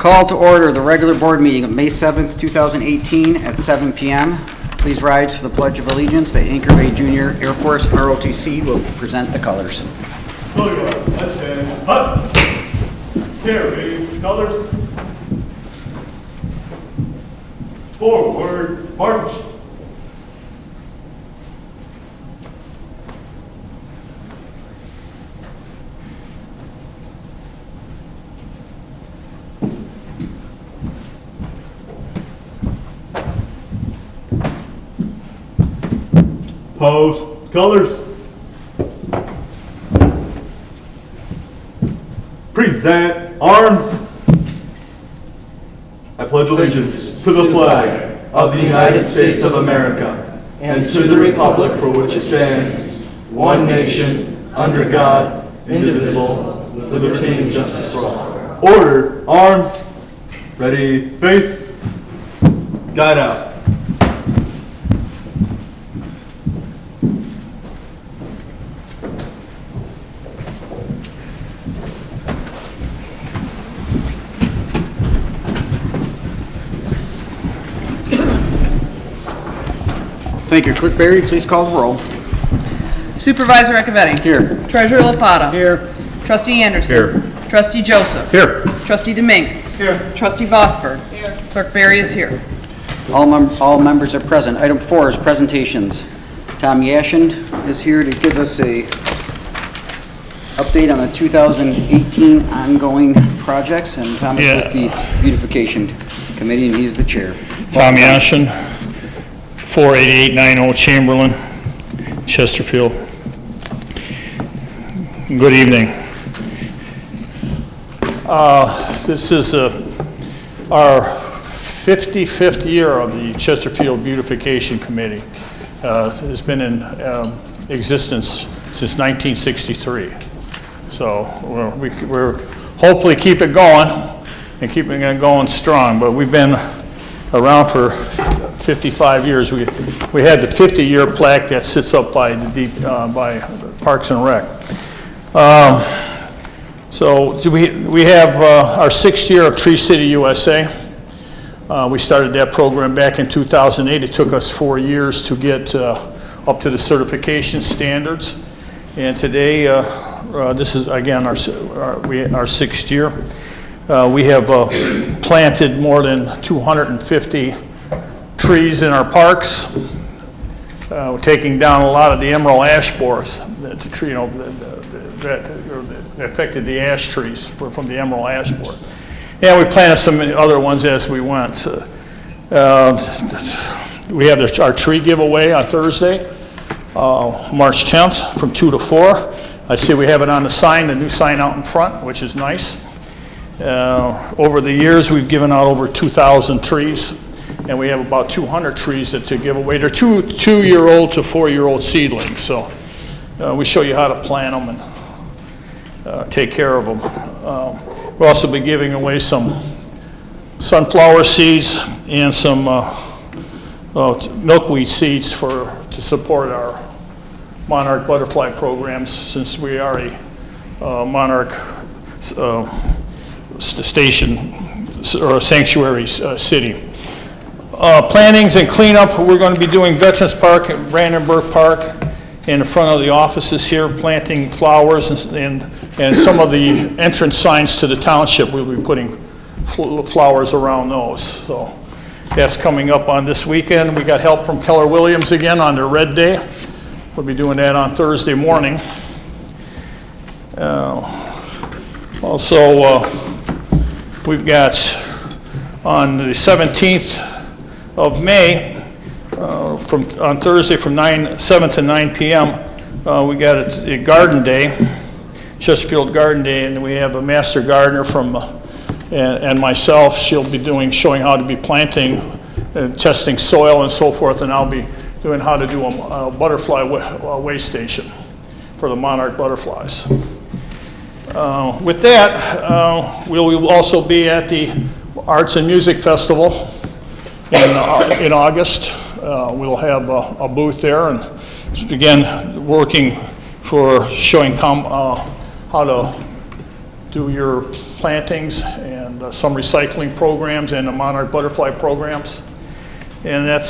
Call to order the regular board meeting of May 7th, 2018 at 7 p.m. Please rise for the Pledge of Allegiance. The Anchor Bay Junior Air Force ROTC will present the colors. Carry colors. Forward march. Post colors. Present arms. I pledge allegiance to the flag of the United States of America and to the republic for which it stands, one nation, under God, indivisible, with liberty and justice for all. Order, arms, ready, face, guide out. Thank you. Clerk Berry, please call the roll. Supervisor Echevetti. Here. Treasurer Lopata. Here. Trustee Anderson. Here. Trustee Joseph. Here. Trustee Demink. Here. Trustee Vosper. Here. Clerk Berry is here. All members are present. Item 4 is presentations. Tom Yashand is here to give us a update on the 2018 ongoing projects, and Tom is with the Beautification Committee, and he's the chair. Tom Yashand, 48890 Chamberlain, Chesterfield. Good evening. This is our 55th year of the Chesterfield Beautification Committee. It's been in existence since 1963. So we're hopefully keep it going and keeping it going strong, but we've been around for 55 years. We had the 50-year plaque that sits up by the by Parks and Rec. So we have our 6th year of Tree City USA. We started that program back in 2008. It took us 4 years to get up to the certification standards, and today this is again our 6th year. We have planted more than 250 trees in our parks. We're taking down a lot of the emerald ash borers that affected the ash trees from the emerald ash borers. And we planted some other ones as we went. We have our tree giveaway on Thursday, March 10th from 2 to 4. I see we have it on the sign, the new sign out in front, which is nice. Over the years, we've given out over 2,000 trees, and we have about 200 trees to give away. They're two-year-old to 4-year-old seedlings, so we show you how to plant them and take care of them. We'll also be giving away some sunflower seeds and some milkweed seeds to support our monarch butterfly programs, since we are a monarch station or a sanctuary city. Plantings and cleanup, we're going to be doing Veterans Park at Brandenburg Park in the front of the offices here, planting flowers and some of the entrance signs to the township. We'll be putting flowers around those. So that's coming up on this weekend. We got help from Keller Williams again on their Red Day. We'll be doing that on Thursday morning. Also, we've got on the 17th of May, on Thursday from 7 to 9 p.m., we got a garden day, Chesterfield Garden Day, and we have a master gardener and myself. She'll be showing how to be planting and testing soil and so forth, and I'll be doing how to do a butterfly way station for the monarch butterflies. With that, we'll also be at the Arts and Music Festival in August. We'll have a booth there, and again, working for showing how do your plantings and some recycling programs and the monarch butterfly programs. And that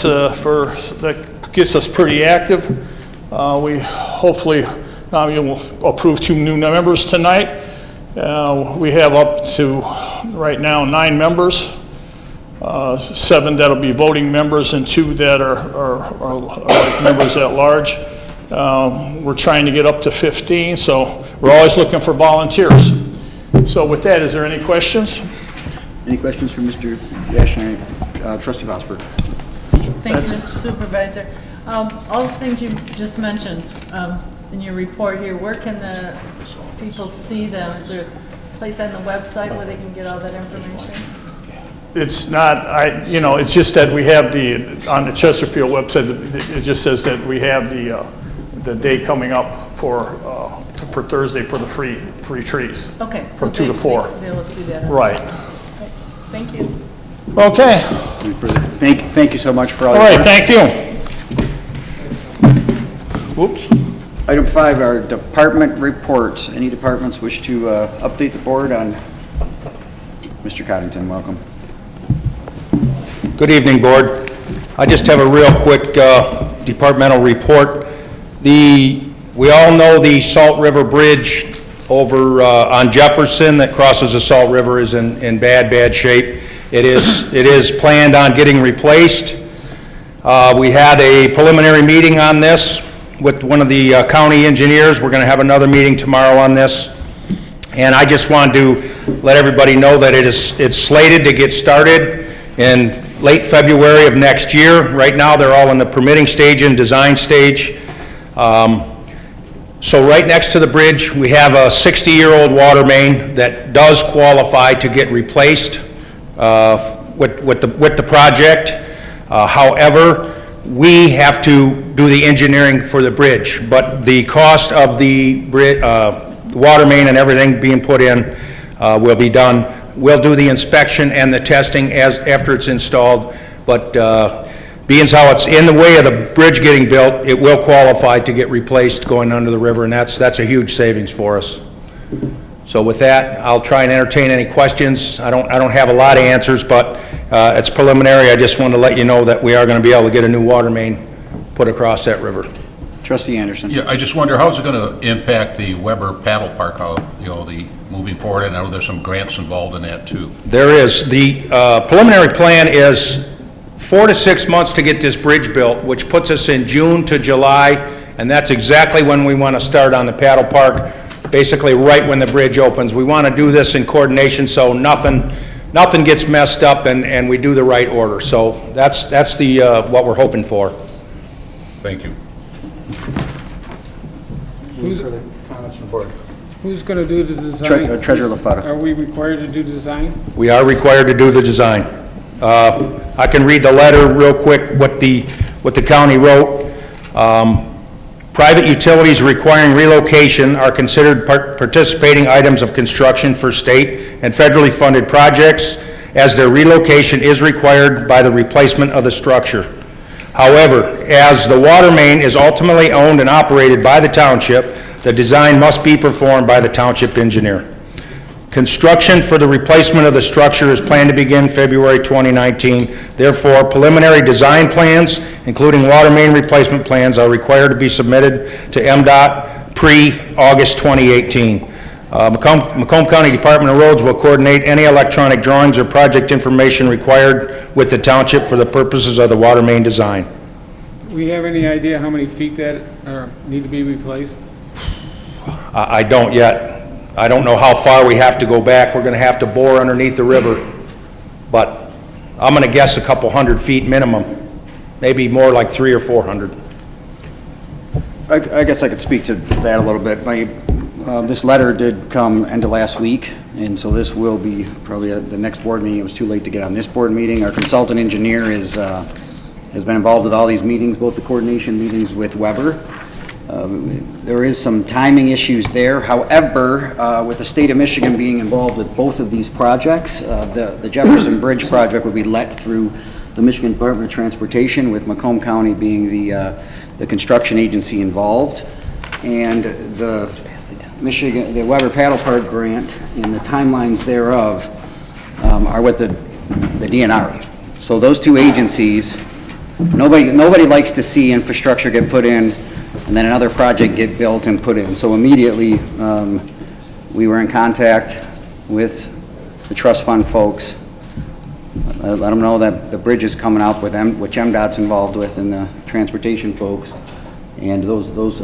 gets us pretty active. We hopefully you will approve 2 new members tonight. We have up to right now 9 members, 7 that'll be voting members and 2 that are like members at large. We're trying to get up to 15, so we're always looking for volunteers. So with that, is there any questions? Any questions for Mr. Yashin? Trustee Vosper. Thank you, Mr. Supervisor. All the things you just mentioned in your report here, where can the people see them? Is there a place on the website where they can get all that information? It's not, it's just that we have on the Chesterfield website, it just says that we have the day coming up for Thursday for the free trees. Okay. So from 2 to 4. They'll see that. Right. Okay. Thank you. Okay. Thank you so much for all All your right, work. thank you. Whoops. Item 5 are department reports. Any departments wish to update the board on? Mr. Coddington, welcome. Good evening, Board. I just have a real quick departmental report. We all know the Salt River Bridge over on Jefferson that crosses the Salt River is in bad shape. It is planned on getting replaced. We had a preliminary meeting on this with one of the county engineers. We're going to have another meeting tomorrow on this. And I just wanted to let everybody know that it's slated to get started in late February of next year. Right now, they're all in the permitting stage and design stage. So right next to the bridge, we have a 60-year-old water main that does qualify to get replaced with the project. However, we have to do the engineering for the bridge, but the cost of the water main and everything being put in will be done. We'll do the inspection and the testing after it's installed, but being how it's in the way of the bridge getting built, it will qualify to get replaced going under the river, and that's a huge savings for us. So with that, I'll try and entertain any questions. I don't have a lot of answers, but it's preliminary. I just wanted to let you know that we are going to be able to get a new water main put across that river. Trustee Anderson. Yeah, I just wonder, how's it going to impact the Weber Paddle Park, how, the moving forward? I know there's some grants involved in that too. There is. The preliminary plan is 4 to 6 months to get this bridge built, which puts us in June to July, and that's exactly when we want to start on the paddle park, basically right when the bridge opens. We want to do this in coordination so nothing gets messed up and we do the right order. So that's the what we're hoping for. Thank you. Any further comments from the board? Who's going to do the design? Treasurer LaFata. Are we required to do the design? We are required to do the design. I can read the letter real quick, what the county wrote. Private utilities requiring relocation are considered participating items of construction for state and federally funded projects, as their relocation is required by the replacement of the structure. However, as the water main is ultimately owned and operated by the township, the design must be performed by the township engineer. Construction for the replacement of the structure is planned to begin February 2019. Therefore, preliminary design plans, including water main replacement plans, are required to be submitted to MDOT pre-August 2018. Macomb County Department of Roads will coordinate any electronic drawings or project information required with the township for the purposes of the water main design. We have any idea how many feet that need to be replaced? I don't yet. I don't know how far we have to go back. We're going to have to bore underneath the river, but I'm going to guess a couple 100 feet minimum, maybe more like 300 or 400. I guess I could speak to that a little bit. This letter did come end of last week, and so this will be probably at the next board meeting. It was too late to get on this board meeting. Our consultant engineer has been involved with all these meetings, both the coordination meetings with Weber. There is some timing issues there. However, with the state of Michigan being involved with both of these projects, the Jefferson Bridge project would be let through the Michigan Department of Transportation, with Macomb County being the construction agency involved. And Michigan, the Weber Paddle Park grant and the timelines thereof are with the DNR. So those two agencies, nobody likes to see infrastructure get put in and then another project get built and put in. So immediately, we were in contact with the trust fund folks. Let them know that the bridge is coming up with them, which MDOT's involved with, and the transportation folks, and those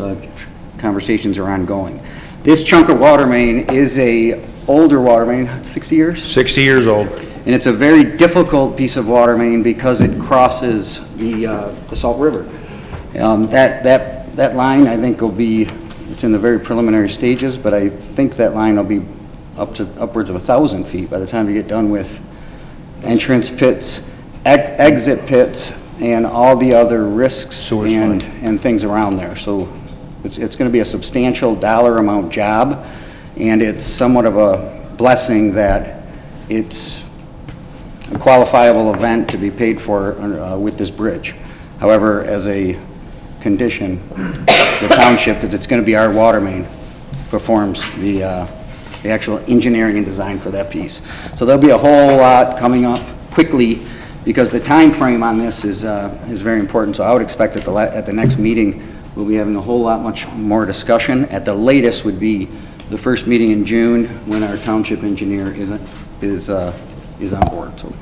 conversations are ongoing. This chunk of water main is a older water main, 60 years? 60 years old. And it's a very difficult piece of water main because it crosses the Salt River. That line, I think, will be, it's in the very preliminary stages, but I think that line will be upwards of 1,000 feet by the time you get done with entrance pits, exit pits, and all the other risks and things around there. So it's going to be a substantial dollar amount job, and it's somewhat of a blessing that it's a qualifiable event to be paid for with this bridge. However, as a condition, the township, because it's going to be our water main, performs the actual engineering and design for that piece. So there'll be a whole lot coming up quickly because the time frame on this is very important. So I would expect at the next meeting we'll be having a whole lot much more discussion. At the latest would be the first meeting in June when our township engineer is on board. So,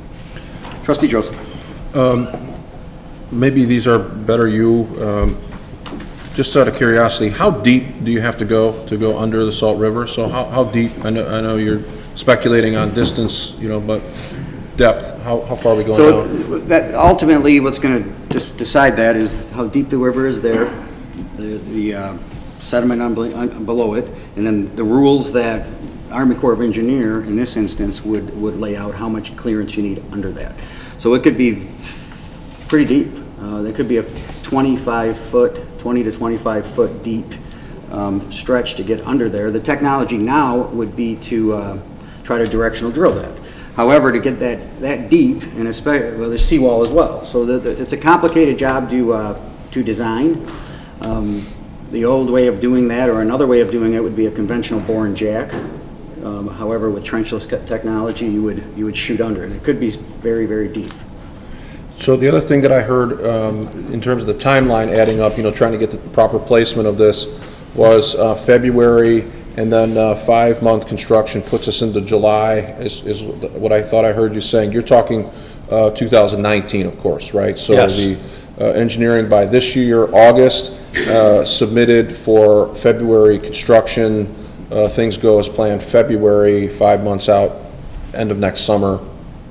Trustee Joseph. Maybe these are better you. Just out of curiosity, how deep do you have to go under the Salt River? So how deep? I know you're speculating on distance, but depth. How far are we going down? That ultimately, what's going to decide that is how deep the river is there, the sediment below it, and then the rules that Army Corps of Engineer, in this instance, would lay out how much clearance you need under that. So it could be pretty deep. There could be a 20 to 25 foot deep stretch to get under there. The technology now would be to try to directional drill that. However, to get that deep, and especially, well, there's seawall as well. So it's a complicated job to design. The old way of doing that, or another way of doing it, would be a conventional bore and jack. However, with trenchless technology, you would shoot under it. It could be very, very deep. So the other thing that I heard in terms of the timeline adding up, trying to get the proper placement of this was February, and then 5-month construction puts us into July is what I thought I heard you saying. You're talking 2019, of course, right? So yes. The engineering by this year, August, submitted for February construction. Things go as planned. February, 5 months out, end of next summer.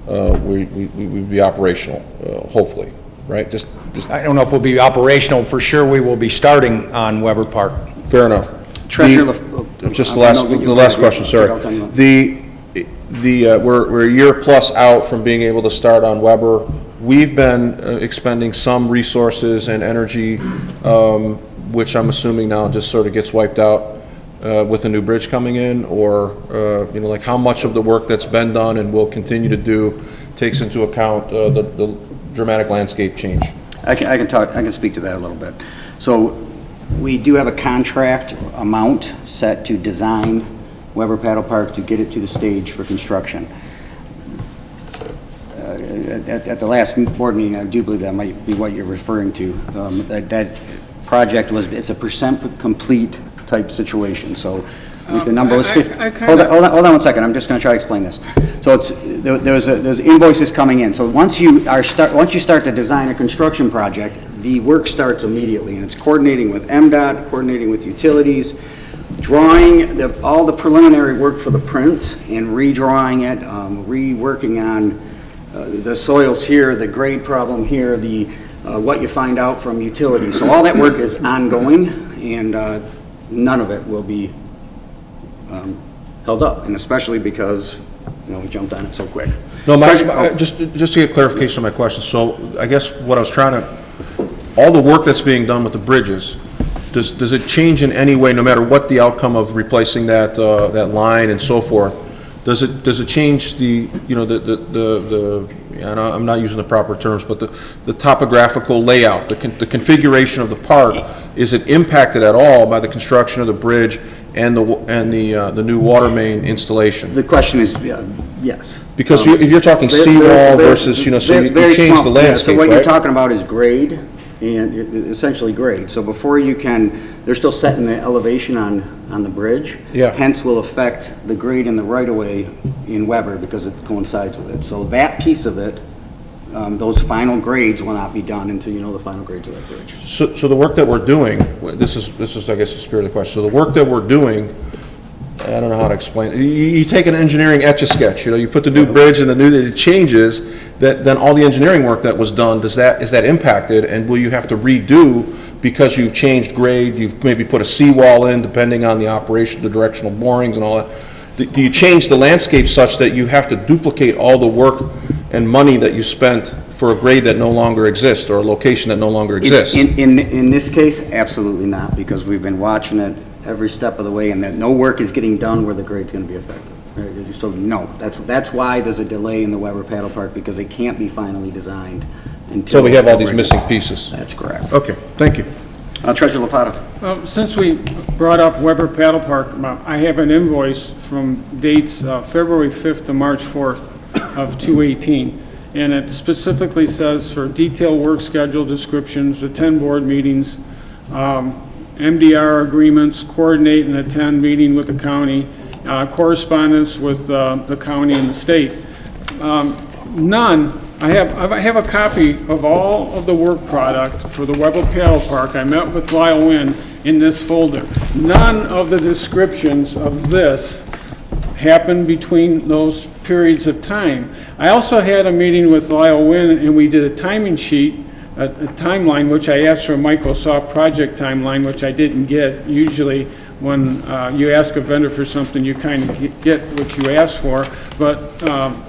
We would be operational, hopefully, right? Just I don't know if we'll be operational. For sure, we will be starting on Weber Park. Fair enough. Just the last question, sorry. We're a year plus out from being able to start on Weber. We've been expending some resources and energy, which I'm assuming now just sort of gets wiped out with a new bridge coming in, or like how much of the work that's been done and will continue to do takes into account the dramatic landscape change. I can speak to that a little bit. So we do have a contract amount set to design Weber Paddle Park to get it to the stage for construction. At the last board meeting, I do believe that might be what you're referring to. That project it's a percent complete type situation. So I think the number was 50. Hold on 1 second. I'm just going to try to explain this. So there's invoices coming in. So once you start to design a construction project, the work starts immediately, and it's coordinating with MDOT, coordinating with utilities, drawing all the preliminary work for the prints, and redrawing it, reworking on the soils here, the grade problem here, what you find out from utilities. So all that work is ongoing, and none of it will be held up, and especially because we jumped on it so quick. No, just to get clarification on my question. So I guess what I was trying to, all the work that's being done with the bridges, does it change in any way, no matter what the outcome of replacing that line and so forth? Does it change the I'm not using the proper terms, but the topographical layout, the configuration of the park? Is it impacted at all by the construction of the bridge and the new water main installation? The question is, yes. Because if you're talking seawall versus, so you change the landscape, So what you're right? talking about is grade, and essentially grade. So before you can, they're still setting the elevation on the bridge. Yeah. Hence will affect the grade in the right-of-way in Weber because it coincides with it. So that piece of it, those final grades will not be done until you know the final grades of that bridge. So the work that we're doing, this is, I guess, the spirit of the question. So the work that we're doing, I don't know how to explain it. You take an engineering etch-a-sketch, you put the new bridge and it changes, then all the engineering work that was done, is that impacted, and will you have to redo because you've changed grade, you've maybe put a seawall in, depending on the operation, the directional borings and all that? Do you change the landscape such that you have to duplicate all the work and money that you spent for a grade that no longer exists, or a location that no longer exists? In this case, absolutely not, because we've been watching it every step of the way, and that no work is getting done where the grade's going to be affected. Right? So no, that's why there's a delay in the Weber Paddle Park, because it can't be finally designed until. So we have all these missing pieces. That's correct. Okay, thank you. Treasurer LaFata. Since we brought up Weber Paddle Park, I have an invoice from dates February 5th to March 4th of 2018. And it specifically says for detailed work schedule descriptions, attend board meetings, MDR agreements, coordinate and attend meeting with the county, correspondence with the county and the state. None. I have a copy of all of the work product for the Weber Paddle Park. I met with Lyle Wynn in this folder. None of the descriptions of this happened between those periods of time. I also had a meeting with Lyle Wynn, and we did a timing sheet, a timeline, which I asked for a Microsoft project timeline, which I didn't get. Usually when you ask a vendor for something, you kind of get what you ask for. But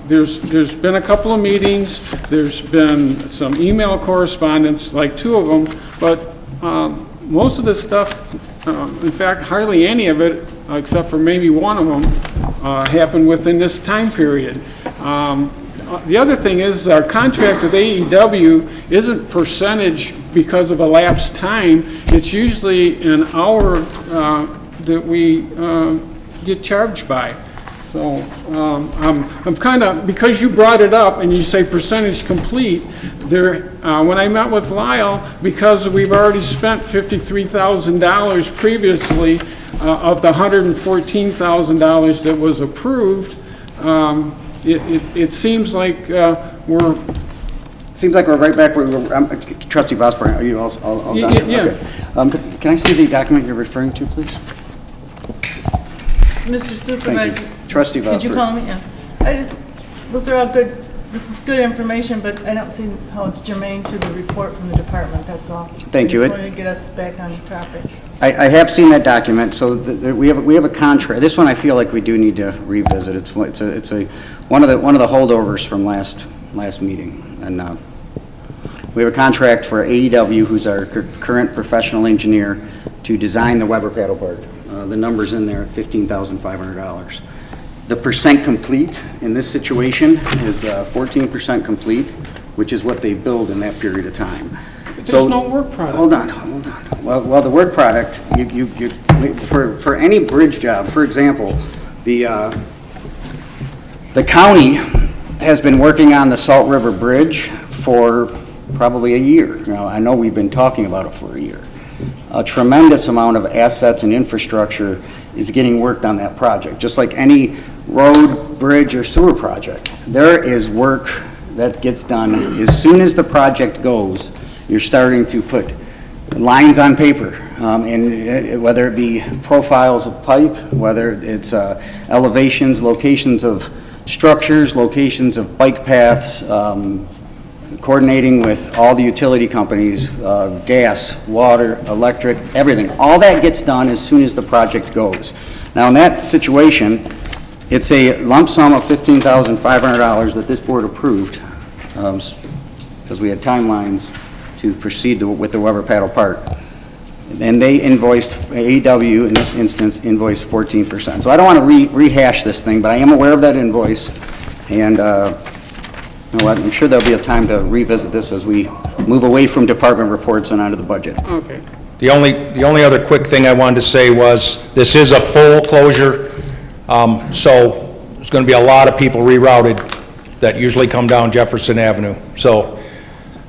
there's been a couple of meetings, there's been some email correspondence, like 2 of them, but most of this stuff, in fact, hardly any of it, except for maybe 1 of them, happened within this time period. The other thing is our contract with AEW isn't percentage because of elapsed time. It's usually an hour that we get charged by. So I'm kind of, because you brought it up and you say percentage complete, there, when I met with Lyle, because we've already spent $53,000 previously of the $114,000 that was approved, it seems like we're... Seems like we're right back where we were. Trustee Vosburgh, are you all done? Yeah. Okay. Can I see the document you're referring to, please? Mr. Supervisor. Thank you. Trustee Vosburgh. Could you call me? Yeah. Those are all good, this is good information, but I don't see how it's germane to the report from the department, that's all. Thank you. I just wanted to get us back on topic. I have seen that document, so we have a contract. This one I feel like we do need to revisit. It's one of the holdovers from last meeting, and we have a contract for AEW, who's our current professional engineer, to design the Weber Paddle Park. The number's in there at $15,500. The percent complete in this situation is 14% complete, which is what they build in that period of time. But there's no work product. Hold on. Well, the work product, for any bridge job, for example, the county has been working on the Salt River Bridge for probably a year. Now, I know we've been talking about it for a year. A tremendous amount of assets and infrastructure is getting worked on that project, just like any road, bridge, or sewer project. There is work that gets done as soon as the project goes. You're starting to put lines on paper, and whether it be profiles of pipe, whether it's elevations, locations of structures, locations of bike paths, coordinating with all the utility companies, gas, water, electric, everything. All that gets done as soon as the project goes. Now, in that situation, it's a lump sum of $15,500 that this board approved, because we had timelines to proceed with the Weber Paddle Park. And they invoiced, AEW in this instance, invoiced 14%. So I don't want to rehash this thing, but I am aware of that invoice, and I'm sure there'll be a time to revisit this as we move away from department reports and onto the budget. Okay. The only other quick thing I wanted to say was, this is a full closure, so there's going to be a lot of people rerouted that usually come down Jefferson Avenue. So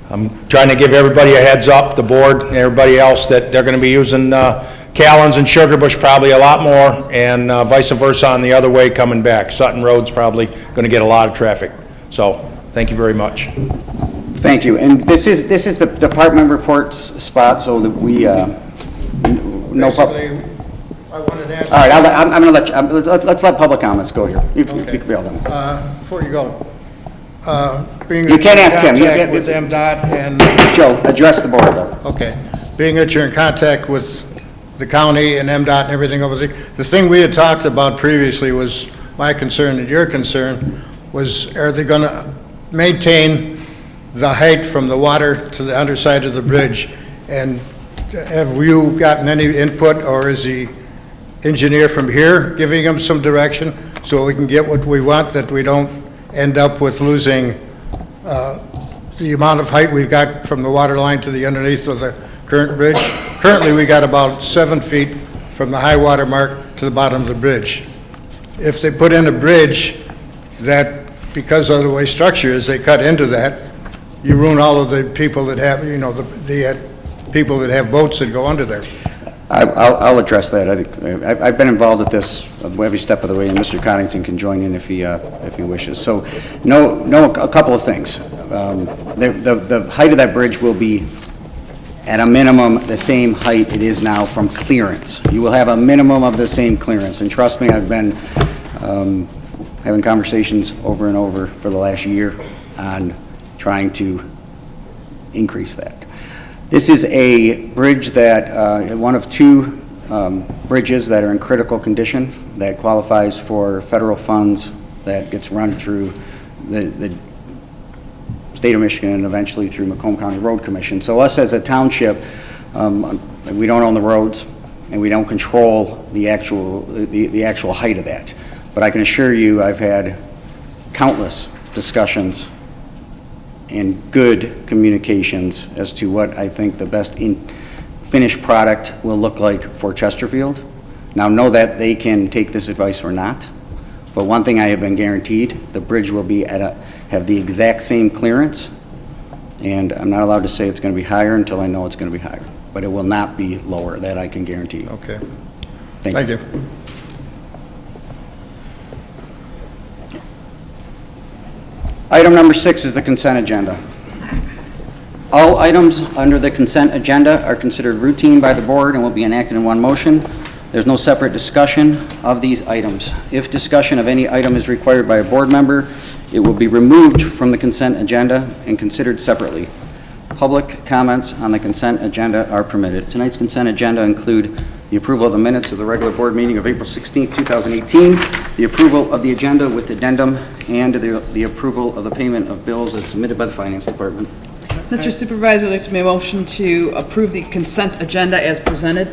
I'm trying to give everybody a heads up, the board and everybody else, that they're going to be using Callens and Sugar Bush probably a lot more, and vice versa on the other way coming back. Sutton Road's probably going to get a lot of traffic. So thank you very much. Thank you. And this is the department reports spot, so that we, no Basically, I wanted to ask. All right, I'm going to let you, let's let public comments go here. You can be all done. Before you go, being You that can't you're in ask him. contact with MDOT and, Joe, address the board, though. okay, being that you're in contact with the county and MDOT and everything over there, the thing we had talked about previously was, my concern and your concern was, are they going to maintain the height from the water to the underside of the bridge? And have you gotten any input, or is the engineer from here giving them some direction so we can get what we want, that we don't end up with losing the amount of height we've got from the water line to the underneath of the current bridge? Currently, we got about 7 feet from the high water mark to the bottom of the bridge. If they put in a bridge that, because of the way structure is, they cut into that, you ruin all of the people that have, you know, the people that have boats that go under there. I'll address that. I think I've been involved with this every step of the way, and Mr. Connington can join in if he wishes. So, a couple of things. The height of that bridge will be, at a minimum, the same height it is now from clearance. You will have a minimum of the same clearance, and trust me, I've been having conversations over and over for the last year on trying to increase that. This is a bridge that, one of two bridges that are in critical condition, that qualifies for federal funds, that gets run through the state of Michigan and eventually through Macomb County Road Commission. So us as a township, we don't own the roads and we don't control the actual height of that. But I can assure you, I've had countless discussions and good communications as to what I think the best finished product will look like for Chesterfield. Now, know that they can take this advice or not, but one thing I have been guaranteed, the bridge will be have the exact same clearance, and I'm not allowed to say it's going to be higher until I know it's going to be higher, but it will not be lower, that I can guarantee you. Okay. Thank you. Item number 6 is the consent agenda. All items under the consent agenda are considered routine by the board and will be enacted in one motion. There's no separate discussion of these items. If discussion of any item is required by a board member, it will be removed from the consent agenda and considered separately. Public comments on the consent agenda are permitted. Tonight's consent agenda include the approval of the minutes of the regular board meeting of April 16th, 2018, the approval of the agenda with addendum, and the approval of the payment of bills as submitted by the Finance Department. Mr. Supervisor, I'd like to make a motion to approve the consent agenda as presented.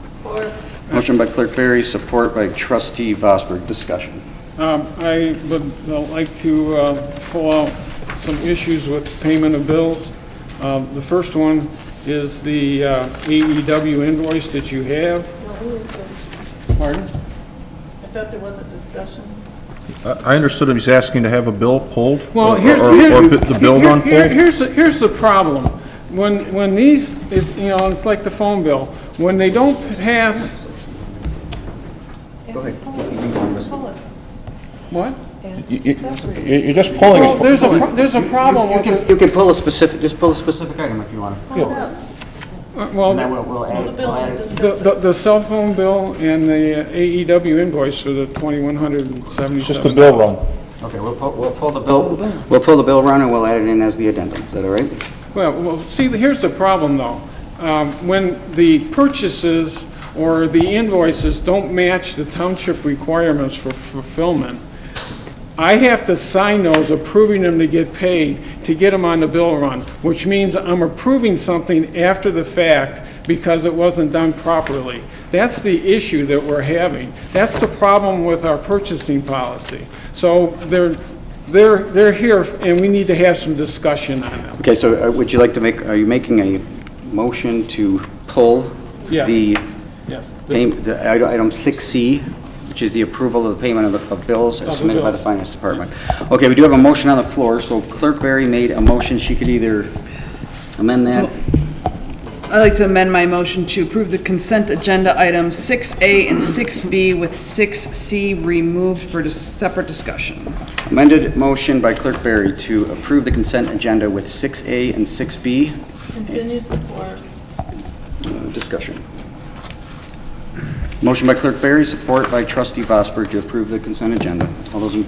Support. Motion by Clerk Berry, support by Trustee Vosberg. Discussion. I would like to pull out some issues with payment of bills. The first one is the AEW invoice that you have. Pardon? I thought there was a discussion. I understood he's asking to have a bill pulled? Well, or the bill run pulled? Here's the problem. When these, it's like the phone bill. When they don't pass. What? You're just pulling Well, it. there's a problem with it. You can pull a specific, just pull a specific item if you want. Well, And then we'll add it. the cell phone bill and the AEW invoice for the $2,177. It's just the bill run. Okay, we'll pull the bill. We'll pull the bill run and we'll add it in as the addendum. Is that all right? Well, see, here's the problem, though. When the purchases or the invoices don't match the township requirements for fulfillment, I have to sign those, approving them to get paid, to get them on the bill run, which means I'm approving something after the fact because it wasn't done properly. That's the issue that we're having. That's the problem with our purchasing policy. So they're here, and we need to have some discussion on them. Okay, so would you like to are you making a motion to pull Yes. the Yes. item 6C, which is the approval of the payment of bills as the submitted by the bills. Finance Department. Okay, we do have a motion on the floor, so Clerk Barry made a motion. She could either amend that. I'd like to amend my motion to approve the consent agenda items 6A and 6B with 6C removed for separate discussion. Amended motion by Clerk Barry to approve the consent agenda with 6A and 6B. Continued support. Discussion. Motion by Clerk Barry, support by Trustee Vosberg to approve the consent agenda. All those in,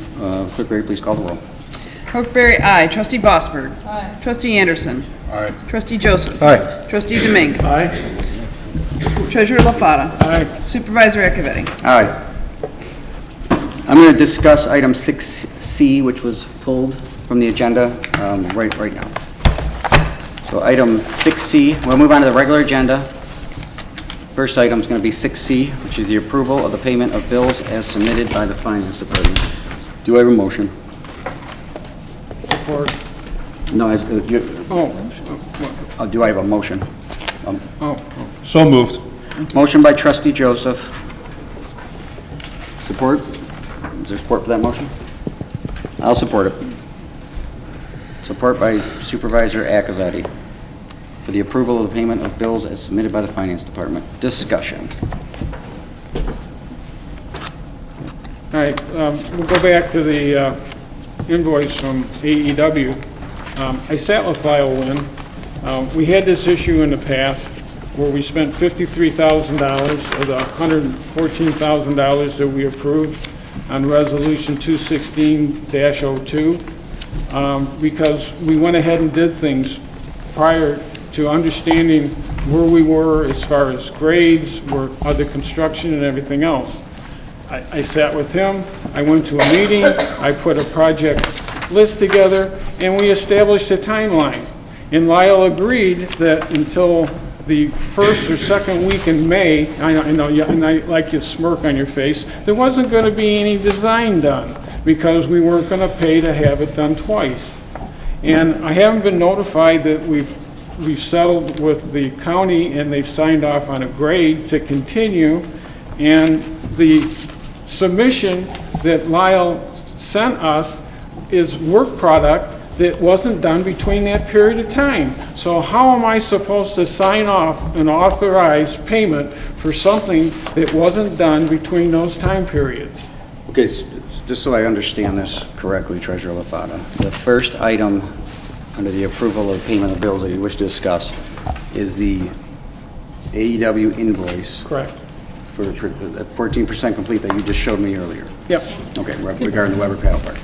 Clerk Barry, please call the roll. Clerk Barry, aye. Trustee Vosberg. Aye. Trustee Anderson. Aye. Trustee Joseph. Aye. Trustee Domingue. Aye. Treasurer LaFata. Aye. Supervisor Akavetti. Aye. I'm going to discuss item 6C, which was pulled from the agenda right now. So item 6C, we'll move on to the regular agenda. First item is going to be 6C, which is the approval of the payment of bills as submitted by the Finance Department. Do I have a motion? Support. No, Oh, do I have a motion? So moved. Motion by Trustee Joseph. Support? Is there support for that motion? I'll support it. Support by Supervisor Akavetti for the approval of the payment of bills as submitted by the Finance Department. Discussion. all right, we'll go back to the invoice from AEW. I sat with Lyle Wynn. We had this issue in the past where we spent $53,000 of the $114,000 that we approved on Resolution 216-02 because we went ahead and did things prior to understanding where we were as far as grades, where other construction and everything else. I sat with him, I went to a meeting, I put a project list together, and we established a timeline. And Lyle agreed that until the first or second week in May, I know, and I like your smirk on your face, there wasn't going to be any design done because we weren't going to pay to have it done twice. And I haven't been notified that we've settled with the county and they've signed off on a grade to continue. And the submission that Lyle sent us is work product that wasn't done between that period of time. So how am I supposed to sign off an authorized payment for something that wasn't done between those time periods? Okay, just so I understand this correctly, Treasurer LaFata, the first item under the approval of payment of bills that you wish to discuss is the AEW invoice. Correct. For 14% complete that you just showed me earlier. Yep. Okay, regarding the Weber Paddle Park.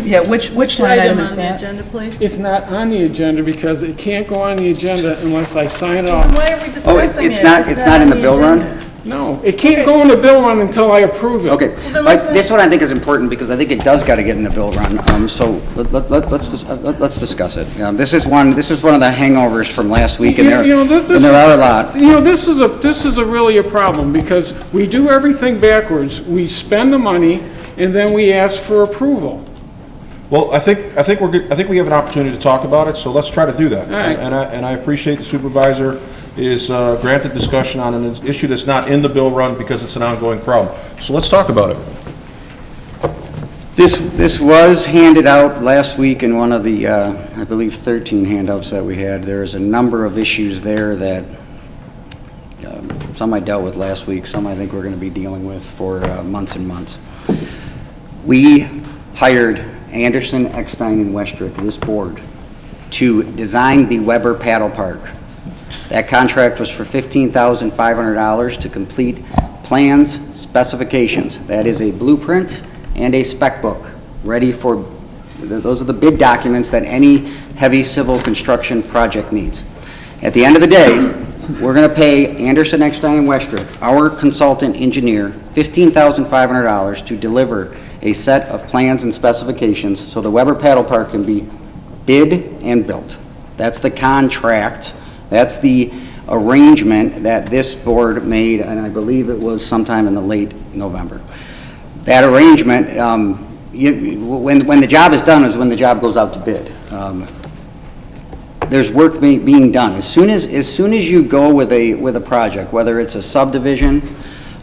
Yeah, which line item is on the that? agenda, please? It's not on the agenda because it can't go on the agenda unless I sign it Then off. why are we Oh, discussing it? it's not in the bill run? agenda? No, it can't go in the bill run until I approve it. Okay, then but let's- this one I think is important because I think it does got to get in the bill run. So let's discuss it. This is one of the hangovers from last week, and there are a lot. You know, this is a really a problem because we do everything backwards. We spend the money and then we ask for approval. Well, I think we're good. I think we have an opportunity to talk about it, so let's try to do that. All right. And I appreciate the supervisor is granted discussion on an issue that's not in the bill run because it's an ongoing problem. So let's talk about it. This was handed out last week in one of the, I believe, 13 handouts that we had. There's a number of issues there that some I dealt with last week, some I think we're going to be dealing with for months and months. We hired Anderson, Eckstein, and Westrick, this board, to design the Weber Paddle Park. That contract was for $15,500 to complete plans, specifications. That is a blueprint and a spec book ready for, those are the bid documents that any heavy civil construction project needs. At the end of the day, we're going to pay Anderson, Eckstein, and Westrick, our consultant engineer, $15,500 to deliver a set of plans and specifications so the Weber Paddle Park can be bid and built. That's the contract. That's the arrangement that this board made, and I believe it was sometime in the late November. That arrangement, when the job is done is when the job goes out to bid. there's work being done. As soon as you go with a project, whether it's a subdivision,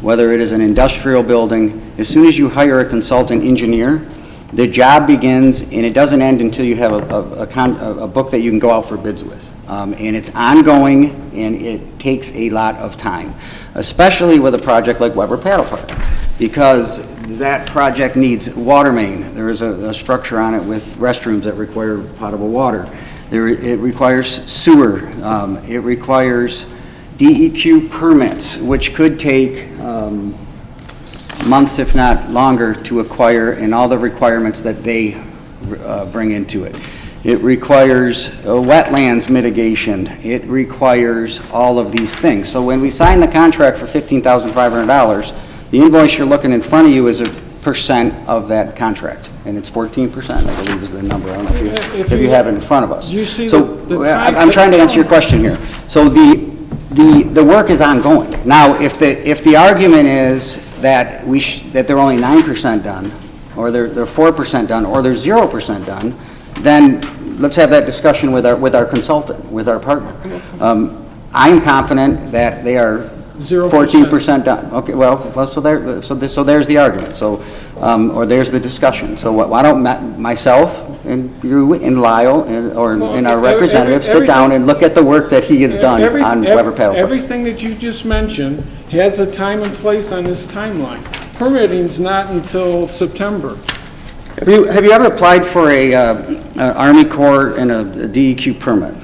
whether it is an industrial building, as soon as you hire a consultant engineer, the job begins, and it doesn't end until you have a book that you can go out for bids with. And it's ongoing, and it takes a lot of time, especially with a project like Weber Paddle Park, because that project needs water main. There is a structure on it with restrooms that require potable water. It requires sewer. It requires DEQ permits, which could take months, if not longer, to acquire, and all the requirements that they bring into it. It requires wetlands mitigation. It requires all of these things. So when we sign the contract for $15,500, the invoice you're looking in front of you is a percent of that contract, and it's 14%, I believe is the number. I don't know if you have it in front of us. So I'm trying to answer your question here. So the work is ongoing. Now, if the argument is that that they're only 9% done, or they're 4% done, or they're 0% done, then let's have that discussion with our consultant, with our partner. I'm confident that they are 14% done. Okay, well, so there's the argument. So, or there's the discussion. So why don't myself and you and Lyle and our representative sit down and look at the work that he has done on Weber Paddle Park? Everything that you just mentioned has a time and place on this timeline. Permitting's not until September. Have you ever applied for an Army Corps and a DEQ permit?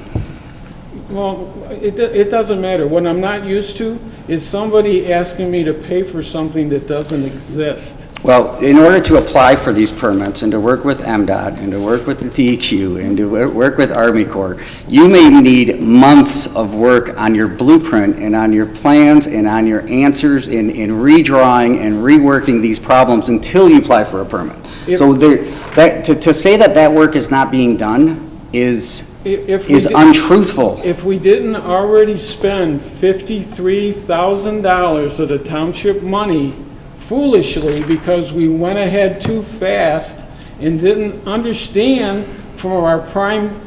Well, it doesn't matter. What I'm not used to is somebody asking me to pay for something that doesn't exist. Well, in order to apply for these permits and to work with MDOT and to work with the DEQ and to work with Army Corps, you may need months of work on your blueprint and on your plans and on your answers in redrawing and reworking these problems until you apply for a permit. So to say that work is not being done is untruthful. If we didn't already spend $53,000 of the township money foolishly because we went ahead too fast and didn't understand from our prime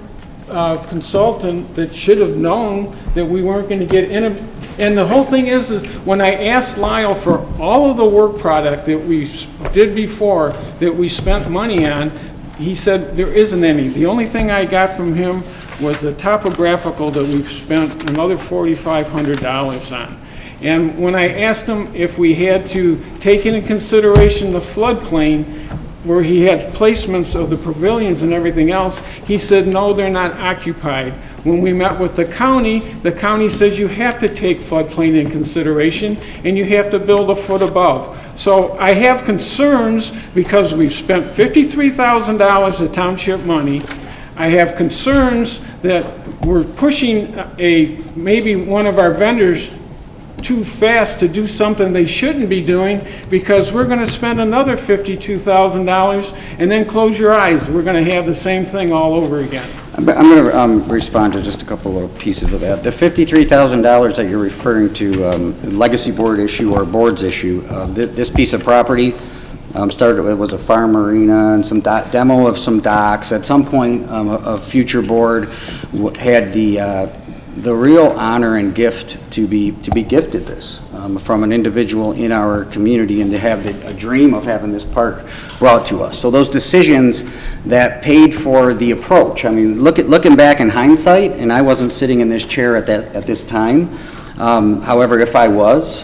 consultant that should have known that we weren't going to get in. And the whole thing is when I asked Lyle for all of the work product that we did before that we spent money on, he said there isn't any. The only thing I got from him was the topographical that we've spent another $4,500 on. And when I asked him if we had to take into consideration the floodplain where he had placements of the pavilions and everything else, he said, no, they're not occupied. When we met with the county says you have to take floodplain in consideration and you have to build a foot above. So I have concerns because we've spent $53,000 of township money. I have concerns that we're pushing maybe one of our vendors too fast to do something they shouldn't be doing because we're going to spend another $52,000 and then close your eyes. We're going to have the same thing all over again. I'm going to respond to just a couple little pieces of that. The $53,000 that you're referring to, legacy board issue or board's issue, this piece of property started, it was a farm marina and some demo of some docks. At some point, a future board had the real honor and gift to be gifted this from an individual in our community and to have a dream of having this park brought to us. So those decisions that paid for the approach, I mean, looking back in hindsight, and I wasn't sitting in this chair at this time. However, if I was,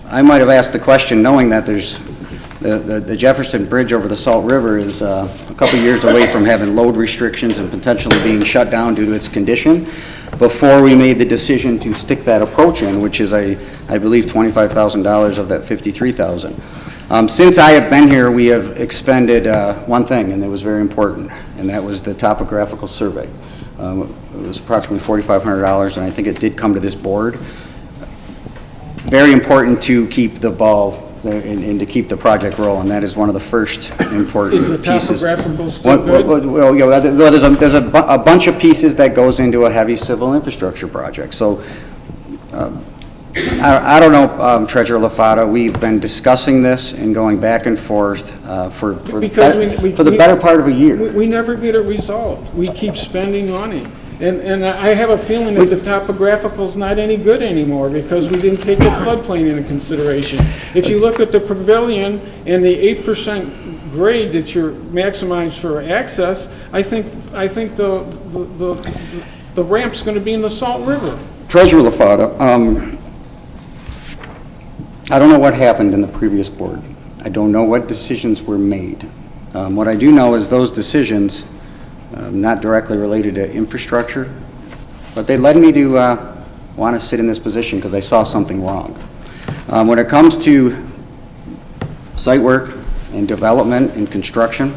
I might have asked the question knowing that there's the Jefferson Bridge over the Salt River is a couple years away from having load restrictions and potentially being shut down due to its condition before we made the decision to stick that approach in, which is, I believe, $25,000 of that $53,000. Since I have been here, we have expended one thing, and it was very important, and that was the topographical survey. It was approximately $4,500, and I think it did come to this board. Very important to keep the ball and to keep the project rolling. That is one of the first important pieces. Is the topographical still good? Well, yeah, there's a bunch of pieces that goes into a heavy civil infrastructure project. So I don't know, Treasurer LaFata, we've been discussing this and going back and forth for the better part of a year. We never get it resolved. We keep spending money. And I have a feeling that the topographical's not any good anymore because we didn't take the floodplain into consideration. If you look at the pavilion and the 8% grade that you're maximized for access, I think the ramp's gonna be in the Salt River. Treasurer LaFata, I don't know what happened in the previous board. I don't know what decisions were made. What I do know is those decisions, not directly related to infrastructure, but they led me to want to sit in this position because I saw something wrong. When it comes to site work and development and construction,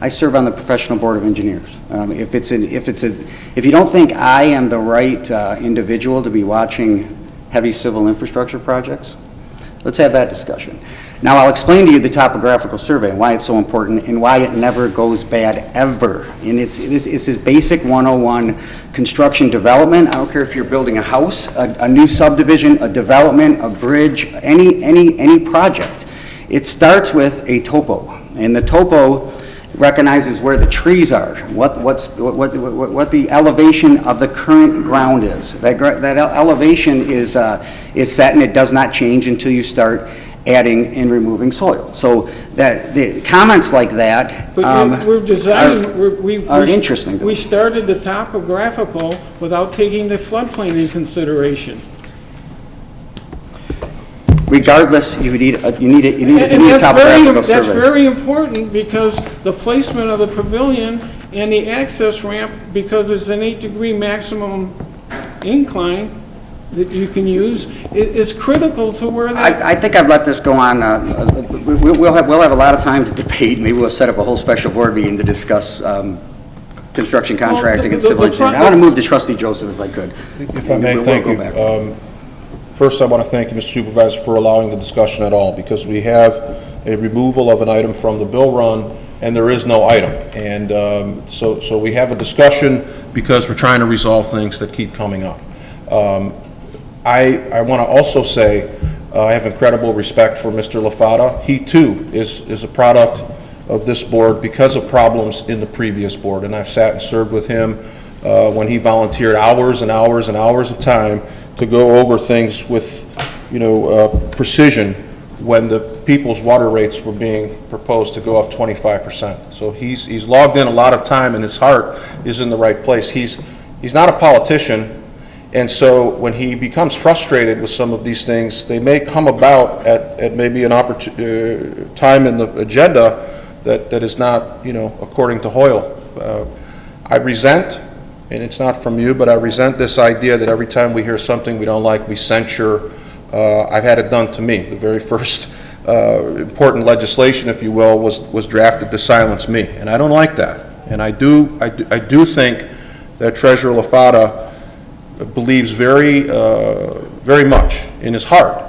I serve on the Professional Board of Engineers. If you don't think I am the right individual to be watching heavy civil infrastructure projects, let's have that discussion. Now, I'll explain to you the topographical survey and why it's so important and why it never goes bad, ever. And it's this basic 101 construction development. I don't care if you're building a house, a new subdivision, a development, a bridge, any project. It starts with a topo, and the topo recognizes where the trees are, what the elevation of the current ground is. That elevation is set, and it does not change until you start adding and removing soil. So that the comments like that But we're designing, are interesting. We started the topographical without taking the floodplain in consideration. Regardless, you need a And topographical that's survey. very important because the placement of the pavilion and the access ramp, because it's an 8-degree maximum incline that you can use, is critical to where that... I think I've let this go on. We'll have a lot of time to debate. Maybe we'll set up a whole special board meeting to discuss construction contracting and civil engineering. I want to move to Trustee Joseph if I could. If I may, thank you. First, I want to thank you, Mr. Supervisor, for allowing the discussion at all, because we have a removal of an item from the bill run, and there is no item. And so we have a discussion because we're trying to resolve things that keep coming up. I want to also say I have incredible respect for Mr. LaFata. He, too, is a product of this board because of problems in the previous board. And I've sat and served with him when he volunteered hours and hours and hours of time to go over things with, precision when the people's water rates were being proposed to go up 25%. So he's logged in a lot of time, and his heart is in the right place. He's not a politician. And so when he becomes frustrated with some of these things, they may come about at maybe an time in the agenda that is not, according to Hoyle. I resent, and it's not from you, but I resent this idea that every time we hear something we don't like, we censure. I've had it done to me. The very first important legislation, if you will, was drafted to silence me, and I don't like that. And I do think that Treasurer LaFata believes very much in his heart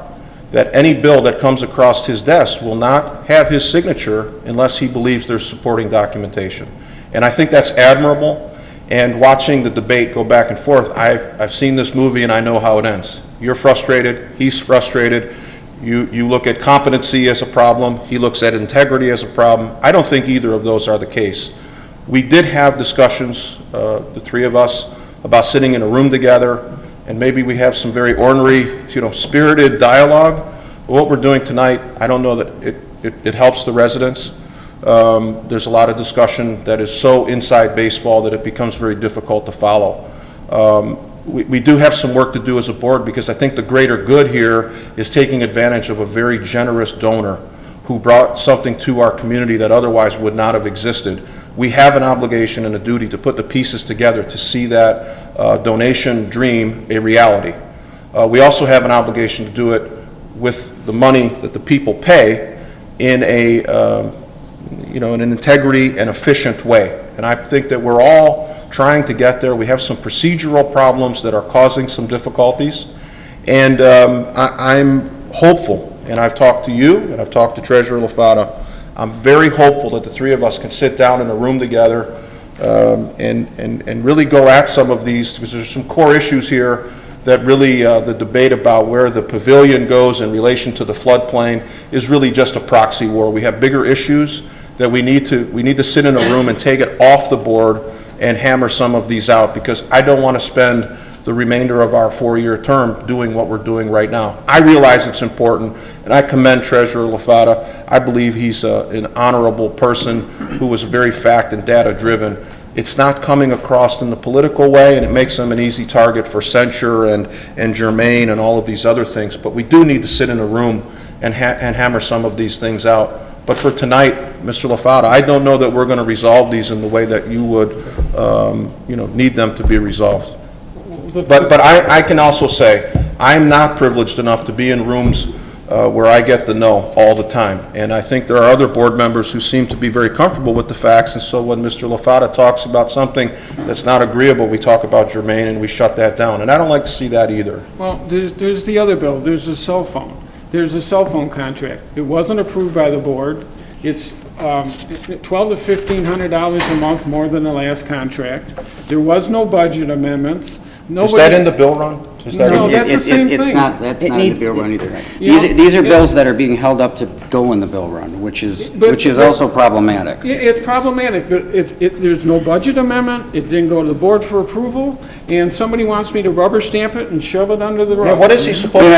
that any bill that comes across his desk will not have his signature unless he believes there's supporting documentation. And I think that's admirable. And watching the debate go back and forth, I've seen this movie and I know how it ends. You're frustrated, he's frustrated. You look at competency as a problem, he looks at integrity as a problem. I don't think either of those are the case. We did have discussions, the three of us, about sitting in a room together, and maybe we have some very ornery, spirited dialogue. What we're doing tonight, I don't know that it helps the residents. There's a lot of discussion that is so inside baseball that it becomes very difficult to follow. We do have some work to do as a board, because I think the greater good here is taking advantage of a very generous donor who brought something to our community that otherwise would not have existed. We have an obligation and a duty to put the pieces together to see that donation dream a reality. We also have an obligation to do it with the money that the people pay in in an integrity and efficient way. And I think that we're all trying to get there. We have some procedural problems that are causing some difficulties. And I'm hopeful, and I've talked to you, and I've talked to Treasurer LaFata. I'm very hopeful that the three of us can sit down in a room together and really go at some of these, because there's some core issues here that really the debate about where the pavilion goes in relation to the floodplain is really just a proxy war. We have bigger issues that we need to sit in a room and take it off the board and hammer some of these out, because I don't want to spend the remainder of our 4-year term doing what we're doing right now. I realize it's important, and I commend Treasurer LaFata. I believe he's an honorable person who was very fact and data driven. It's not coming across in the political way, and it makes him an easy target for censure and germane and all of these other things. But we do need to sit in a room and hammer some of these things out. But for tonight, Mr. LaFata, I don't know that we're going to resolve these in the way that you would, need them to be resolved. But I can also say, I'm not privileged enough to be in rooms where I get the no all the time. And I think there are other board members who seem to be very comfortable with the facts, and so when Mr. LaFata talks about something that's not agreeable, we talk about germane and we shut that down. And I don't like to see that either. Well, there's the other bill, there's a cell phone. There's a cell phone contract. It wasn't approved by the board. It's $1,200 to $1,500 a month more than the last contract. There was no budget amendments. Is that in the bill run? No, that's the same It's thing. not, that's not in the bill run either. Yeah. These are bills that are being held up to go in the bill run, which is also problematic. It's problematic, but there's no budget amendment, it didn't go to the board for approval, and somebody wants me to rubber stamp it and shove it under the rug. Yeah, what is he supposed to do?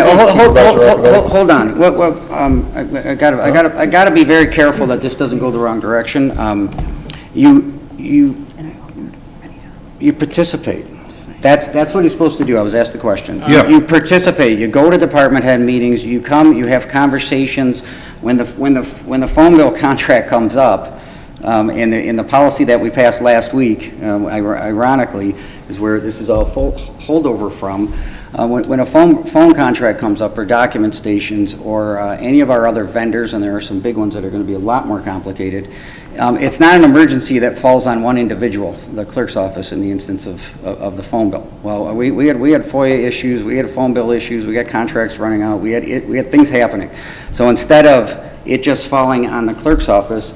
Hold on. I gotta be very careful that this doesn't go the wrong direction. You participate. That's what he's supposed to do. I was asked the question. Yeah. You participate. You go to department head meetings. You come. You have conversations. When the phone bill contract comes up, in the policy that we passed last week, ironically, is where this is all holdover from. When a phone contract comes up, or document stations, or any of our other vendors, and there are some big ones that are going to be a lot more complicated, it's not an emergency that falls on one individual, the clerk's office, in the instance of the phone bill. Well, we had FOIA issues, we had phone bill issues, we got contracts running out, we had things happening. So instead of it just falling on the clerk's office,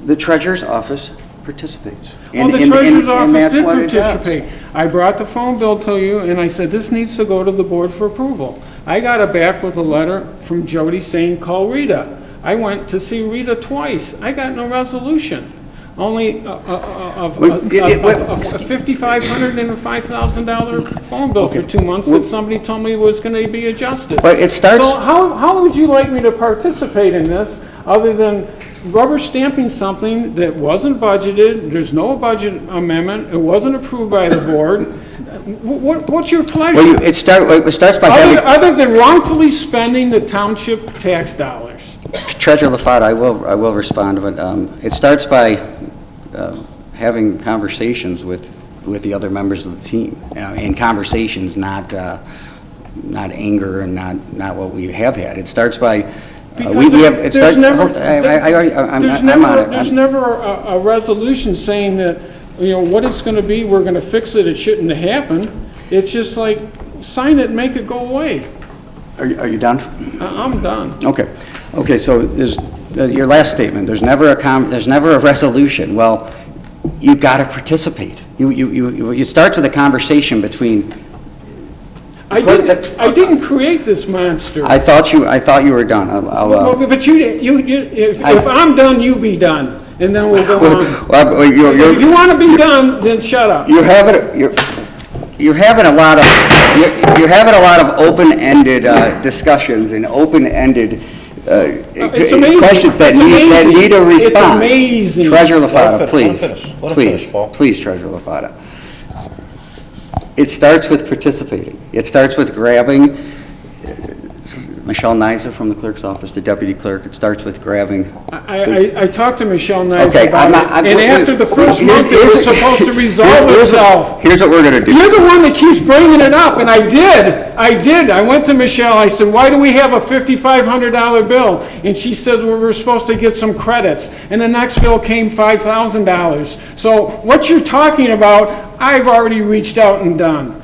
the treasurer's office participates. Well, the treasurer's office did participate. I brought the phone bill to you, and I said, this needs to go to the board for approval. I got it back with a letter from Jody saying, call Rita. I went to see Rita twice. I got no resolution. Only a $5,500 and a $5,000 phone bill for 2 months that somebody told me was going to be adjusted. But it starts. So how would you like me to participate in this, other than rubber stamping something that wasn't budgeted? There's no budget amendment. It wasn't approved by the board. What's your pleasure? Well, it starts by other than wrongfully spending the township tax dollars. Treasurer LaFata, I will respond, but it starts by having conversations with the other members of the team, and conversations, not anger, and not what we have had. It starts by there's never a resolution saying that, what it's going to be, we're going to fix it, it shouldn't have happened. It's just like, sign it and make it go away. Are you done? I'm done. Okay, so there's your last statement. There's never a resolution. Well, you got to participate. It starts with a conversation between. I didn't create this monster. I thought you were done. But if I'm done, you be done, and then we'll go on. If you want to be done, then shut up. You're having a lot of open-ended discussions and open-ended questions that need a response. It's amazing. Treasurer LaFata, please, Treasurer LaFata. It starts with participating. It starts with grabbing Michelle Nizer from the clerk's office, the deputy clerk. It starts with grabbing. I talked to Michelle Nizer about it, and after the first month, it was supposed to resolve itself. Here's what we're going to do. You're the one that keeps bringing it up, and I did. I went to Michelle. I said, why do we have a $5,500 bill? And she says, well, we're supposed to get some credits. And the next bill came $5,000. So what you're talking about, I've already reached out and done.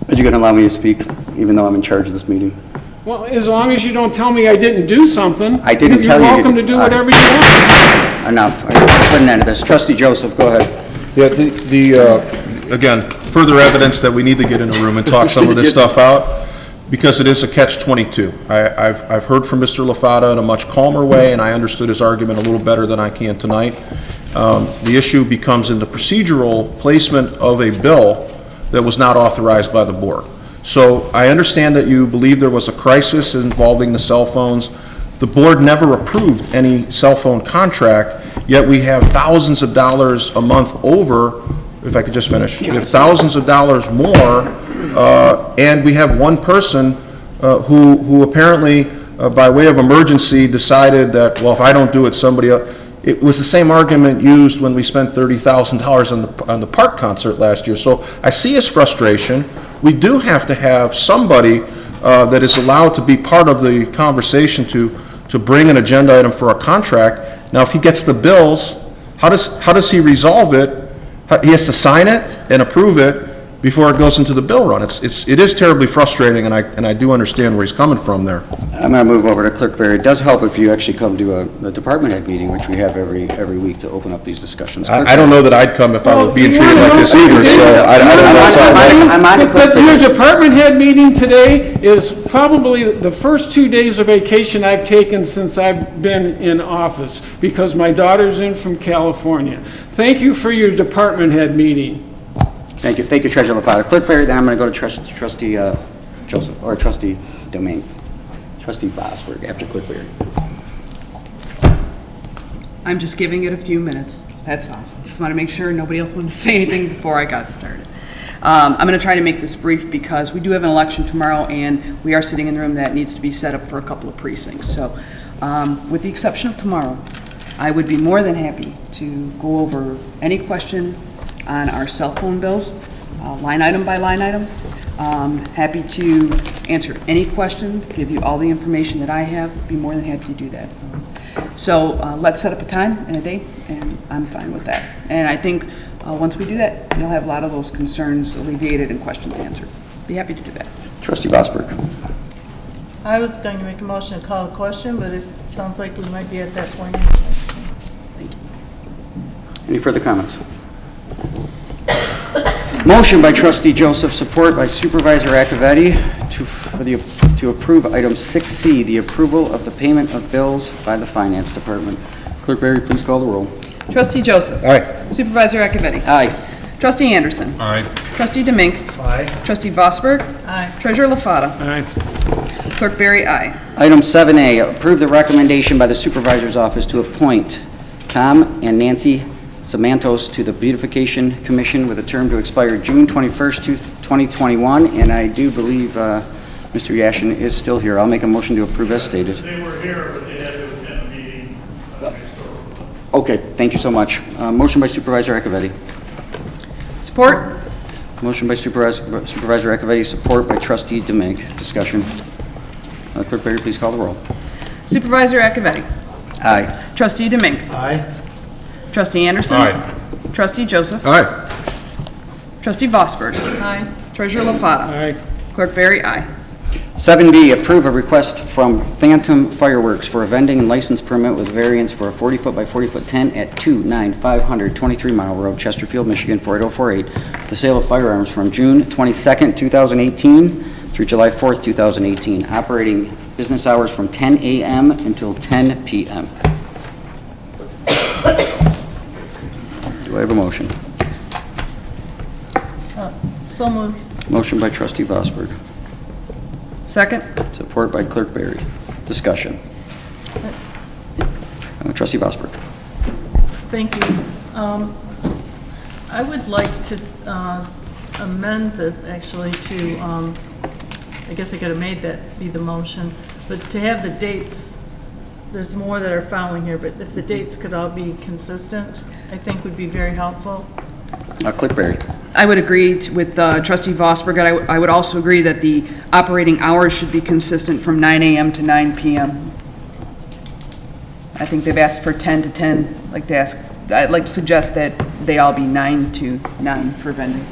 Are you going to allow me to speak, even though I'm in charge of this meeting? Well, as long as you don't tell me I didn't do something. I didn't tell you. You're welcome to do whatever you want. Enough. I'm putting an end to this. Trustee Joseph, go ahead. Yeah, again, further evidence that we need to get in a room and talk some of this stuff out, because it is a catch-22. I've heard from Mr. LaFata in a much calmer way, and I understood his argument a little better than I can tonight. The issue becomes in the procedural placement of a bill that was not authorized by the board. So I understand that you believe there was a crisis involving the cell phones. The board never approved any cell phone contract, yet we have thousands of dollars a month over, if I could just finish, we have thousands of dollars more, and we have one person who apparently, by way of emergency, decided that, well, if I don't do it, somebody else. It was the same argument used when we spent $30,000 on the park concert last year. So I see his frustration. We do have to have somebody that is allowed to be part of the conversation to bring an agenda item for a contract. Now, if he gets the bills, how does he resolve it? He has to sign it and approve it before it goes into the bill run. It is terribly frustrating, and I do understand where he's coming from there. I'm going to move over to Clerk Barry. It does help if you actually come to a department head meeting, which we have every week to open up these discussions. I don't know that I'd come if I were being treated like this either, so I don't know. I'm on to Clerk But your Barry. department head meeting today is probably the first 2 days of vacation I've taken since I've been in office, because my daughter's in from California. Thank you for your department head meeting. Thank you, Treasurer LaFatta. Clerk Barry, then I'm going to go to Trustee Joseph, or Trustee Domingue. Trustee Bosworth after Clerk Barry. I'm just giving it a few minutes, that's all. Just want to make sure nobody else wanted to say anything before I got started. I'm going to try to make this brief because we do have an election tomorrow, and we are sitting in the room that needs to be set up for a couple of precincts. So with the exception of tomorrow, I would be more than happy to go over any question on our cell phone bills, line item by line item. Happy to answer any questions, give you all the information that I have, be more than happy to do that. So let's set up a time and a date, and I'm fine with that. And I think once we do that, you'll have a lot of those concerns alleviated and questions answered. Be happy to do that. Trustee Bosworth. I was going to make a motion to call a question, but it sounds like we might be at that point. Thank you. Any further comments? Motion by Trustee Joseph, support by Supervisor Accavetti to approve item 6C, the approval of the payment of bills by the Finance Department. Clerk Barry, please call the roll. Trustee Joseph. Aye. Supervisor Accavetti. Aye. Trustee Anderson. Aye. Trustee Domingue. Aye. Trustee Vosberg. Aye. Treasurer LaFatta. Aye. Clerk Barry, aye. Item 7A, approve the recommendation by the Supervisor's Office to appoint Tom and Nancy Samantos to the Beautification Commission with a term to expire June 21st, 2021, and I do believe Mr. Yashin is still here. I'll make a motion to approve as stated. They were here, but they had to attend the meeting. Okay, thank you so much. Motion by Supervisor Accavetti. Support? Motion by Supervisor Accavetti, support by Trustee Domingue. Discussion. Clerk Barry, please call the roll. Supervisor Accavetti. Aye. Trustee Domingue. Aye. Trustee Anderson. Aye. Trustee Joseph. Aye. Trustee Vosberg. Aye. Treasurer LaFatta. Aye. Clerk Barry, aye. 7B, approve a request from Phantom Fireworks for a vending and license permit with variance for a 40-foot by 40-foot tent at 29500 23 Mile Road, Chesterfield, Michigan, 48048. The sale of firearms from June 22nd, 2018 through July 4th, 2018. Operating business hours from 10 a.m. until 10 p.m. Do I have a motion? So moved. Motion by Trustee Vosberg. Second? Support by Clerk Barry. Discussion. Trustee Vosberg. Thank you. I would like to amend this actually to, I guess I could have made that be the motion, but to have the dates, there's more that are following here, but if the dates could all be consistent, I think would be very helpful. Clerk Barry. I would agree with Trustee Vosberg. I would also agree that the operating hours should be consistent from 9 a.m. to 9 p.m. I think they've asked for 10 to 10. I'd like to suggest that they all be 9 to 9 for vending.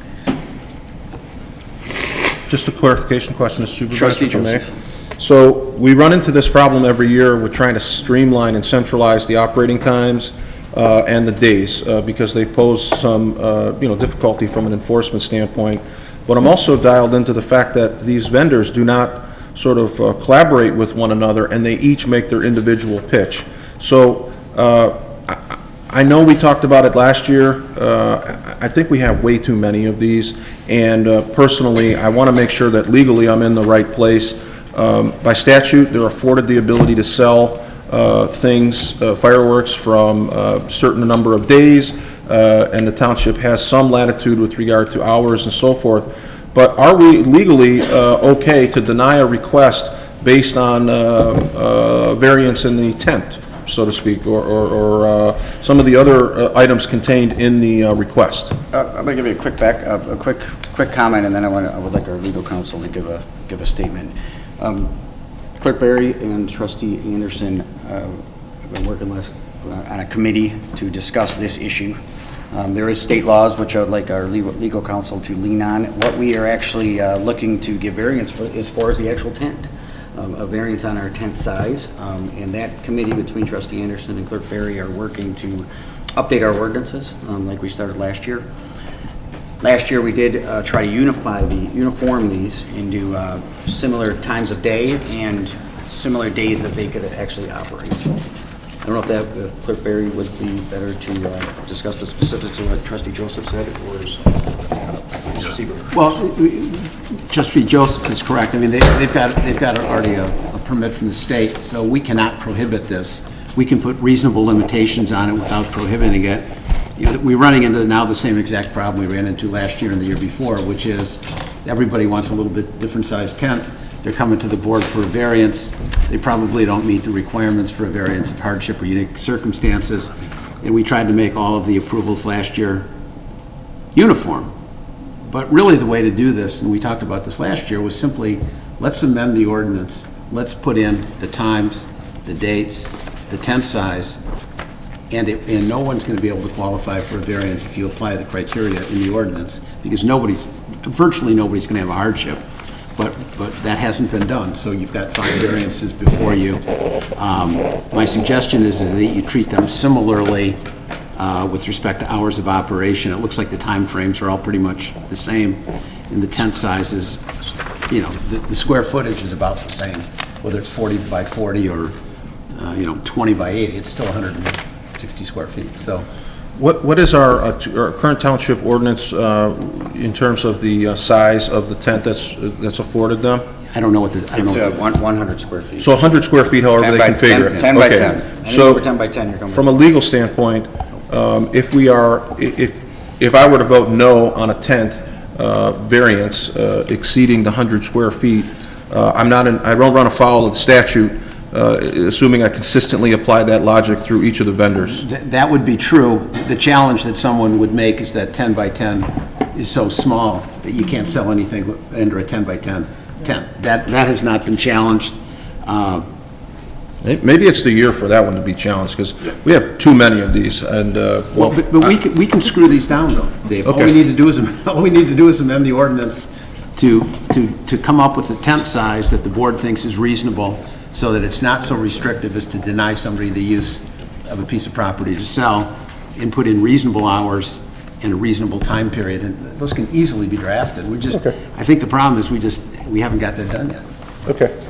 Just a clarification question, Mr. Supervisor. Trustee if I may. Joseph. So we run into this problem every year with trying to streamline and centralize the operating times and the days because they pose some difficulty from an enforcement standpoint. But I'm also dialed into the fact that these vendors do not sort of collaborate with one another, and they each make their individual pitch. So I know we talked about it last year. I think we have way too many of these, and personally, I want to make sure that legally I'm in the right place. By statute, they're afforded the ability to sell things, fireworks, from a certain number of days, and the township has some latitude with regard to hours and so forth. But are we legally okay to deny a request based on variance in the tent, so to speak, or some of the other items contained in the request? I'm going to give you a quick comment, and then I would like our legal counsel to give a statement. Clerk Barry and Trustee Anderson have been working on a committee to discuss this issue. There is state laws which I would like our legal counsel to lean on. What we are actually looking to give variance for as far as the actual tent, a variance on our tent size, and that committee between Trustee Anderson and Clerk Barry are working to update our ordinances like we started last year. Last year we did try to uniform these into similar times of day and similar days that they could actually operate. I don't know if Clerk Barry would be better to discuss the specifics of what Trustee Joseph said, or is Mr. Siebert? Well, Trustee Joseph is correct. I mean, they've got already a permit from the state, so we cannot prohibit this. We can put reasonable limitations on it without prohibiting it. You know, we're running into now the same exact problem we ran into last year and the year before, which is everybody wants a little bit different sized tent. They're coming to the board for a variance. They probably don't meet the requirements for a variance of hardship or unique circumstances. And we tried to make all of the approvals last year uniform. But really the way to do this, and we talked about this last year, was simply let's amend the ordinance. Let's put in the times, the dates, the tent size, and no one's going to be able to qualify for a variance if you apply the criteria in the ordinance, because virtually nobody's going to have a hardship. But that hasn't been done, so you've got 5 variances before you. My suggestion is that you treat them similarly with respect to hours of operation. It looks like the time frames are all pretty much the same, and the tent sizes, you know, the square footage is about the same, whether it's 40 by 40 or 20 by 80. It's still 160 square feet. So. What is our current township ordinance in terms of the size of the tent that's afforded them? I don't know what the, I don't know. It's 100 square feet. So 100 square feet, however they configure it. 10 by Okay. 10. Anything So over 10 by 10, you're coming. from a legal standpoint, if I were to vote no on a tent variance exceeding the 100 square feet, I don't run afoul of the statute, assuming I consistently apply that logic through each of the vendors. That would be true. The challenge that someone would make is that 10 by 10 is so small that you can't sell anything under a 10 by 10 tent. That has not been challenged. Maybe it's the year for that one to be challenged, because we have too many of these, and, But we can screw these down, though, Dave. Okay. All we need to do is amend the ordinance to come up with a tent size that the board thinks is reasonable, so that it's not so restrictive as to deny somebody the use of a piece of property to sell, and put in reasonable hours and a reasonable time period. And those can easily be drafted. I think the problem is we haven't got that done yet. okay.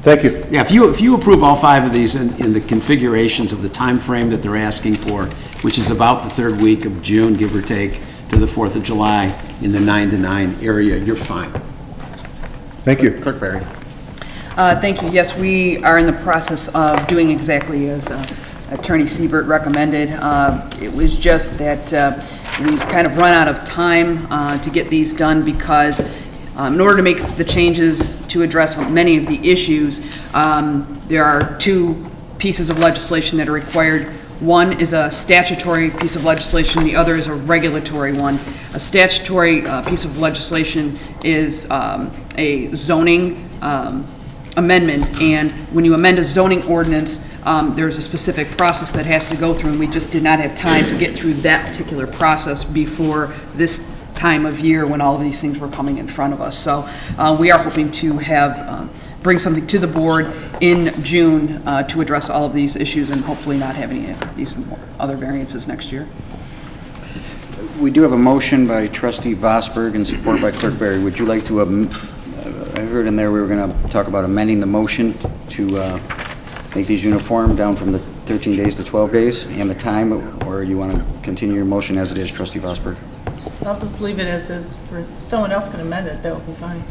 Thank you. Yeah, if you approve all 5 of these in the configurations of the time frame that they're asking for, which is about the 3rd week of June, give or take, to the 4th of July, in the 9 to 9 area, you're fine. Thank you. Clerk Barry. Thank you. Yes, we are in the process of doing exactly as Attorney Siebert recommended. It was just that we've kind of run out of time to get these done, because in order to make the changes to address many of the issues, there are 2 pieces of legislation that are required. One is a statutory piece of legislation, the other is a regulatory one. A statutory piece of legislation is a zoning amendment, and when you amend a zoning ordinance, there's a specific process that has to go through, and we just did not have time to get through that particular process before this time of year when all of these things were coming in front of us. So we are hoping to have bring something to the board in June to address all of these issues, and hopefully not have any of these other variances next year. We do have a motion by Trustee Vosberg and support by Clerk Barry. Would you like to, I heard in there we were going to talk about amending the motion to make these uniform down from the 13 days to 12 days, and the time, or you want to continue your motion as it is, trustee Vosberg? I'll just leave it as is. For someone else can amend it, that will be fine.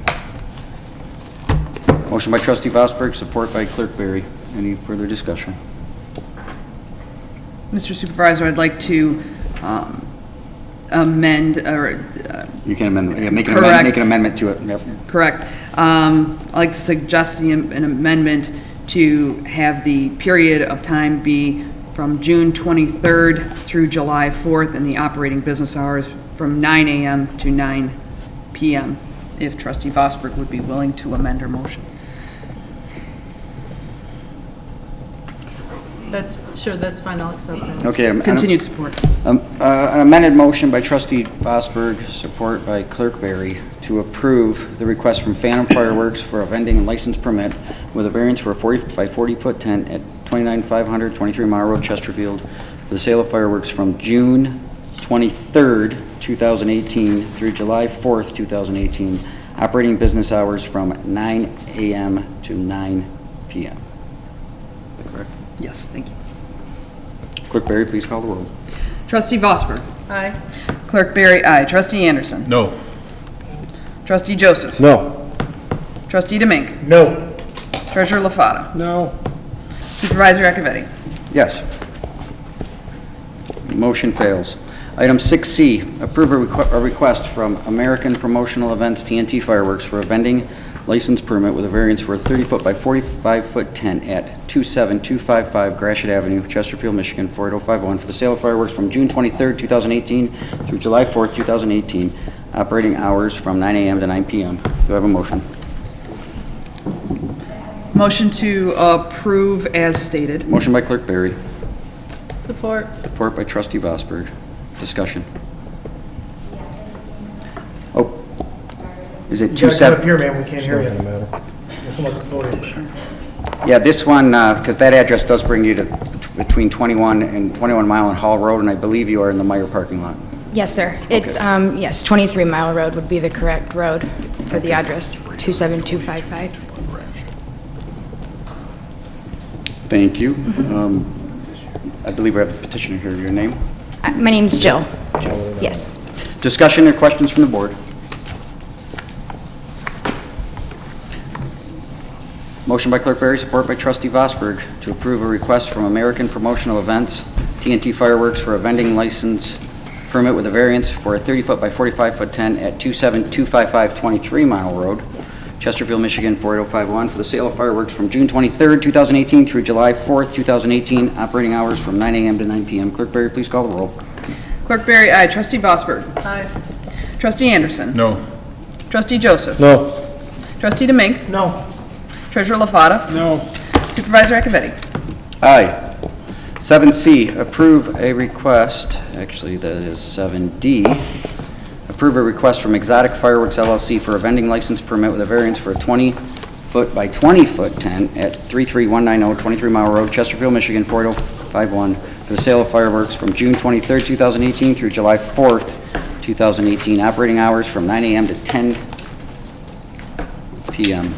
Motion by trustee Vosberg, support by clerk Berry. Any further discussion? Mr. Supervisor, I'd like to amend, or You can amend, yeah, make Correct. an amendment to it. Yep. correct, I'd like to suggest an amendment to have the period of time be from June 23rd through July 4th, and the operating business hours from 9 a.m. to 9 p.m., if trustee Vosberg would be willing to amend her motion. That's fine, I'll accept that. Okay. Continued support. An amended motion by trustee Vosberg, support by clerk Berry, to approve the request from Phantom Fireworks for a vending and license permit with a variance for a 40 by 40 foot tent at 29500 23 Mile Road, Chesterfield, for the sale of fireworks from June 23rd, 2018 through July 4th, 2018, operating business hours from 9 a.m. to 9 p.m. Is that correct? Yes, thank you. Clerk Berry, please call the roll. Trustee Vosberg. Aye. Clerk Berry, aye. Trustee Anderson. No. Trustee Joseph. No. Trustee Demink. No. Treasurer LaFata. No. Supervisor Akavetti. Yes. Motion fails. Item 6C, approve a request from American Promotional Events TNT Fireworks for a vending license permit with a variance for a 30-foot by 45-foot tent at 27255 Gratiot Avenue, Chesterfield, Michigan, 48051, for the sale of fireworks from June 23rd, 2018 through July 4th, 2018, operating hours from 9 a.m. to 9 p.m. Do I have a motion? Motion to approve as stated. Motion by Clerk Berry, Support. support by Trustee Vosberg. Discussion. Oh, is it You gotta come up 27? here, man, we can't hear you. Just come up to the podium. Yeah, this one, because that address does bring you to between 21 and 21 Mile and Hall Road, and I believe you are in the Meyer parking lot. Yes, sir. It's, yes, 23 Mile Road would be the correct road for the address, 27255. Thank you. I believe we have a petitioner here. Your name? My name's Jill. Yes. Discussion or questions from the board? Motion by Clerk Berry, support by Trustee Vosberg, to approve a request from American Promotional Events, TNT Fireworks, for a vending license permit with a variance for a 30-foot by 45-foot tent at 27255 23 Mile Road, Chesterfield, Michigan, 48051, for the sale of fireworks from June 23rd, 2018 through July 4th, 2018, operating hours from 9 a.m. to 9 p.m. Clerk Berry, please call the roll. Clerk Berry, aye. Trustee Vosberg. Aye. Trustee Anderson. No. Trustee Joseph. No. Trustee Demink. No. Treasurer LaFata. No. Supervisor Akavetti. Aye. 7C, approve a request, actually that is 7D, approve a request from Exotic Fireworks LLC for a vending license permit with a variance for a 20-foot by 20-foot tent at 33190 23 Mile Road, Chesterfield, Michigan, 48051, for the sale of fireworks from June 23rd, 2018 through July 4th, 2018, operating hours from 9 a.m. to 10 p.m.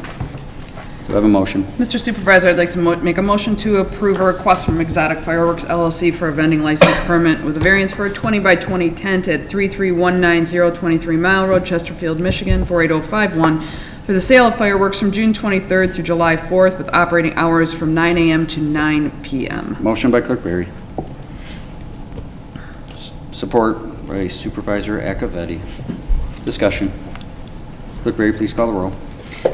Do I have a motion? Mr. Supervisor, I'd like to make a motion to approve a request from Exotic Fireworks LLC for a vending license permit with a variance for a 20 by 20 tent at 33190 23 Mile Road, Chesterfield, Michigan, 48051, for the sale of fireworks from June 23rd through July 4th with operating hours from 9 a.m. to 9 p.m. Motion by Clerk Berry. Support by Supervisor Akavetti. Discussion. Clerk Berry, please call the roll.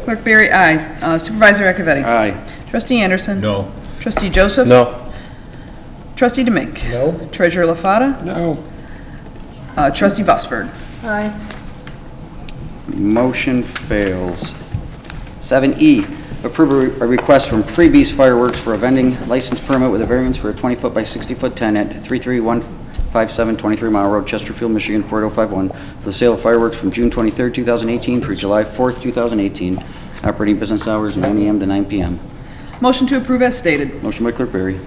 Clerk Berry, aye. Supervisor Akavetti. Aye. Trustee Anderson. No. Trustee Joseph. No. Trustee Demink. No. Treasurer LaFata. No. Trustee Vosberg. Aye. Motion fails. 7E, approve a request from Freebies Fireworks for a vending license permit with a variance for a 20-foot by 60-foot tent at 33157 23 Mile Road, Chesterfield, Michigan, 48051, for the sale of fireworks from June 23rd, 2018 through July 4th, 2018, operating business hours 9 a.m. to 9 p.m. Motion to approve as stated. Motion by Clerk Berry.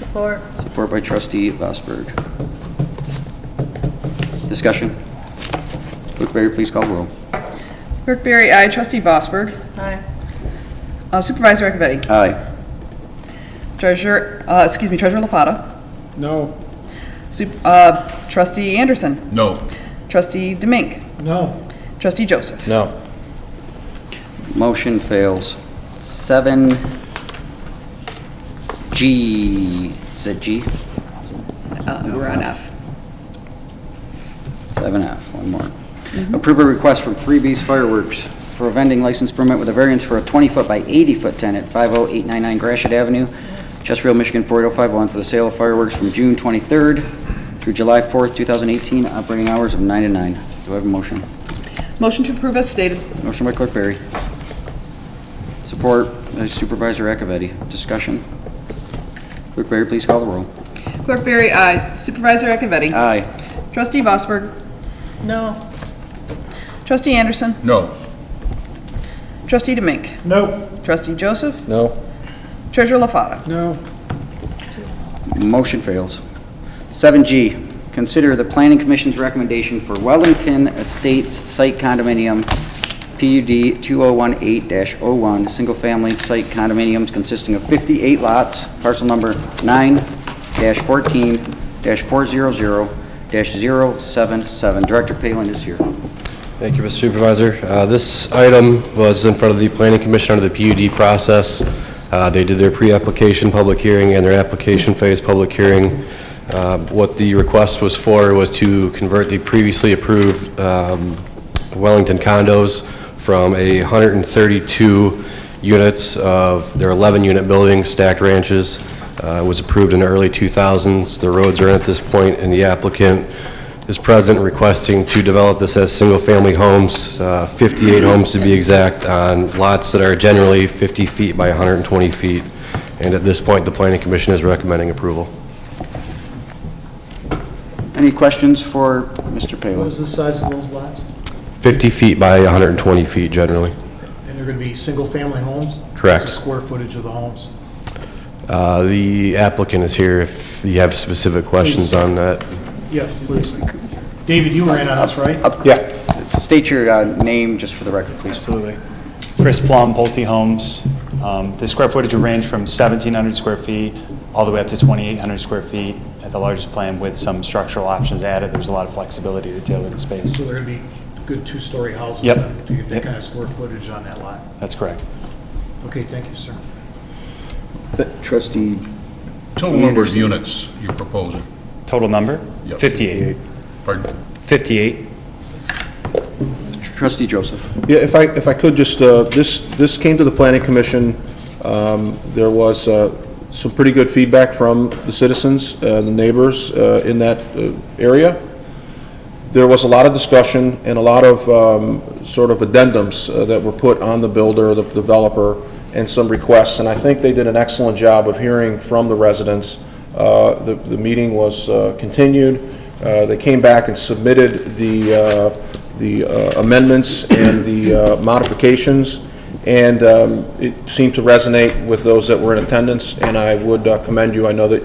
Support. Support by Trustee Vosberg. Discussion. Clerk Berry, please call the roll. Clerk Berry, aye. Trustee Vosberg. Aye. Supervisor Akavetti. Aye. Treasurer LaFata. No. Trustee Anderson. No. Trustee Demink. No. Trustee Joseph. No. Motion fails. 7G, is it G? We're on F. 7F, one more. Approve a request from Freebies Fireworks for a vending license permit with a variance for a 20-foot by 80-foot tent at 50899 Gratiot Avenue, Chesterfield, Michigan 48051 for the sale of fireworks from June 23rd through July 4th, 2018, operating hours of 9 to 9. Do I have a motion? Motion to approve as stated. Motion by Clerk Berry. Support by Supervisor Akavetti. Discussion. Clerk Berry, please call the roll. Clerk Berry, aye. Supervisor Akavetti. Aye. Trustee Vosberg. No. Trustee Anderson. No. Trustee Demink. No. Trustee Joseph. No. Treasurer LaFata. No. Motion fails. 7G, consider the Planning Commission's recommendation for Wellington Estates Site Condominium, PUD 2018-01, single-family site condominiums consisting of 58 lots, parcel number 9-14-400-077. Director Palin is here. Thank you, Mr. Supervisor. This item was in front of the Planning Commission under the PUD process. They did their pre-application public hearing and their application phase public hearing. What the request was for was to convert the previously approved Wellington condos from 132 units of their 11-unit buildings, stacked ranches. It was approved in the early 2000s. The roads are in at this point, and the applicant is present requesting to develop this as single-family homes, 58 homes to be exact, on lots that are generally 50 feet by 120 feet. And at this point, the Planning Commission is recommending approval. Any questions for Mr. Palin? What was the size of those lots? 50 feet by 120 feet generally. And they're going to be single-family homes? Correct. What's the square footage of the homes? The applicant is here if you have specific questions on that. Yes, please. David, you were in on this, right? Yeah. State your name just for the record, please. Absolutely. Chris Plum, Pulte Homes. The square footage will range from 1,700 square feet all the way up to 2,800 square feet at the largest plan with some structural options added. There's a lot of flexibility to tailor the space. So they're going to be good two-story houses? Yep. Then, to get that kind of square footage on that lot? That's correct. Okay, thank you, sir. Trustee. Total number of units you're proposing? Total number? Yep. 58. Pardon? 58. Trustee Joseph. Yeah, if I could just, this came to the Planning Commission. There was some pretty good feedback from the citizens, the neighbors in that area. There was a lot of discussion and a lot of sort of addendums that were put on the builder, the developer, and some requests. And I think they did an excellent job of hearing from the residents. The meeting was continued. They came back and submitted the amendments and the modifications, and it seemed to resonate with those that were in attendance, and I would commend you. I know that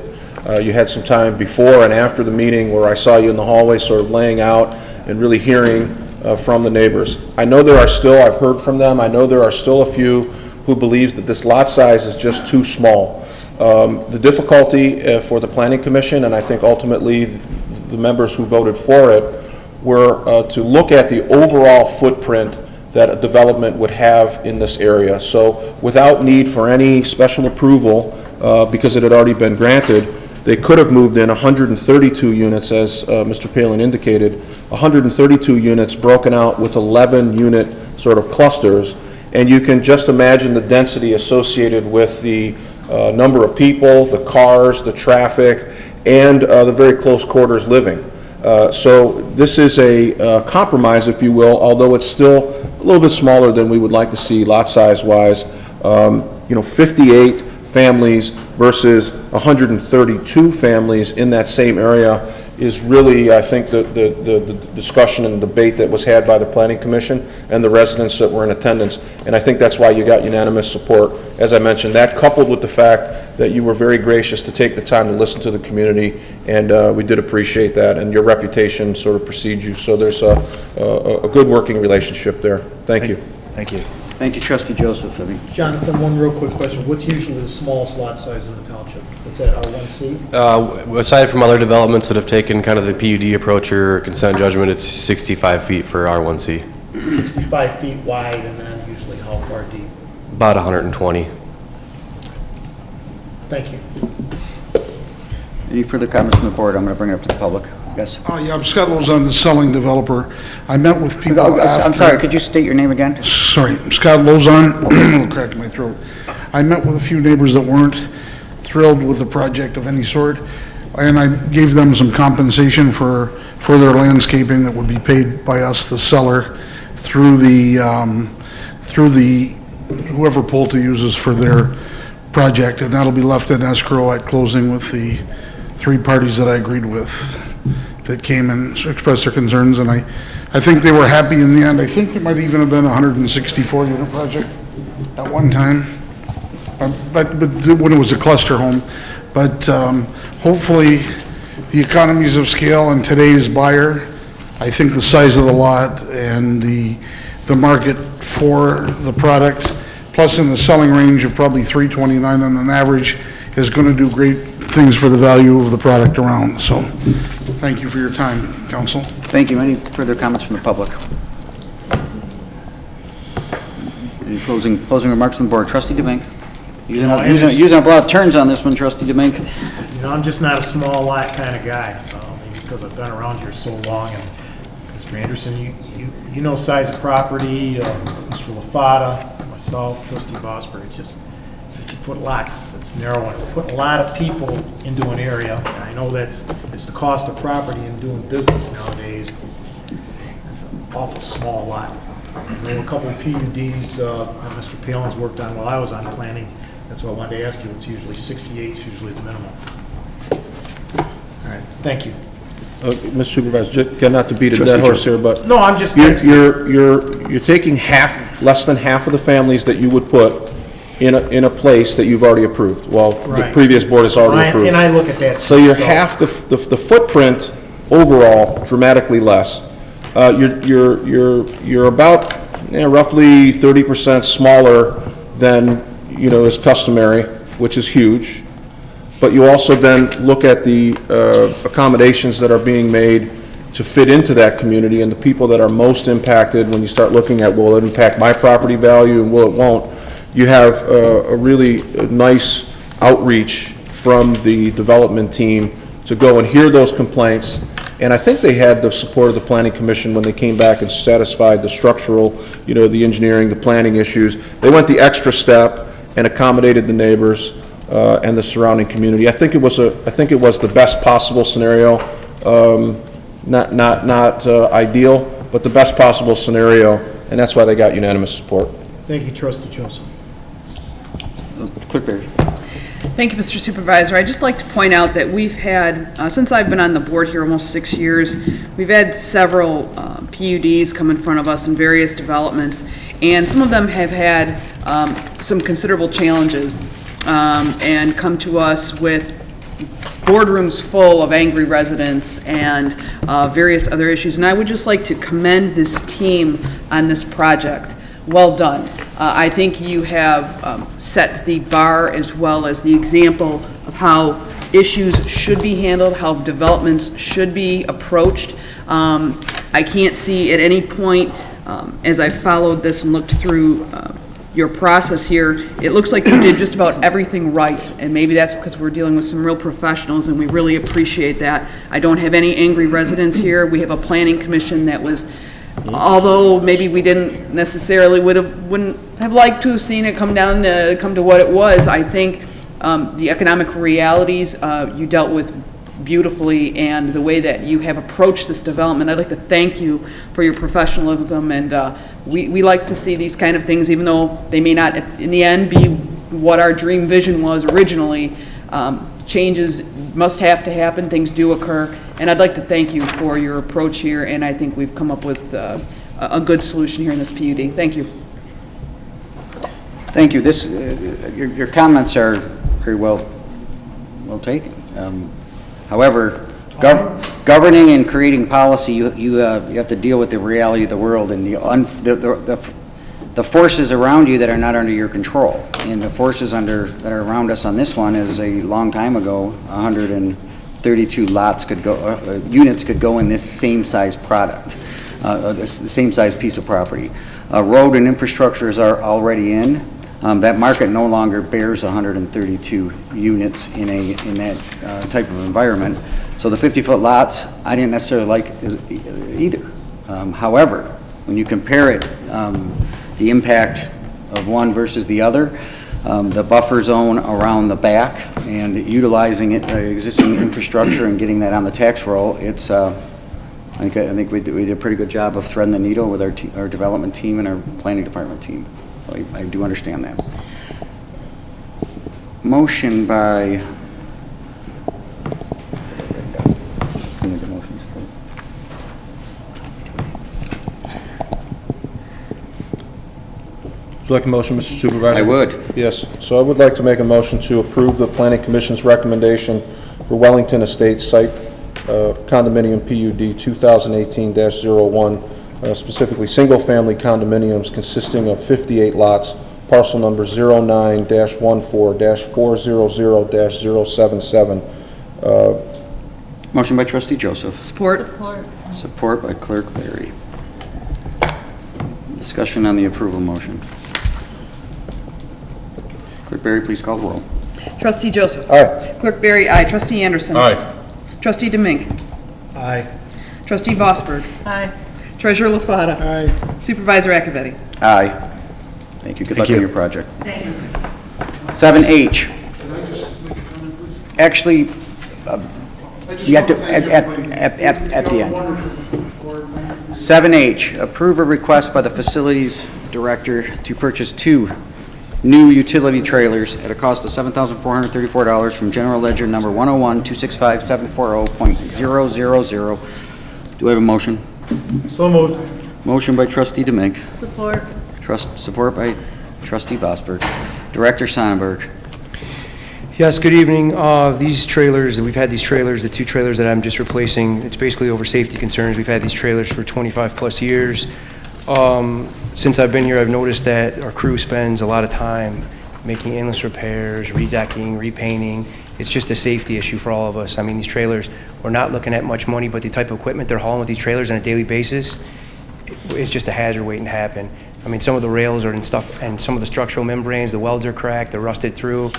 you had some time before and after the meeting where I saw you in the hallway sort of laying out and really hearing from the neighbors. I know there are still, I've heard from them, I know there are still a few who believes that this lot size is just too small. The difficulty for the Planning Commission, and I think ultimately the members who voted for it, were to look at the overall footprint that a development would have in this area. So without need for any special approval, because it had already been granted, they could have moved in 132 units, as Mr. Palin indicated, 132 units broken out with 11 unit sort of clusters. And you can just imagine the density associated with the number of people, the cars, the traffic, and the very close quarters living. So this is a compromise, if you will, although it's still a little bit smaller than we would like to see lot size wise. 58 families versus 132 families in that same area is really, I think, the discussion and debate that was had by the Planning Commission and the residents that were in attendance. And I think that's why you got unanimous support. As I mentioned, that coupled with the fact that you were very gracious to take the time to listen to the community, and we did appreciate that, and your reputation sort of precedes you. So there's a good working relationship there. Thank you. Thank you. Thank you, Trustee Joseph. Jonathan, one real quick question. What's usually the smallest lot size in the township? What's that, R1C? Aside from other developments that have taken kind of the PUD approach or consent judgment, it's 65 feet for R1C. 65 feet wide, and then usually how far deep? About 120. Thank you. Any further comments from the board? I'm going to bring it up to the public. Yes? Yeah, I'm Scott Lozon, the selling developer. I met with people I'm after... sorry, could you state your name again? Sorry, I'm Scott Lozon, a little crack in my throat. I met with a few neighbors that weren't thrilled with the project of any sort, and I gave them some compensation for their landscaping that would be paid by us, the seller, through the whoever Pulte uses for their project, and that'll be left in escrow at closing with the 3 parties that I agreed with that came and expressed their concerns, and I think they were happy in the end. I think it might even have been a 164-unit project at one time, but when it was a cluster home. But hopefully, the economies of scale and today's buyer, I think the size of the lot and the market for the product, plus in the selling range of probably $329 on an average, is going to do great things for the value of the product around. So thank you for your time, Council. Thank you. Any further comments from the public? Any closing remarks from the board? Trustee DeBank. Using up a lot of turns on this one, Trustee DeBank. You know, I'm just not a small lot kind of guy, maybe because I've been around here so long. And Mr. Anderson, you know size of property, Mr. LaFata, myself, Trustee Vosberg, it's just 50-foot lots. It's narrow, and we're putting a lot of people into an area, and I know that it's the cost of property and doing business nowadays. It's an awful small lot. I know a couple of PUDs that Mr. Palin's worked on while I was on planning. That's why I wanted to ask you. It's usually 68 is usually the minimum. All right, thank you. Mr. Supervisor, just not to beat a dead horse here, but no, I'm just you're taking less than half of the families that you would put in a place that you've already approved. Well, right. The previous board has already approved. And I look at that. So you're half the footprint overall, dramatically less. You're about roughly 30% smaller than is customary, which is huge. But you also then look at the accommodations that are being made to fit into that community, and the people that are most impacted when you start looking at, will it impact my property value and will it won't, you have a really nice outreach from the development team to go and hear those complaints. And I think they had the support of the Planning Commission when they came back and satisfied the structural, the engineering, the planning issues. They went the extra step and accommodated the neighbors and the surrounding community. I think it was the best possible scenario, not ideal, but the best possible scenario, and that's why they got unanimous support. Thank you, Trustee Joseph. Clerk Barry. Thank you, Mr. Supervisor. I'd just like to point out that we've had, since I've been on the board here almost 6 years, we've had several PUDs come in front of us in various developments, and some of them have had some considerable challenges and come to us with boardrooms full of angry residents and various other issues. And I would just like to commend this team on this project. Well done. I think you have set the bar as well as the example of how issues should be handled, how developments should be approached. I can't see at any point, as I followed this and looked through your process here, it looks like you did just about everything right, and maybe that's because we're dealing with some real professionals, and we really appreciate that. I don't have any angry residents here. We have a planning commission that was, although maybe we didn't necessarily wouldn't have liked to have seen it come to what it was, I think the economic realities you dealt with beautifully, and the way that you have approached this development. I'd like to thank you for your professionalism, and we like to see these kind of things, even though they may not in the end be what our dream vision was originally. Changes must have to happen, things do occur, and I'd like to thank you for your approach here, and I think we've come up with a good solution here in this PUD. Thank you. Thank you. Your comments are very well taken. However, governing and creating policy, you have to deal with the reality of the world, and the forces around you that are not under your control. And the forces that are around us on this one is a long time ago, 132 lots could go, units could go in this same size product, the same size piece of property. Road and infrastructures are already in. That market no longer bears 132 units in that type of environment. So the 50-foot lots, I didn't necessarily like either. However, when you compare it, the impact of one versus the other, the buffer zone around the back and utilizing existing infrastructure and getting that on the tax roll, it's I think we did a pretty good job of threading the needle with our development team and our planning department team. So I do understand that. Motion by. Would you like a motion, Mr. Supervisor? I would. Yes. So I would like to make a motion to approve the Planning Commission's recommendation for Wellington Estates Site Condominium PUD 2018-01, specifically single-family condominiums consisting of 58 lots, parcel number 09-14-400-077. Motion by Trustee Joseph. Support. Support by Clerk Berry. Discussion on the approval motion. Clerk Berry, please call the roll. Trustee Joseph. Aye. Clerk Berry, aye. Trustee Anderson. Aye. Trustee Demink. Aye. Trustee Vosberg. Aye. Treasurer LaFata. Aye. Supervisor Akavetti. Aye. Thank you. Good luck you. on your project. 7H. Actually, you have to, at the end. 7H, approve a request by the Facilities Director to purchase 2 new utility trailers at a cost of $7,434 from General Ledger number 101-265-740.000. Do I have a motion? So moved. Motion by Trustee Demink. Support. Support by Trustee Vosberg. Director Sonnenberg. Yes, good evening. These trailers, we've had these trailers, the 2 trailers that I'm just replacing, it's basically over safety concerns. We've had these trailers for 25 plus years. Since I've been here, I've noticed that our crew spends a lot of time making endless repairs, redecking, repainting. It's just a safety issue for all of us. I mean, these trailers, we're not looking at much money, but the type of equipment they're hauling with these trailers on a daily basis, it's just a hazard waiting to happen. I mean, some of the rails are in stuff, and some of the structural membranes, the welds are cracked, they're rusted through.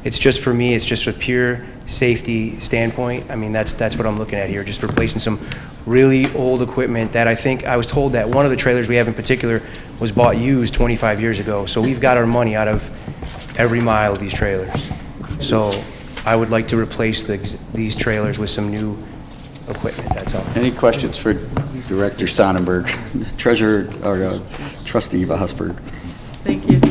It's just, for me, it's just a pure safety standpoint. I mean, that's what I'm looking at here, just replacing some really old equipment that I was told that one of the trailers we have in particular was bought used 25 years ago. So we've got our money out of every mile of these trailers. So I would like to replace these trailers with some new equipment, that's all. Any questions for Director Sonnenberg, Treasurer, or Trustee Vosberg? Thank you. To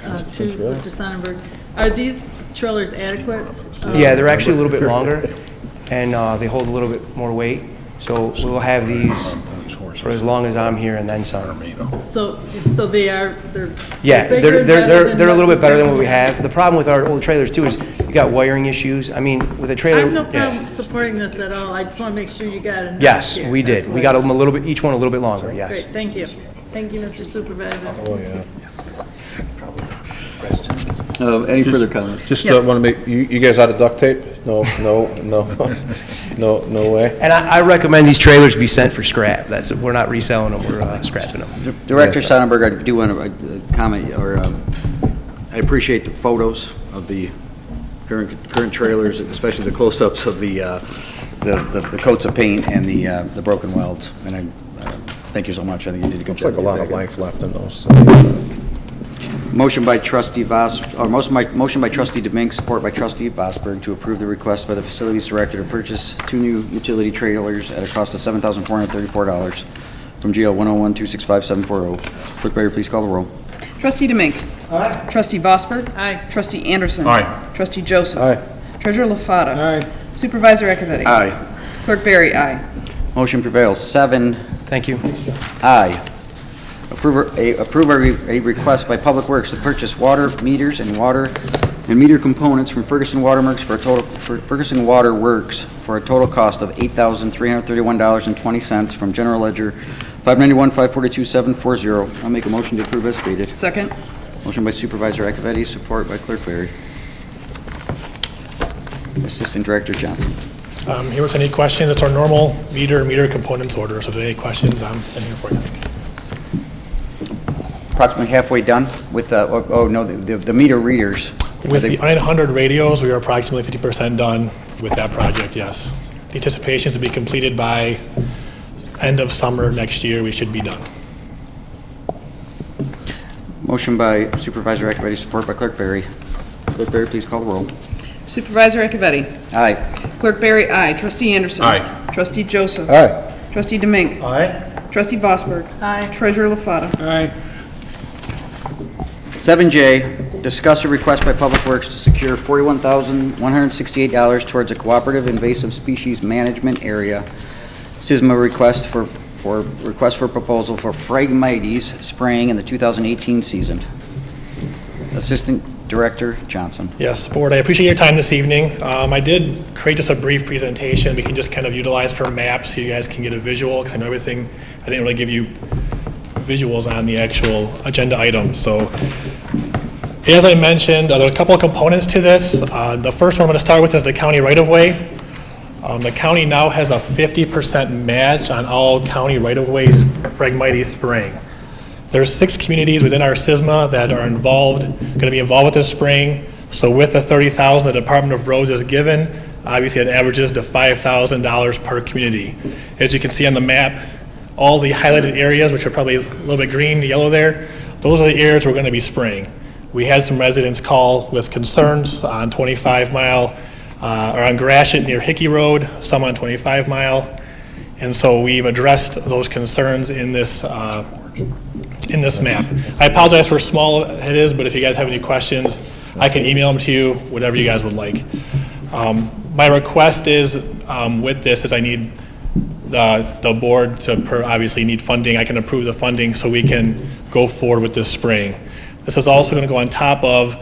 Mr. Sonnenberg, are these trailers adequate? Yeah, they're actually a little bit longer, and they hold a little bit more weight. So we'll have these for as long as I'm here and then some. So they're Yeah, bigger, they're a little bit better than what we have. The problem with our old trailers too is you got wiring issues. I mean, with a I trailer. have no problem supporting this at all. I just want to make sure you got enough. Yes, here. we That's did. what We got them a little bit, each one a little bit longer, yes. Great, thank you. Thank you, Mr. Supervisor. Oh, yeah. Any further comments? Just want to make, you guys out of duct tape? No way. And I recommend these trailers be sent for scrap. We're not reselling them, we're scrapping them. Director Sonnenberg, I do want to comment, or I appreciate the photos of the current trailers, especially the close-ups of the coats of paint and the broken welds. And I thank you so much. I think you did a good job. Looks like a lot of life left in those. Motion by Trustee motion by Trustee Demink, support by Trustee Vosberg to approve the request by the Facilities Director to purchase 2 new utility trailers at a cost of $7,434 from GL 101-265-740. Clerk Berry, please call the roll. Trustee Demink. Aye. Trustee Vosberg. Aye. Trustee Anderson. Aye. Trustee Joseph. Aye. Treasurer LaFata. Aye. Supervisor Akavetti. Aye. Clerk Berry, aye. Motion prevails. 7. Thank you. I. Approve a request by Public Works to purchase water meters and meter components from Ferguson Waterworks for a total cost of $8,331.20 from General Ledger 591, 542, 740. I'll make a motion to approve as stated. Second. Motion by Supervisor Akavetti, support by Clerk Berry. Assistant Director Johnson. Here with any questions. It's our normal meter components order, so if there are any questions, I'm here for you. Approximately halfway done with the meter readers. With the 900 radios, we are approximately 50% done with that project, yes. The anticipation is to be completed by end of summer next year. We should be done. Motion by Supervisor Akavetti, support by Clerk Berry. Clerk Berry, please call the roll. Supervisor Akavetti. Aye. Clerk Berry, aye. Trustee Anderson. Aye. Trustee Joseph. Aye. Trustee Demink. Aye. Trustee Vosberg. Aye. Treasurer LaFata. Aye. 7J, discuss a request by Public Works to secure $41,168 towards a cooperative invasive species management area. SISMA request for proposal for Phragmites spraying in the 2018 season. Assistant Director Johnson. Yes, Board, I appreciate your time this evening. I did create just a brief presentation we can just kind of utilize for maps so you guys can get a visual, because I know everything, I didn't really give you visuals on the actual agenda item. So as I mentioned, there are a couple of components to this. The first one I'm going to start with is the county right-of-way. The county now has a 50% match on all county right-of-ways Phragmites spraying. There's 6 communities within our SISMA that are going to be involved with this spraying. So with the $30,000 the Department of Roads has given, obviously it averages to $5,000 per community. As you can see on the map, all the highlighted areas, which are probably a little bit green, yellow there, those are the areas we're going to be spraying. We had some residents call with concerns on 25 Mile, or on Gratiot near Hickey Road, some on 25 Mile. And so we've addressed those concerns in this map. I apologize for how small it is, but if you guys have any questions, I can email them to you, whatever you guys would like. My request is, with this, is I need the board to obviously need funding. I can approve the funding so we can go forward with this spraying. This is also going to go on top of,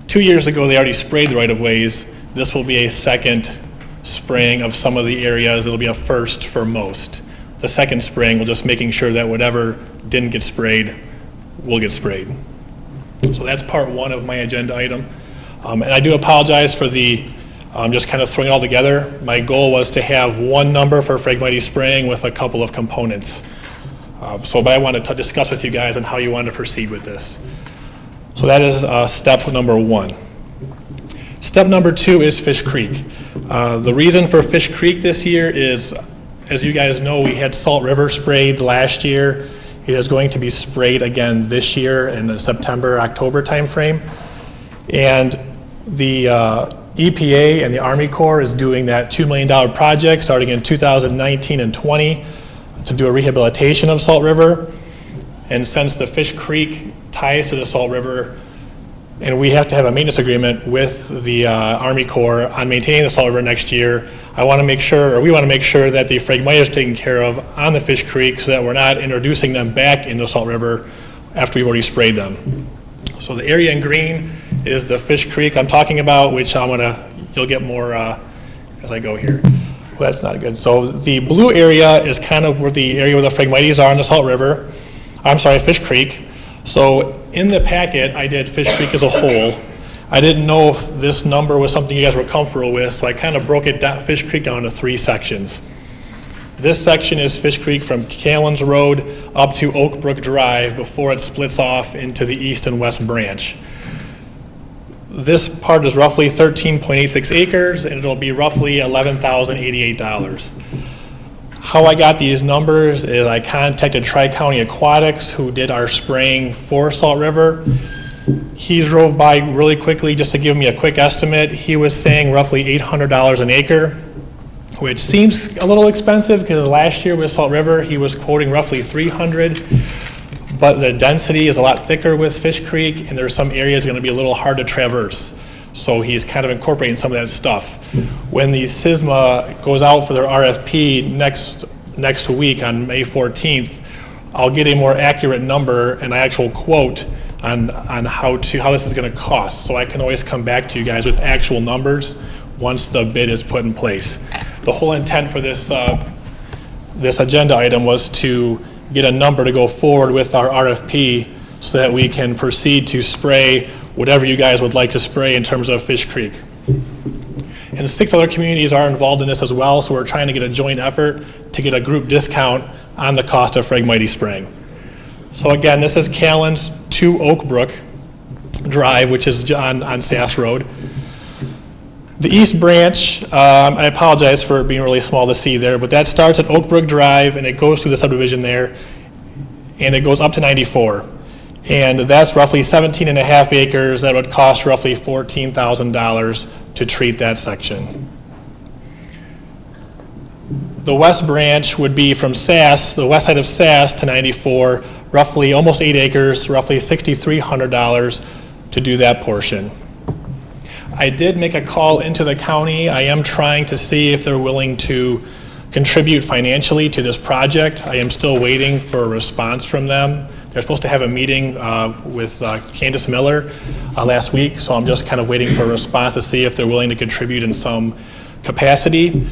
2 years ago they already sprayed the right-of-ways. This will be a second spraying of some of the areas. It'll be a first for most. The second spraying, we're just making sure that whatever didn't get sprayed will get sprayed. So that's part one of my agenda item. And I do apologize for the just kind of throwing it all together. My goal was to have one number for Phragmites spraying with a couple of components. But I wanted to discuss with you guys on how you want to proceed with this. So that is step number 1. Step number 2 is Fish Creek. The reason for Fish Creek this year is, as you guys know, we had Salt River sprayed last year. It is going to be sprayed again this year in the September, October timeframe. And the EPA and the Army Corps is doing that $2 million project starting in 2019 and 20 to do a rehabilitation of Salt River. And since the Fish Creek ties to the Salt River, and we have to have a maintenance agreement with the Army Corps on maintaining the Salt River next year, we want to make sure that the Phragmites are taken care of on the Fish Creek so that we're not introducing them back into the Salt River after we've already sprayed them. So the area in green is the Fish Creek I'm talking about, which you'll get more as I go here. Well, that's not good. So the blue area is kind of where the area where the Phragmites are on the Salt River. I'm sorry, Fish Creek. So in the packet, I did Fish Creek as a whole. I didn't know if this number was something you guys were comfortable with, so I kind of broke it down, Fish Creek down to 3 sections. This section is Fish Creek from Callens Road up to Oak Brook Drive before it splits off into the east and west branch. This part is roughly 13.86 acres, and it'll be roughly $11,088. How I got these numbers is I contacted Tri-County Aquatics, who did our spraying for Salt River. He drove by really quickly just to give me a quick estimate. He was saying roughly $800 an acre, which seems a little expensive because last year with Salt River, he was quoting roughly $300, but the density is a lot thicker with Fish Creek, and there's some areas going to be a little hard to traverse. So he's kind of incorporating some of that stuff. When the SISMA goes out for their RFP next week on May 14th, I'll get a more accurate number and an actual quote on how this is going to cost. So I can always come back to you guys with actual numbers once the bid is put in place. The whole intent for this this agenda item was to get a number to go forward with our RFP so that we can proceed to spray whatever you guys would like to spray in terms of Fish Creek. And 6 other communities are involved in this as well, so we're trying to get a joint effort to get a group discount on the cost of Phragmites spraying. So again, this is Callan's to Oak Brook Drive, which is on Sass Road. The East Branch, I apologize for being really small to see there, but that starts at Oak Brook Drive and it goes through the subdivision there and it goes up to 94. And that's roughly 17 and a half acres. That would cost roughly $14,000 to treat that section. The West Branch would be from Sass, the west side of Sass to 94, roughly almost 8 acres, roughly $6,300 to do that portion. I did make a call into the county. I am trying to see if they're willing to contribute financially to this project. I am still waiting for a response from them. They're supposed to have a meeting with Candace Miller last week, so I'm just kind of waiting for a response to see if they're willing to contribute in some capacity.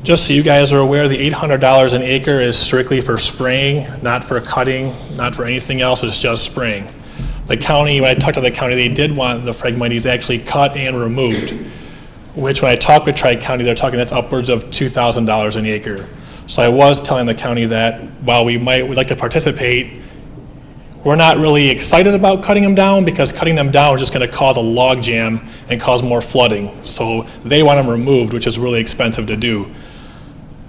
Just so you guys are aware, the $800 an acre is strictly for spraying, not for cutting, not for anything else, it's just spraying. The county, when I talked to the county, they did want the Phragmites actually cut and removed, which when I talked with Tri-County, they're talking that's upwards of $2,000 an acre. So I was telling the county that while we'd like to participate, we're not really excited about cutting them down because cutting them down is just going to cause a log jam and cause more flooding. So they want them removed, which is really expensive to do.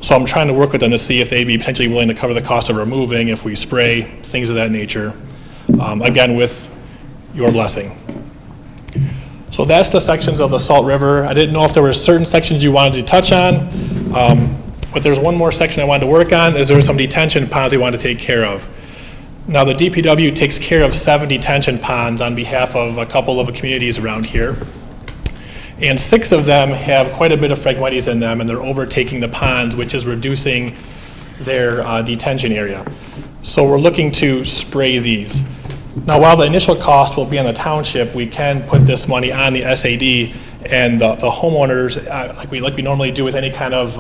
So I'm trying to work with them to see if they'd be potentially willing to cover the cost of removing if we spray, things of that nature. Again, with your blessing. So that's the sections of the Salt River. I didn't know if there were certain sections you wanted to touch on, but there's one more section I wanted to work on, is there were some detention ponds we wanted to take care of. Now the DPW takes care of 7 detention ponds on behalf of a couple of communities around here. And 6 of them have quite a bit of Phragmites in them and they're overtaking the ponds, which is reducing their detention area. So we're looking to spray these. Now while the initial cost will be on the township, we can put this money on the SAD and the homeowners, like we normally do with any kind of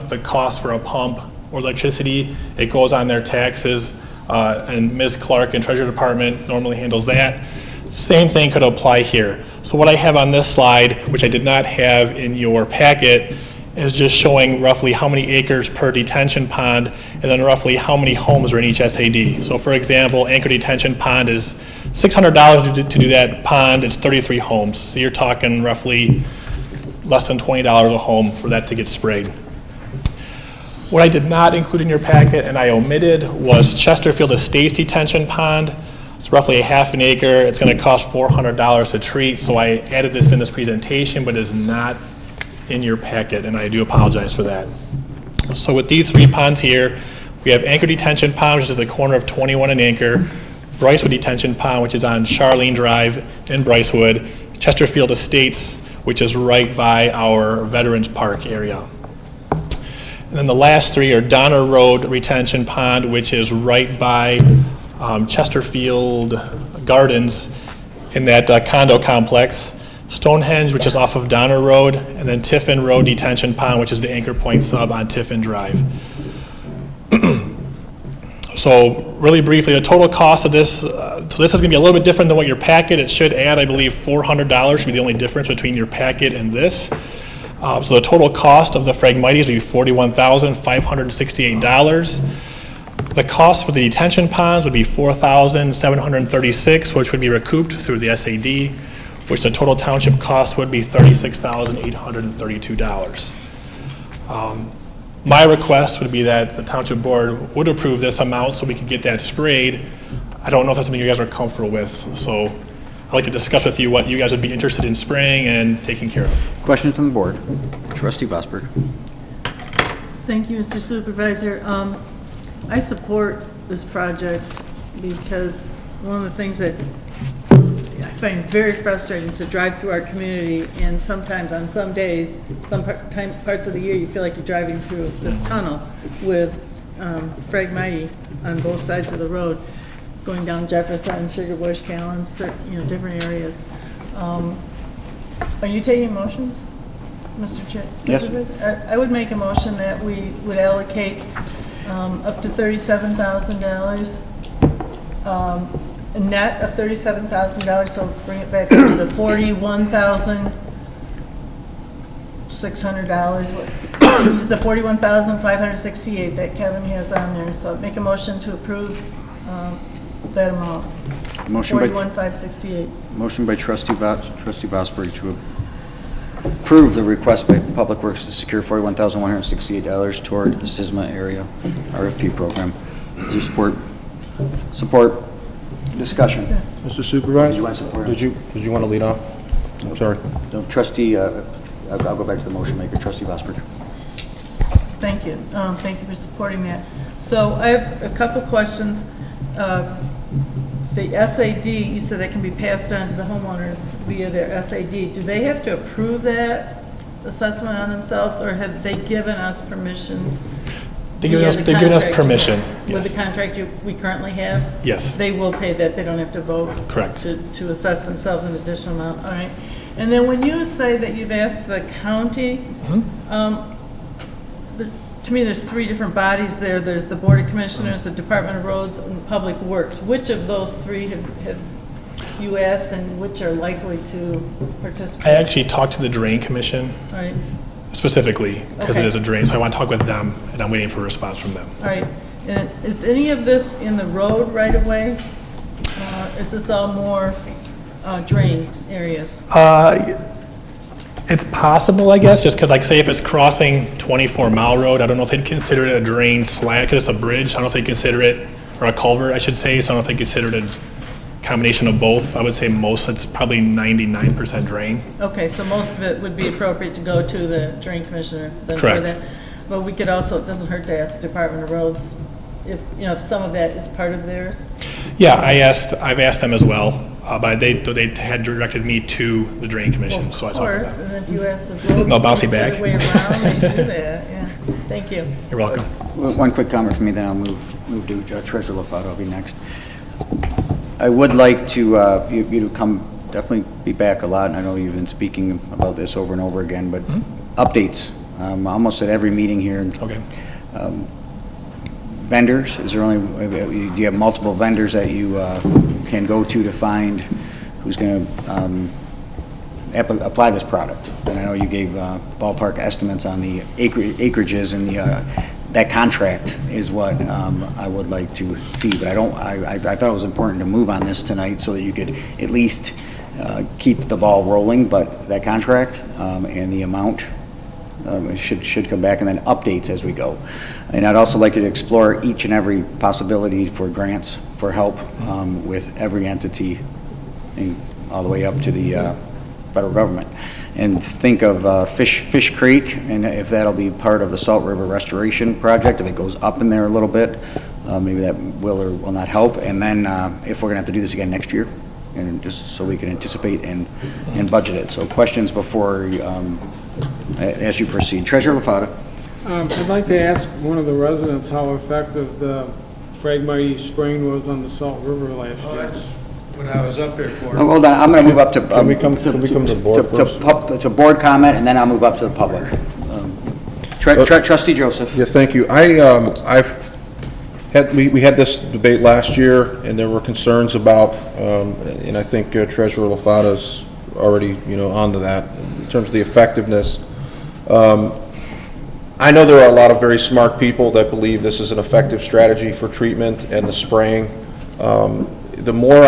the cost for a pump or electricity, it goes on their taxes and Ms. Clark in Treasury Department normally handles that. Same thing could apply here. So what I have on this slide, which I did not have in your packet, is just showing roughly how many acres per detention pond and then roughly how many homes are in each SAD. So for example, Anchor Detention Pond is $600 to do that pond, it's 33 homes. So you're talking roughly less than $20 a home for that to get sprayed. What I did not include in your packet and I omitted was Chesterfield Estates Detention Pond. It's roughly a half an acre. It's going to cost $400 to treat, so I added this in this presentation, but is not in your packet, and I do apologize for that. So with these 3 ponds here, we have Anchor Detention Pond, which is at the corner of 21 and Anchor, Brycewood Detention Pond, which is on Charlene Drive in Brycewood, Chesterfield Estates, which is right by our Veterans Park area. And then the last 3 are Donner Road Retention Pond, which is right by Chesterfield Gardens in that condo complex, Stonehenge, which is off of Donner Road, and then Tiffin Road Detention Pond, which is the Anchor Point sub on Tiffin Drive. So really briefly, the total cost of this, so this is going to be a little bit different than what your packet. It should add, I believe, $400 should be the only difference between your packet and this. So the total cost of the Phragmites would be $41,568. The cost for the detention ponds would be $4,736, which would be recouped through the SAD, which the total township cost would be $36,832. My request would be that the township board would approve this amount so we could get that sprayed. I don't know if that's something you guys are comfortable with, so I'd like to discuss with you what you guys would be interested in spraying and taking care of. Questions from the board? Trustee Vosberg. Thank you, Mr. Supervisor. I support this project because one of the things that I find very frustrating is to drive through our community, and sometimes on some days, some parts of the year, you feel like you're driving through this tunnel with Phragmites on both sides of the road, going down Jefferson, Sugar Bush, Callan's, different areas. Are you taking motions, Mr. Chair? Yes. I would make a motion that we would allocate up to $37,000. A net of $37,000, so bring it back to the $41,600. Use the $41,568 that Kevin has on there. So make a motion to approve that amount. Motion by- $41,568. Motion by trustee Vosberg to approve the request by Public Works to secure $41,168 toward the SISMA area RFP program. Is there support? Support. Discussion. Mr. Supervisor? Did you want to support? Did you want to lead off? I'm sorry. No, trustee, I'll go back to the motion maker, trustee Vosberg. Thank you. Thank you for supporting that. So I have a couple questions. The SAD, you said that can be passed on to the homeowners via their SAD. Do they have to approve that assessment on themselves, or have they given us permission? They've given us permission. With Yes. the contract we currently have? Yes. They will pay that, they don't have to vote? Correct. To assess themselves an additional amount, all right. And then when you say that you've asked the county, to me, there's three different bodies there. There's the Board of Commissioners, the Department of Roads, and Public Works. Which of those three have you asked, and which are likely to participate? I actually talked to the Drain Commission All right, specifically, because it Okay. is a drain, so I want to talk with them, and I'm waiting for a response from them. all right. And is any of this in the road right away? Is this all more drain areas? It's possible, I guess, just because, like, say if it's crossing 24 Mile Road, I don't know if they'd consider it a drain slash, because it's a bridge, I don't know if they'd consider it, or a culvert, I should say, so I don't know if they consider it a combination of both. I would say most, it's probably 99% drain. Okay, so most of it would be appropriate to go to the drain commissioner then for Correct. that. But we could also, it doesn't hurt to ask the Department of Roads if, you know, if some of that is part of theirs. Yeah, I've asked them as well, but they had directed me to the Drain Commission, so I Of talked with course, them. and if you ask the road. No, bouncy back. The other way around, they do that, yeah. Thank you. You're welcome. One quick comment from me, then I'll move to Treasurer LaFato, I'll be next. I would like to, you to come, definitely be back a lot, and I know you've been speaking about this over and over again, but updates, almost at every meeting here. Okay. Vendors, is there only, do you have multiple vendors that you can go to find who's going to apply this product? And I know you gave ballpark estimates on the acreages, and that contract is what I would like to see, but I thought it was important to move on this tonight so that you could at least keep the ball rolling, but that contract and the amount should come back, and then updates as we go. And I'd also like you to explore each and every possibility for grants, for help with every entity, all the way up to the federal government. And think of Fish Creek, and if that'll be part of the Salt River Restoration Project, if it goes up in there a little bit, maybe that will or will not help. And then if we're gonna have to do this again next year, and just so we can anticipate and budget it. So questions before, as you proceed. Treasurer LaFato. I'd like to ask one of the residents how effective the Fragmite spraying was on the Salt River last year. That's what I was up here for. Oh, hold on, I'm gonna move up to. Can we come to the board first? To board comment, and then I'll move up to the public. Trustee Joseph. Yeah, thank you. We had this debate last year, and there were concerns about, and I think Treasurer LaFata's already, onto that, in terms of the effectiveness. I know there are a lot of very smart people that believe this is an effective strategy for treatment and the spraying. The more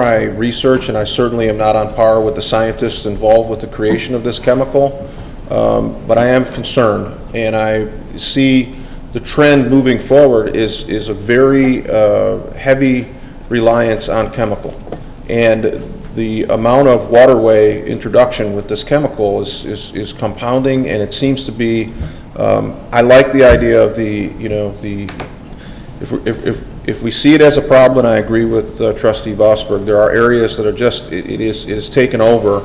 I research, and I certainly am not on par with the scientists involved with the creation of this chemical, but I am concerned, and I see the trend moving forward is a very heavy reliance on chemical. And the amount of waterway introduction with this chemical is compounding, and it seems to be, I like the idea of if we see it as a problem, and I agree with Trustee Vosberg, there are areas that are just, it is taken over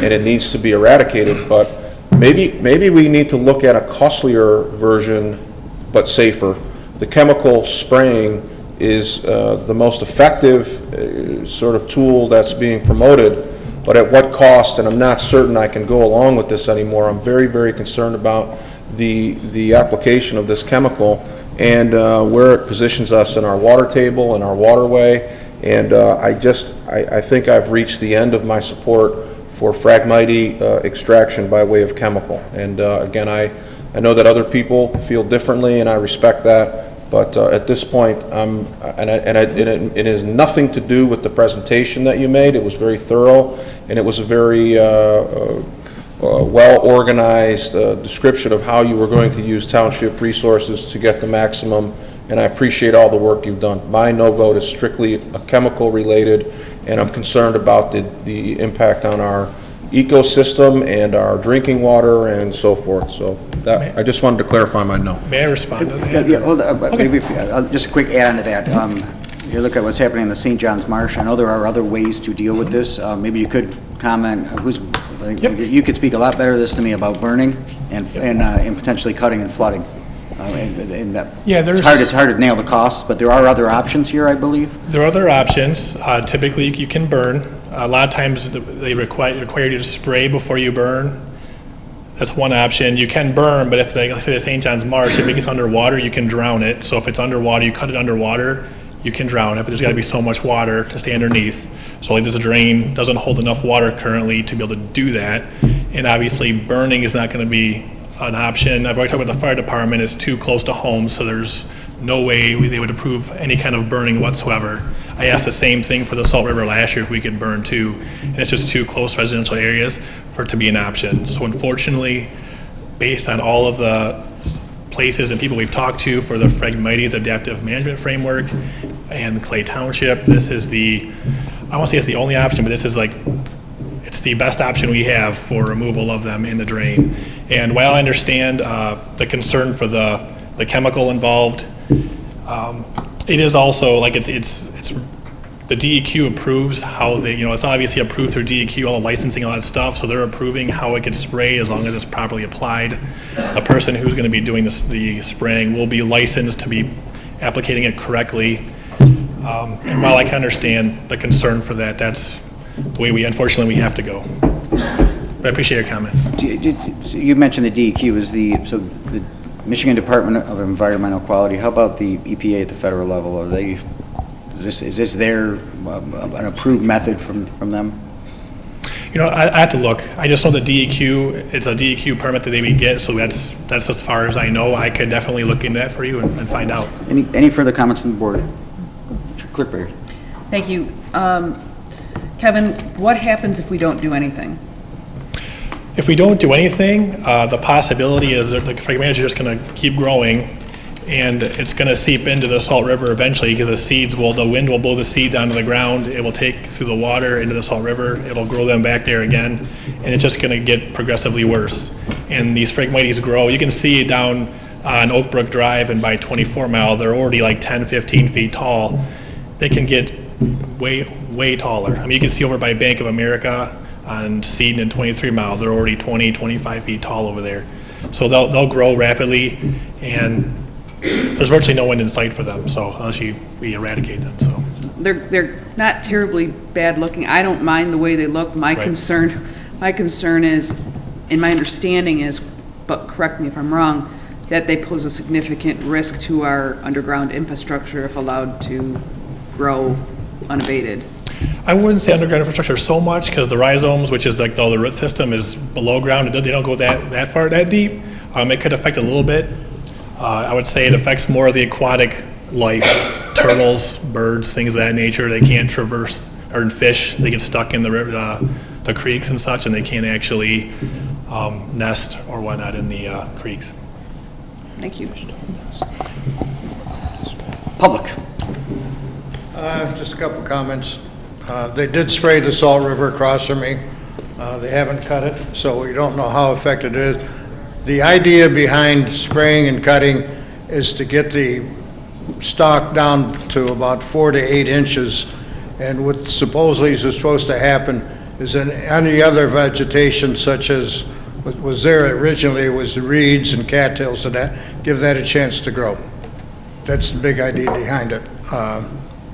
and it needs to be eradicated, but maybe we need to look at a costlier version but safer. The chemical spraying is the most effective sort of tool that's being promoted, but at what cost? And I'm not certain I can go along with this anymore. I'm very, very concerned about the application of this chemical, and where it positions us in our water table and our waterway. And I think I've reached the end of my support for Phragmite extraction by way of chemical. And again, I know that other people feel differently, and I respect that. But at this point, it has nothing to do with the presentation that you made. It was very thorough, and it was a very well-organized description of how you were going to use township resources to get the maximum, and I appreciate all the work you've done. My no vote is strictly chemical related, and I'm concerned about the impact on our ecosystem and our drinking water and so forth. So that, I just wanted to clarify my no. May I respond to that? Yeah, hold on, maybe just a quick add-on to that. You look at what's happening in the St. John's Marsh. I know there are other ways to deal with this. Maybe you could comment. You could speak a lot better to this to me about burning and potentially cutting and flooding. Yeah, there's it's hard to nail the costs, but there are other options here, I believe. There are other options. Typically, you can burn. A lot of times they require you to spray before you burn. That's one option. You can burn, but if, like say, the St. John's Marsh, if it gets underwater, you can drown it. So if it's underwater, you cut it underwater, you can drown it, but there's got to be so much water to stay underneath. So like this drain doesn't hold enough water currently to be able to do that. And obviously, burning is not going to be an option. I've already talked about the fire department is too close to home, so there's no way they would approve any kind of burning whatsoever. I asked the same thing for the Salt River last year if we could burn too, and it's just too close residential areas for it to be an option. So unfortunately, based on all of the places and people we've talked to for the Phragmites Adaptive Management Framework and Clay Township, this is I don't want to say it's the only option, but this is it's the best option we have for removal of them in the drain. And while I understand the concern for the chemical involved, it is also it's the DEQ approves how they, it's obviously approved through DEQ, all the licensing, all that stuff, so they're approving how it gets sprayed as long as it's properly applied. The person who's going to be doing the spraying will be licensed to be applicating it correctly. And while I can understand the concern for that, that's the way unfortunately we have to go. But I appreciate your comments. You mentioned the DEQ is the Michigan Department of Environmental Quality. How about the EPA at the federal level? Is this their an approved method from them? I have to look. I just know the DEQ. It's a DEQ permit that they would get, so that's as far as I know. I could definitely look into that for you and find out. Any further comments from the board? Clerk Barry. Thank you. Kevin, what happens if we don't do anything? If we don't do anything, the possibility is that the Phragmites are just going to keep growing, and it's going to seep into the Salt River eventually because the wind will blow the seeds onto the ground. It will take through the water into the Salt River. It'll grow them back there again, and it's just going to get progressively worse. And these Phragmites grow. You can see down on Oak Brook Drive and by 24 Mile, they're already like 10, 15 feet tall. They can get way taller. I mean, you can see over by Bank of America on Seton and 23 Mile, they're already 20, 25 feet tall over there. So they'll grow rapidly, and there's virtually no wind in sight for them, so unless we eradicate them. So They're not terribly bad looking. I don't mind the way they look. My concern is, and my understanding is, but correct me if I'm wrong, that they pose a significant risk to our underground infrastructure if allowed to grow unabated. I wouldn't say underground infrastructure so much because the rhizomes, which is like the root system, is below ground. They don't go that far, that deep. It could affect a little bit. I would say it affects more of the aquatic life, turtles, birds, things of that nature. They can't traverse, or in fish, they get stuck in the river, the creeks and such, and they can't actually nest or whatnot in the creeks. Thank you. Public. Just a couple comments. They did spray the Salt River across from me. They haven't cut it, so we don't know how effective it is. The idea behind spraying and cutting is to get the stalk down to about 4 to 8 inches, and what supposedly is supposed to happen is in any other vegetation, such as what was there originally, was the reeds and cattails and that, give that a chance to grow. That's the big idea behind it.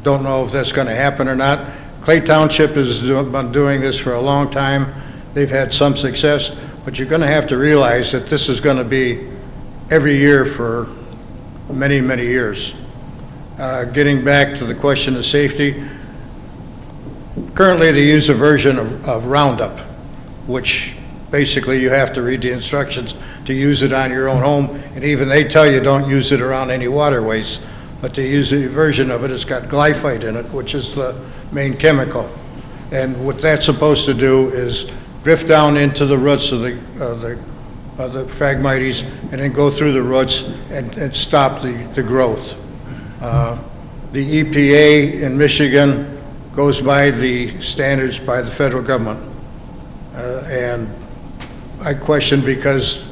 Don't know if that's going to happen or not. Clay Township has been doing this for a long time. They've had some success, but you're going to have to realize that this is going to be every year for many, many years. Getting back to the question of safety, currently they use a version of Roundup, which basically you have to read the instructions to use it on your own home, and even they tell you don't use it around any waterways, but they use a version of it. It's got glyphite in it, which is the main chemical. And what that's supposed to do is drift down into the roots of the Phragmites and then go through the roots and stop the growth. The EPA in Michigan goes by the standards by the federal government. And I question because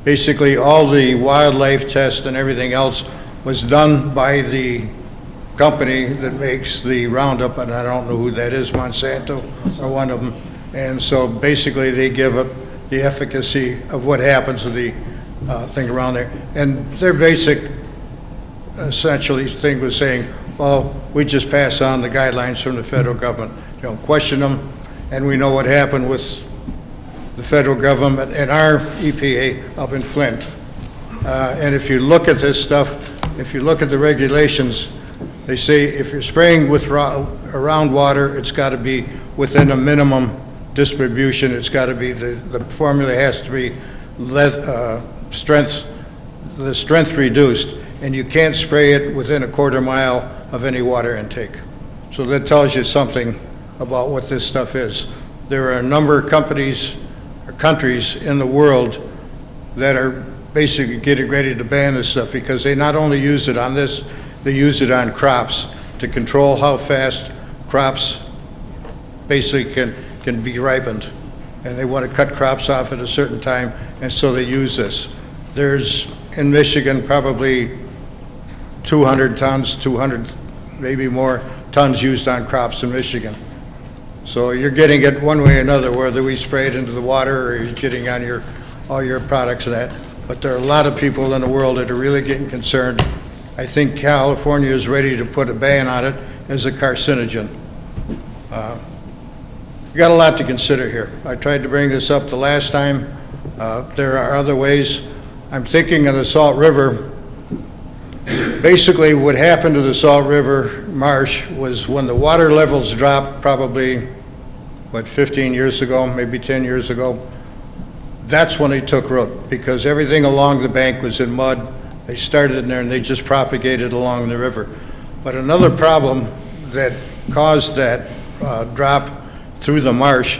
basically all the wildlife tests and everything else was done by the company that makes the Roundup, and I don't know who that is, Monsanto or one of them. And so basically they give up the efficacy of what happens to the thing around there. And their basic essentially thing was saying, well, we just pass on the guidelines from the federal government. You don't question them, and we know what happened with the federal government and our EPA up in Flint. And if you look at this stuff, if you look at the regulations, they say if you're spraying with around water, it's got to be within a minimum distribution. It's got to be, the formula has to be strength reduced, and you can't spray it within a quarter mile of any water intake. So that tells you something about what this stuff is. There are a number of companies or countries in the world that are basically getting ready to ban this stuff because they not only use it on this, they use it on crops to control how fast crops basically can be ripened. And they want to cut crops off at a certain time, and so they use this. There's, in Michigan, probably 200 tons, 200, maybe more tons used on crops in Michigan. So you're getting it one way or another, whether we spray it into the water or you're getting on all your products and that. But there are a lot of people in the world that are really getting concerned. I think California is ready to put a ban on it as a carcinogen. You got a lot to consider here. I tried to bring this up the last time. There are other ways. I'm thinking of the Salt River. Basically, what happened to the Salt River marsh was when the water levels dropped probably, 15 years ago, maybe 10 years ago, that's when they took root because everything along the bank was in mud. They started in there and they just propagated along the river. But another problem that caused that drop through the marsh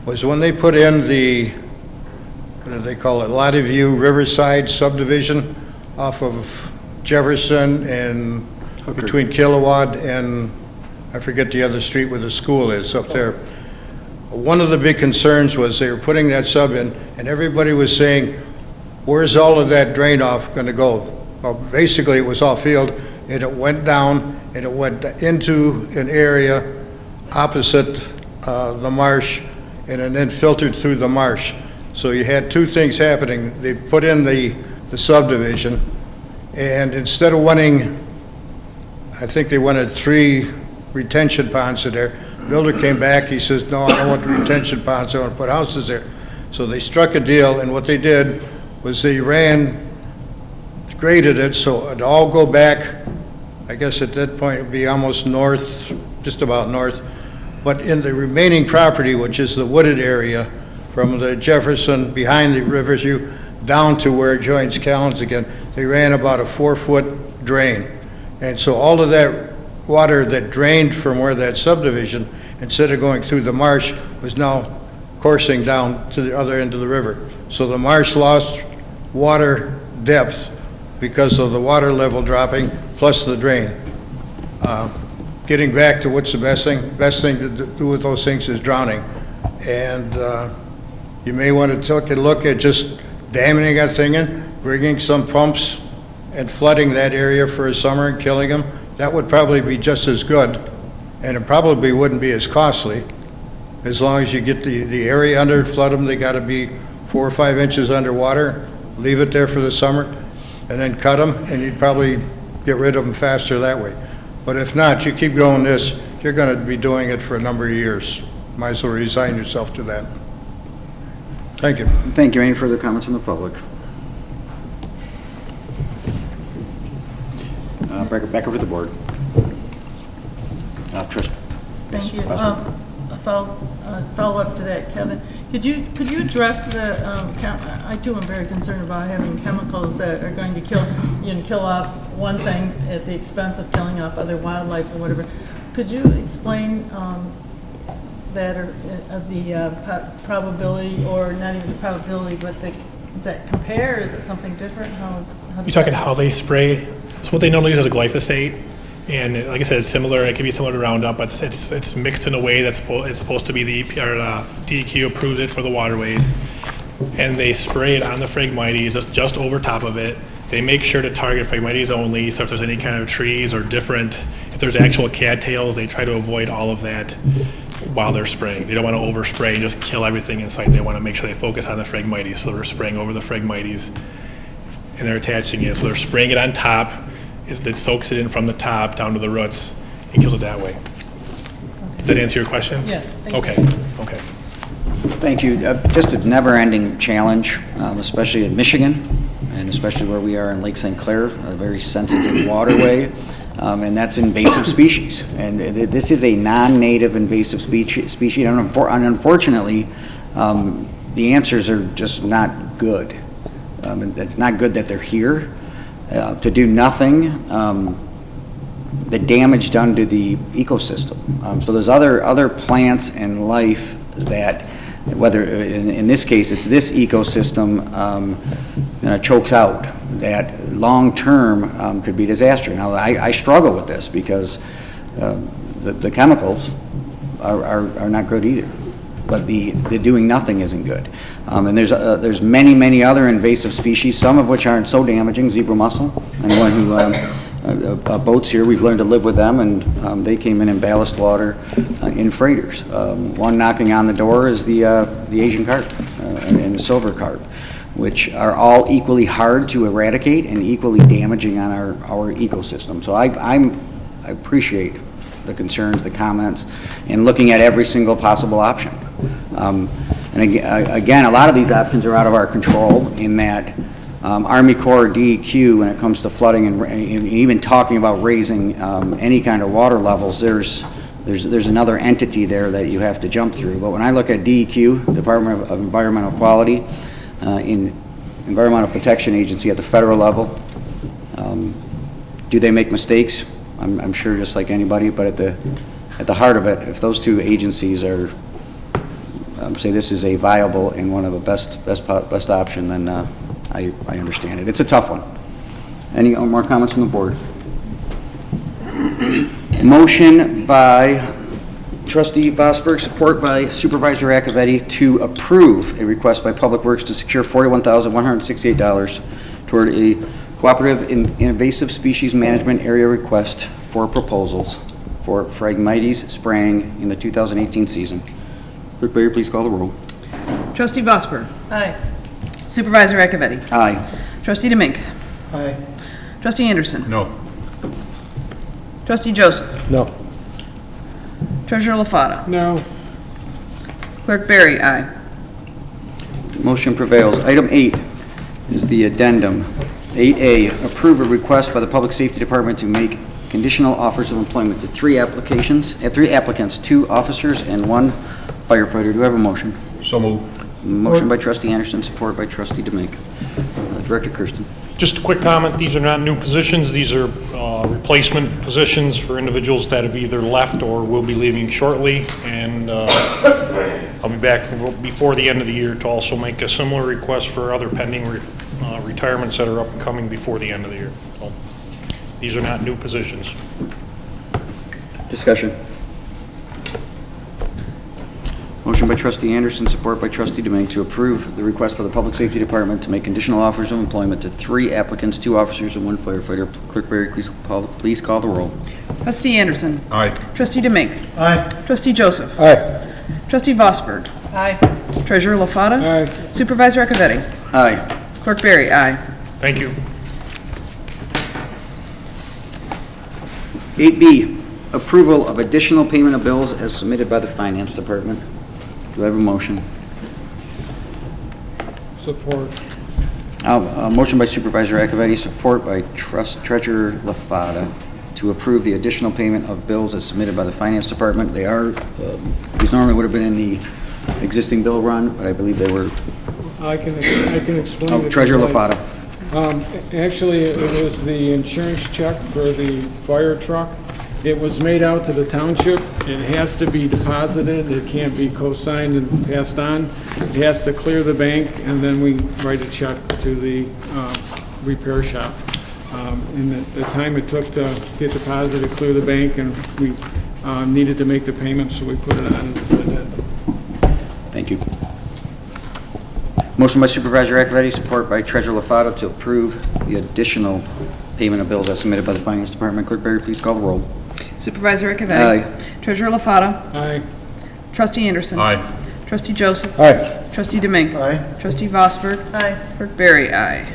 was when they put in the, what do they call it, Lottie View Riverside subdivision off of Jefferson and between Kilowatt and I forget the other street where the school is up there. One of the big concerns was they were putting that sub in and everybody was saying, where's all of that drain off going to go? Well, basically it was all field and it went down and it went into an area opposite the marsh and then filtered through the marsh. So you had two things happening. They put in the subdivision and instead of wanting, I think they wanted 3 retention ponds in there. The builder came back, he says, no, I don't want retention ponds, I want to put houses there. So they struck a deal and what they did was they graded it so it'd all go back, I guess at that point it'd be almost north, just about north. But in the remaining property, which is the wooded area from the Jefferson behind the Riverview down to where it joins Callens again, they ran about a 4-foot drain. And so all of that water that drained from where that subdivision, instead of going through the marsh, was now coursing down to the other end of the river. So the marsh lost water depth because of the water level dropping, plus the drain. Getting back to what's the best thing to do with those things is drowning. And you may want to take a look at just damming that thing in, bringing some pumps and flooding that area for a summer and killing them. That would probably be just as good, and it probably wouldn't be as costly. As long as you get the area under, flood them, they got to be 4 or 5 inches underwater, leave it there for the summer, and then cut them, and you'd probably get rid of them faster that way. But if not, you keep going this, you're going to be doing it for a number of years. Might as well resign yourself to that. Thank you. Thank you. Any further comments from the public? Back over to the board. Trish. Thank you. A follow-up to that, Kevin. Could you address the, I too am very concerned about having chemicals that are going to kill off one thing at the expense of killing off other wildlife or whatever. Could you explain that, or of the probability, or not even the probability, but does that compare? Is it something different? You're talking how they spray? So what they normally use is a glyphosate. And like I said, it's similar. It can be similar to Roundup, but it's mixed in a way that's it's supposed to be the DEQ approves it for the waterways, and they spray it on the Phragmites just over top of it. They make sure to target Phragmites only. So if there's any kind of trees or different, if there's actual cattails, they try to avoid all of that while they're spraying. They don't want to overspray and just kill everything in sight. They want to make sure they focus on the Phragmites. So they're spraying over the Phragmites, and they're attaching it. So they're spraying it on top. It soaks it in from the top down to the roots and kills it that way. Does that answer your question? Yeah. Okay. Okay. Thank you. Just a never-ending challenge, especially in Michigan, and especially where we are in Lake St. Clair, a very sensitive waterway, and that's invasive species. And this is a non-native invasive species, and unfortunately, the answers are just not good. It's not good that they're here. To do nothing, the damage done to the ecosystem. So there's other plants and life that, whether in this case it's this ecosystem, chokes out, that long term could be disaster. Now I struggle with this because the chemicals are not good either. But the doing nothing isn't good. And there's many other invasive species, some of which aren't so damaging. Zebra mussel. Anyone who boats here, we've learned to live with them, and they came in ballast water in freighters. One knocking on the door is the Asian carp and the silver carp, which are all equally hard to eradicate and equally damaging on our ecosystem. So I appreciate the concerns, the comments, and looking at every single possible option. And again, a lot of these options are out of our control in that Army Corps DEQ, when it comes to flooding and even talking about raising any kind of water levels, there's another entity there that you have to jump through. But when I look at DEQ, Department of Environmental Quality, in Environmental Protection Agency at the federal level, do they make mistakes? I'm sure, just like anybody, but at the heart of it, if those two agencies are say this is a viable and one of the best option, then I understand it. It's a tough one. Any more comments from the board? Motion by Trustee Vosberg, support by Supervisor Accavetti, to approve a request by Public Works to secure $41,168 toward a cooperative invasive species management area request for proposals for Phragmites spraying in the 2018 season. Clerk Barry, please call the roll. Trustee Vosberg. Aye. Supervisor Accavetti. Aye. Trustee DeMink. Aye. Trustee Anderson. No. Trustee Joseph. No. Treasurer LaFata. No. Clerk Barry, aye. Motion prevails. Item 8 is the addendum. 8A, approve a request by the Public Safety Department to make conditional offers of employment to three applicants, 2 officers and 1 firefighter. Do I have a motion? So move. Motion by Trustee Anderson, support by Trustee DeMink. Director Kirsten. Just a quick comment, these are not new positions, these are replacement positions for individuals that have either left or will be leaving shortly, and I'll be back before the end of the year to also make a similar request for other pending retirements that are up and coming before the end of the year. So, these are not new positions. Discussion. Motion by Trustee Anderson, support by Trustee DeMink, to approve the request by the Public Safety Department to make conditional offers of employment to 3 applicants, 2 officers, and 1 firefighter. Clerk Barry, please call the roll. Trustee Anderson. Aye. Trustee DeMink. Aye. Trustee Joseph. Aye. Trustee Vosberg. Aye. Treasurer LaFata. Aye. Supervisor Accavetti. Aye. Clerk Barry, aye. Thank you. 8B, approval of additional payment of bills as submitted by the Finance Department. Do I have a motion? Support. Motion by Supervisor Akavetti, support by Treasurer LaFada to approve the additional payment of bills as submitted by the Finance Department. They are, these normally would have been in the existing bill run, but I believe they were. I can explain. Oh, Treasurer LaFada. Actually, it was the insurance check for the fire truck. It was made out to the township. It has to be deposited. It can't be co-signed and passed on. It has to clear the bank, and then we write a check to the repair shop. And the time it took to get deposited, clear the bank, and we needed to make the payment, so we put it on. So it did. Thank you. Motion by Supervisor Akavetti, support by Treasurer LaFada to approve the additional payment of bills as submitted by the Finance Department. Clerk Berry, please call the roll. Supervisor Akavetti. Aye. Treasurer LaFada. Aye. Trustee Anderson. Aye. Trustee Joseph. Aye. Trustee Domingo. Aye. Trustee Vosberg. Aye. Clerk Berry, aye.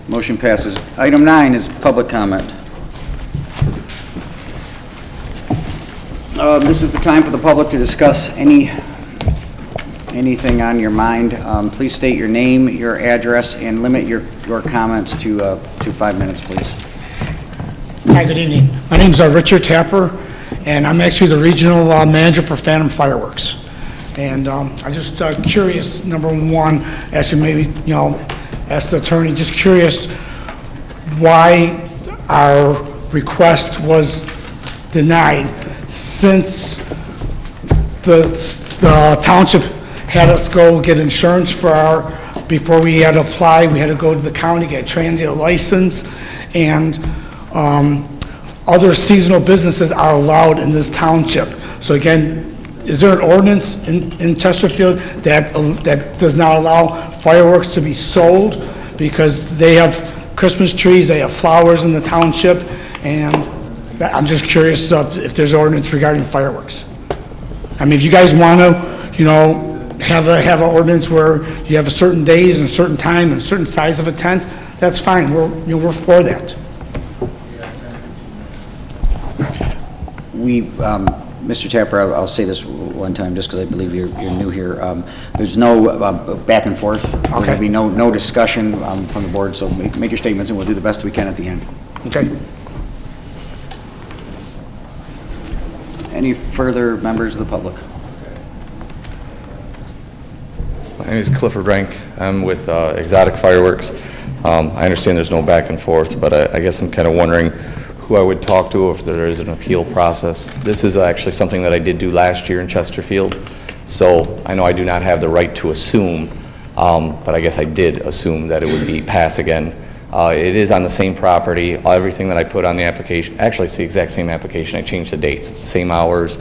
Motion passes. Item 9 is public comment. This is the time for the public to discuss anything on your mind. Please state your name, your address, and limit your comments to 5 minutes, please. Hi, good evening. My name is Richard Tapper, and I'm actually the regional manager for Phantom Fireworks. And I'm just curious, number one, as you maybe, ask the attorney, just curious why our request was denied since the township had us go get insurance for before we had to apply, we had to go to the county, get a transient license, and other seasonal businesses are allowed in this township. So again, is there an ordinance in Chesterfield that does not allow fireworks to be sold? Because they have Christmas trees, they have flowers in the township, and I'm just curious if there's ordinance regarding fireworks. I mean, if you guys want to, have an ordinance where you have a certain days and a certain time and a certain size of a tent, that's fine. We're for that. Mr. Tapper, I'll say this one time just because I believe you're new here. There's no back and forth. Okay. There'll be no discussion from the board, so make your statements and we'll do the best we can at the end. Okay. Any further members of the public? My name is Clifford Rank. I'm with Exotic Fireworks. I understand there's no back and forth, but I guess I'm kind of wondering who I would talk to if there is an appeal process. This is actually something that I did do last year in Chesterfield, so I know I do not have the right to assume, but I guess I did assume that it would be pass again. It is on the same property. Everything that I put on the application, actually it's the exact same application. I changed the dates. It's the same hours,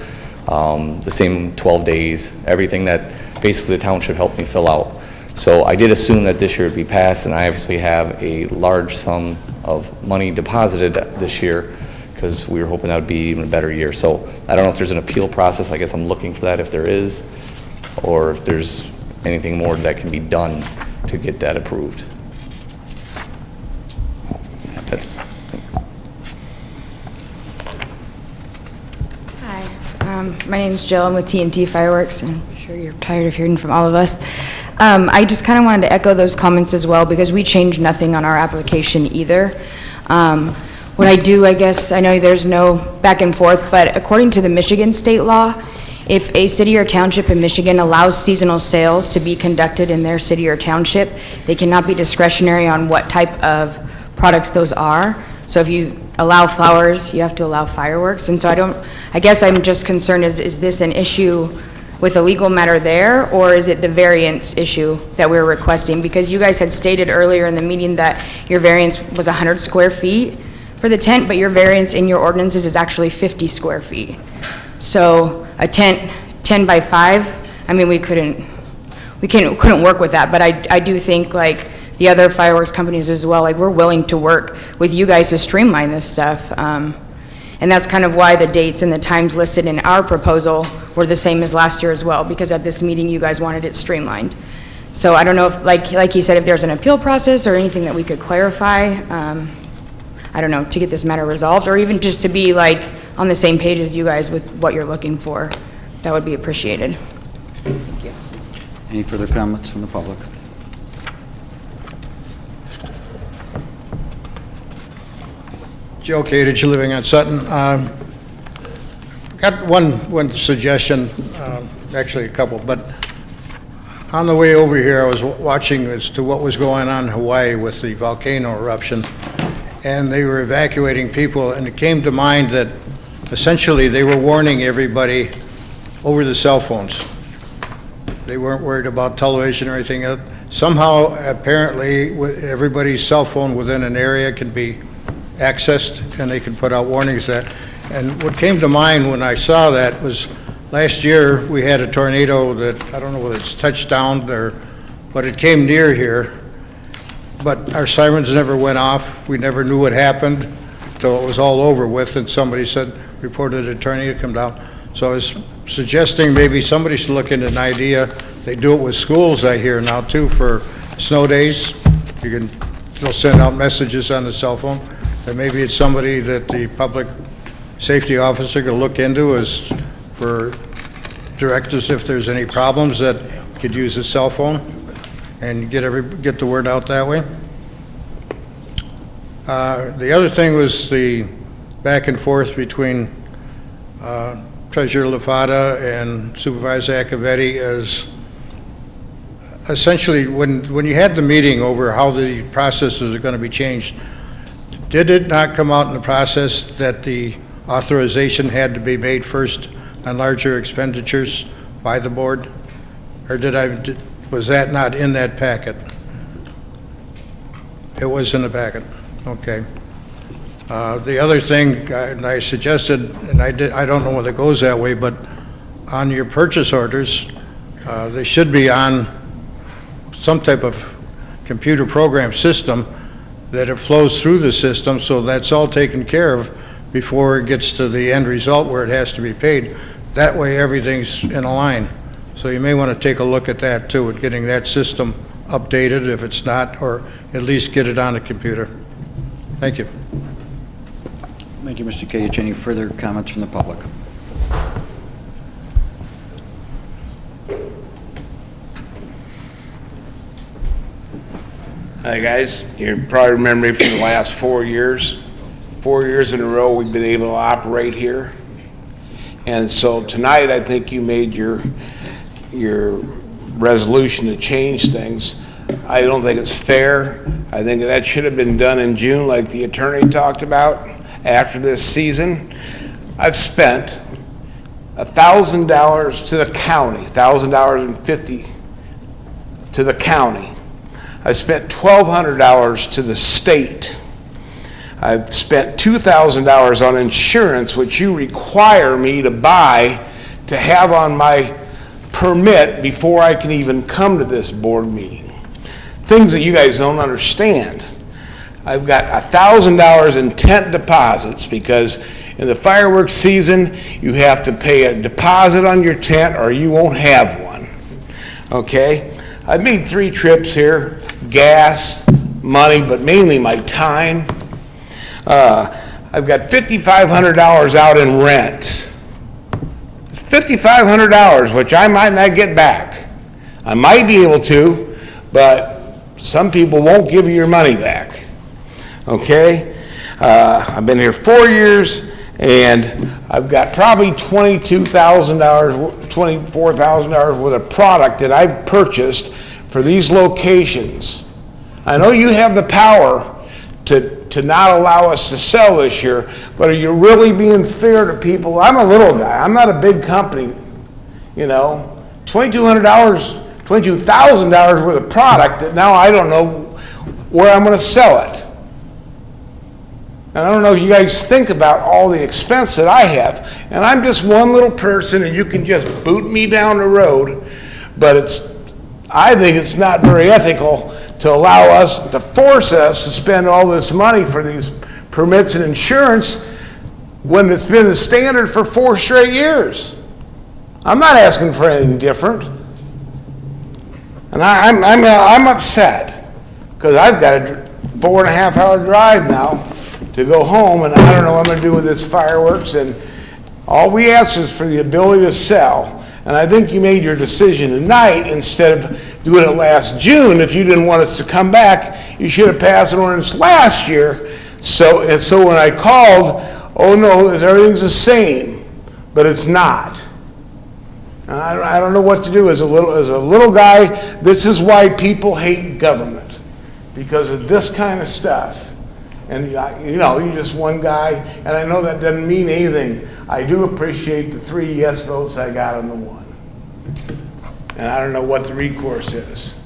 the same 12 days, everything that basically the township helped me fill out. So I did assume that this year would be passed, and I obviously have a large sum of money deposited this year because we were hoping that would be even a better year. So I don't know if there's an appeal process. I guess I'm looking for that if there is, or if there's anything more that can be done to get that approved. That's Hi, my name is Jill. I'm with TNT Fireworks, and I'm sure you're tired of hearing from all of us. I just kind of wanted to echo those comments as well because we changed nothing on our application either. What I do, I guess, I know there's no back and forth, but according to the Michigan state law, if a city or township in Michigan allows seasonal sales to be conducted in their city or township, they cannot be discretionary on what type of products those are. So if you allow flowers, you have to allow fireworks. And so I guess I'm just concerned, is this an issue with a legal matter there, or is it the variance issue that we're requesting? Because you guys had stated earlier in the meeting that your variance was 100 square feet for the tent, but your variance in your ordinances is actually 50 square feet. So a tent 10 by 5, I mean, we couldn't work with that, but I do think like the other fireworks companies as well, like we're willing to work with you guys to streamline this stuff. And that's kind of why the dates and the times listed in our proposal were the same as last year as well, because at this meeting you guys wanted it streamlined. So I don't know if, like you said, if there's an appeal process or anything that we could clarify, I don't know, to get this matter resolved, or even just to be like on the same page as you guys with what you're looking for. That would be appreciated. Thank you. Any further comments from the public? Joe Kadich, living on Sutton. Got one suggestion, actually a couple, but on the way over here, I was watching as to what was going on in Hawaii with the volcano eruption, and they were evacuating people, and it came to mind that essentially they were warning everybody over the cell phones. They weren't worried about television or anything else. Somehow, apparently, everybody's cell phone within an area can be accessed, and they can put out warnings that. And what came to mind when I saw that was last year we had a tornado that, I don't know whether it's touched down or, but it came near here. But our sirens never went off. We never knew what happened until it was all over with, and somebody reported a tornado come down. So I was suggesting maybe somebody should look into an idea. They do it with schools, I hear now too, for snow days. They'll send out messages on the cell phone. And maybe it's somebody that the public safety officer could look into as for directives if there's any problems that could use a cell phone and get the word out that way. The other thing was the back and forth between Treasurer Lafata and Supervisor Accavetti as essentially when you had the meeting over how the processes are going to be changed, did it not come out in the process that the authorization had to be made first on larger expenditures by the board? Or was that not in that packet? It was in the packet. Okay. The other thing I suggested, and I don't know whether it goes that way, but on your purchase orders, they should be on some type of computer program system that it flows through the system, so that's all taken care of before it gets to the end result where it has to be paid. That way everything's in a line. So you may want to take a look at that too, at getting that system updated if it's not, or at least get it on the computer. Thank you. Thank you, Mr. Kadich. Any further comments from the public? Hi guys, you probably remember me from the last 4 years. 4 years in a row we've been able to operate here. And so tonight I think you made your resolution to change things. I don't think it's fair. I think that should have been done in June like the attorney talked about after this season. I've spent $1,000 to the county, $1,050 to the county. I spent $1,200 to the state. I've spent $2,000 on insurance, which you require me to buy to have on my permit before I can even come to this board meeting. Things that you guys don't understand. I've got $1,000 in tent deposits because in the fireworks season, you have to pay a deposit on your tent or you won't have one. Okay? I've made 3 trips here. Gas, money, but mainly my time. I've got $5,500 out in rent. It's $5,500, which I might not get back. I might be able to, but some people won't give you your money back. Okay? I've been here 4 years, and I've got probably $22,000, $24,000 worth of product that I've purchased for these locations. I know you have the power to not allow us to sell this year, but are you really being fair to people? I'm a little guy. I'm not a big company. You know, $2,200, $22,000 worth of product that now I don't know where I'm going to sell it. And I don't know if you guys think about all the expense that I have. And I'm just one little person, and you can just boot me down the road, but I think it's not very ethical to allow us, to force us to spend all this money for these permits and insurance when it's been the standard for 4 straight years. I'm not asking for anything different. And I'm upset because I've got a 4.5-hour drive now to go home, and I don't know what I'm going to do with this fireworks. And all we ask is for the ability to sell. And I think you made your decision tonight instead of doing it last June. If you didn't want us to come back, you should have passed an ordinance last year So when I called, oh no, everything's the same, but it's not. And I don't know what to do as a little guy. This is why people hate government, because of this kind of stuff. And you know, you're just one guy, and I know that doesn't mean anything. I do appreciate the 3 yes votes I got on the 1. And I don't know what the recourse is.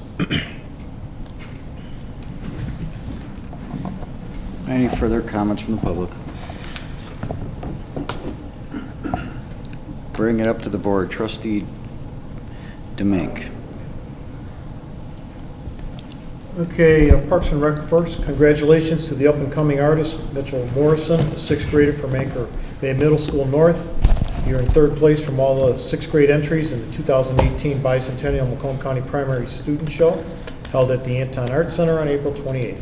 Any further comments from the public? Bring it up to the board. Trustee Demink. Okay, Parks and Rec first. Congratulations to the up-and-coming artist, Mitchell Morrison, a 6th grader from Anchor Bay Middle School North. You're in 3rd place from all the 6th grade entries in the 2018 Bicentennial Macomb County Primary Student Show, held at the Anton Art Center on April 28th.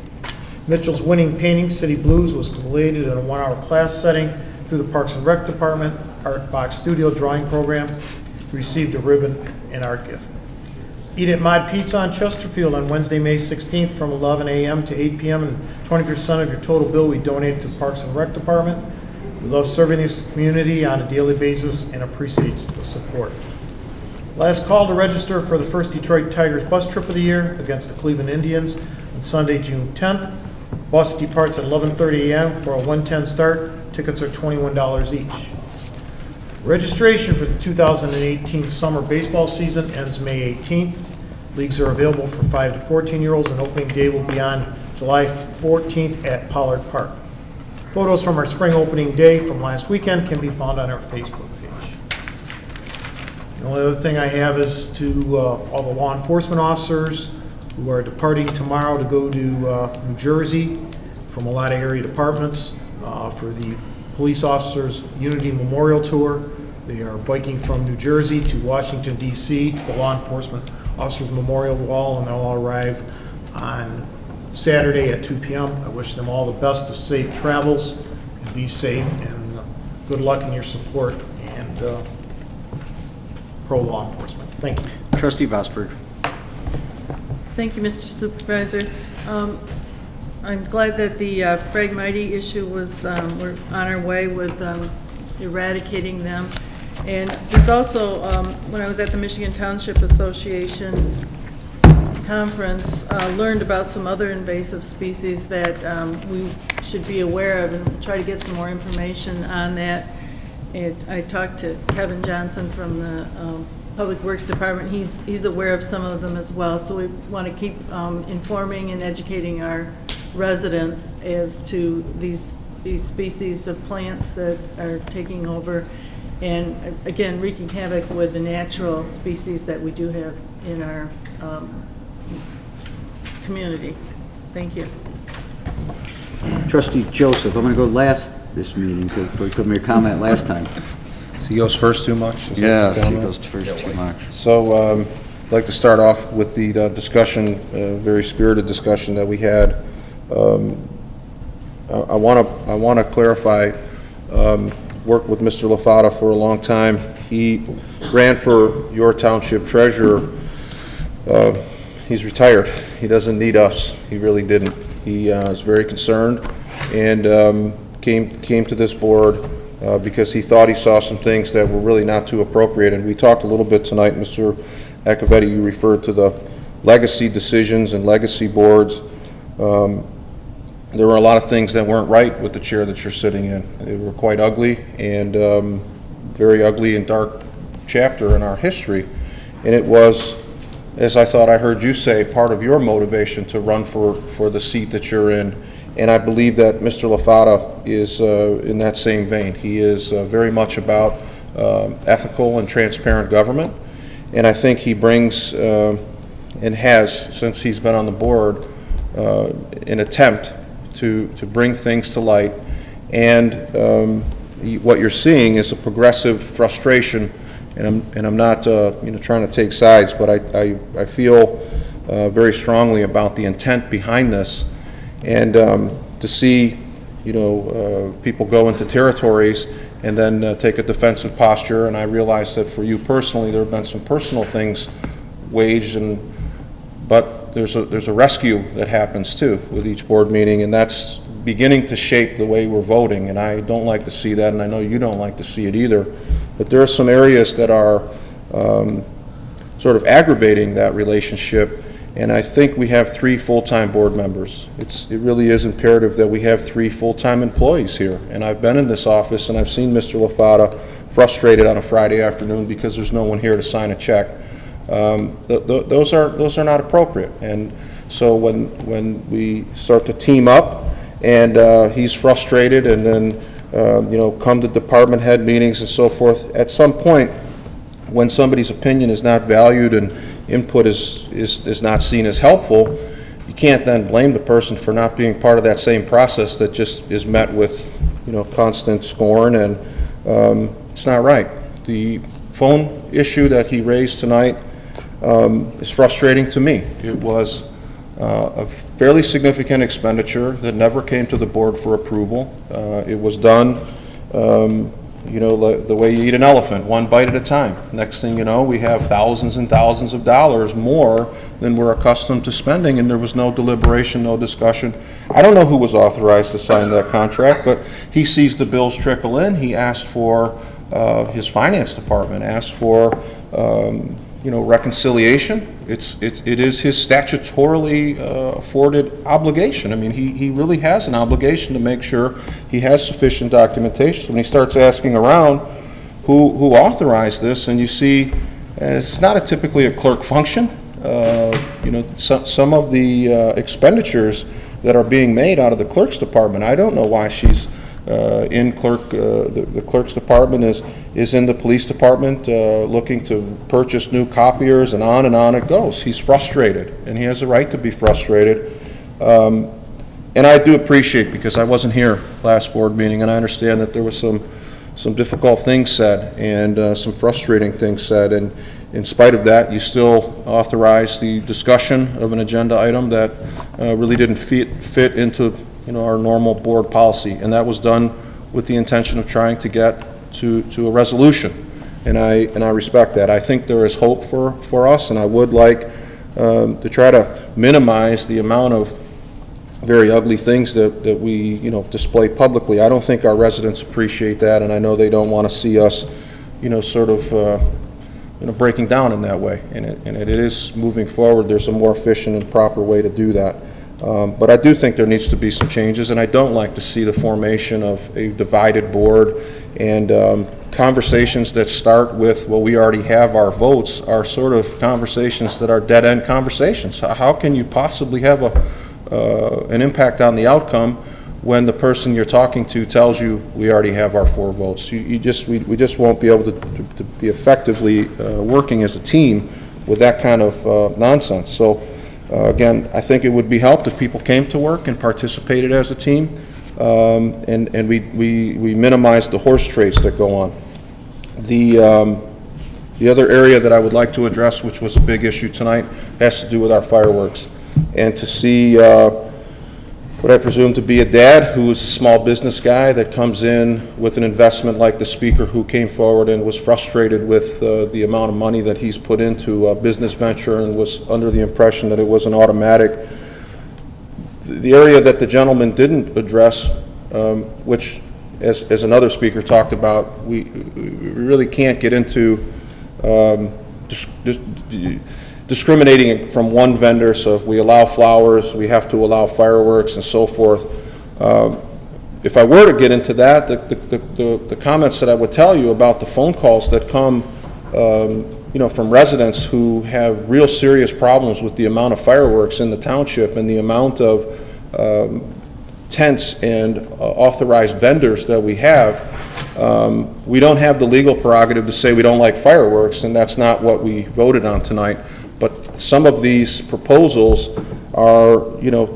Mitchell's winning painting, City Blues, was completed in a 1-hour class setting through the Parks and Rec Department Art Box Studio Drawing Program. He received a ribbon and art gift. Eat at Mod Pizza on Chesterfield on Wednesday, May 16th from 11 a.m. to 8 p.m. and 20% of your total bill we donate to the Parks and Rec Department. We love serving this community on a daily basis and appreciate the support. Last call to register for the first Detroit Tigers bus trip of the year against the Cleveland Indians on Sunday, June 10th. Bus departs at 11:30 a.m. for a 1:10 start. Tickets are $21 each. Registration for the 2018 summer baseball season ends May 18th. Leagues are available for 5 to 14-year-olds, and opening day will be on July 14th at Pollard Park. Photos from our spring opening day from last weekend can be found on our Facebook page. The only other thing I have is to all the law enforcement officers who are departing tomorrow to go to New Jersey from a lot of area departments for the Police Officers Unity Memorial Tour. They are biking from New Jersey to Washington, D.C. to the Law Enforcement Officers Memorial Wall, and they'll all arrive on Saturday at 2 p.m. I wish them all the best of safe travels, and be safe, and good luck in your support and pro-law enforcement. Thank you. Trustee Vosberg. Thank you, Mr. Supervisor. I'm glad that the Phragmite issue was, we're on our way with eradicating them. And there's also, when I was at the Michigan Township Association conference, learned about some other invasive species that we should be aware of and try to get some more information on that. I talked to Kevin Johnson from the Public Works Department. He's aware of some of them as well. So we want to keep informing and educating our residents as to these species of plants that are taking over and, again, wreaking havoc with the natural species that we do have in our community. Thank you. Trustee Joseph, I'm going to go last this meeting because we couldn't make a comment last time. So he goes first too much? Yes, he goes first too much. So I'd like to start off with the discussion, very spirited discussion that we had. I want to clarify, worked with Mr. LaFata for a long time. He ran for your township treasurer. He's retired. He doesn't need us. He really didn't. He is very concerned and came to this board because he thought he saw some things that were really not too appropriate. And we talked a little bit tonight, Mr. Accavetti, you referred to the legacy decisions and legacy boards. There were a lot of things that weren't right with the chair that you're sitting in. They were quite ugly and very ugly and dark chapter in our history. And it was, as I thought I heard you say, part of your motivation to run for the seat that you're in. And I believe that Mr. LaFata is in that same vein. He is very much about ethical and transparent government. And I think he brings, and has, since he's been on the board, an attempt to bring things to light. And what you're seeing is a progressive frustration, and I'm not trying to take sides, but I feel very strongly about the intent behind this. And to see people go into territories and then take a defensive posture, and I realize that for you personally there have been some personal things waged, but there's a rescue that happens too with each board meeting, and that's beginning to shape the way we're voting, and I don't like to see that, and I know you don't like to see it either. But there are some areas that are sort of aggravating that relationship, and I think we have 3 full-time board members. It really is imperative that we have 3 full-time employees here. And I've been in this office and I've seen Mr. LaFata frustrated on a Friday afternoon because there's no one here to sign a check. Those are not appropriate. And so when we start to team up and he's frustrated and then come to department head meetings and so forth, at some point when somebody's opinion is not valued and input is not seen as helpful, you can't then blame the person for not being part of that same process that just is met with constant scorn, and it's not right. The phone issue that he raised tonight is frustrating to me. It was a fairly significant expenditure that never came to the board for approval. It was done the way you eat an elephant, one bite at a time. Next thing you know, we have thousands and thousands of dollars more than we're accustomed to spending, and there was no deliberation, no discussion. I don't know who was authorized to sign that contract, but he sees the bills trickle in. He asked for, his finance department asked for, reconciliation. It is his statutorily afforded obligation. I mean, he really has an obligation to make sure he has sufficient documentation. So when he starts asking around who authorized this, and you see it's not typically a clerk function. Some of the expenditures that are being made out of the clerk's department, I don't know why she's in the clerk's department is in the police department looking to purchase new copiers, and on it goes. He's frustrated, and he has a right to be frustrated. And I do appreciate, because I wasn't here last board meeting, and I understand that there was some difficult things said and some frustrating things said, and in spite of that, you still authorized the discussion of an agenda item that really didn't fit into our normal board policy, and that was done with the intention of trying to get to a resolution, and I respect that. I think there is hope for us, and I would like to try to minimize the amount of very ugly things that we display publicly. I don't think our residents appreciate that, and I know they don't want to see us sort of breaking down in that way, and it is moving forward. There's a more efficient and proper way to do that. But I do think there needs to be some changes, and I don't like to see the formation of a divided board, and conversations that start with, well, we already have our votes, are sort of conversations that are dead-end conversations. How can you possibly have an impact on the outcome when the person you're talking to tells you we already have our 4 votes? We just won't be able to be effectively working as a team with that kind of nonsense. So again, I think it would be helped if people came to work and participated as a team, and we minimize the horse trades that go on. The other area that I would like to address, which was a big issue tonight, has to do with our fireworks, and to see what I presume to be a dad who is a small business guy that comes in with an investment like the speaker who came forward and was frustrated with the amount of money that he's put into a business venture and was under the impression that it was an automatic. The area that the gentleman didn't address, which as another speaker talked about, we really can't get into discriminating from one vendor. So if we allow flowers, we have to allow fireworks and so forth. If I were to get into that, the comments that I would tell you about the phone calls that come from residents who have real serious problems with the amount of fireworks in the township and the amount of tents and authorized vendors that we have, we don't have the legal prerogative to say we don't like fireworks, and that's not what we voted on tonight. But some of these proposals are,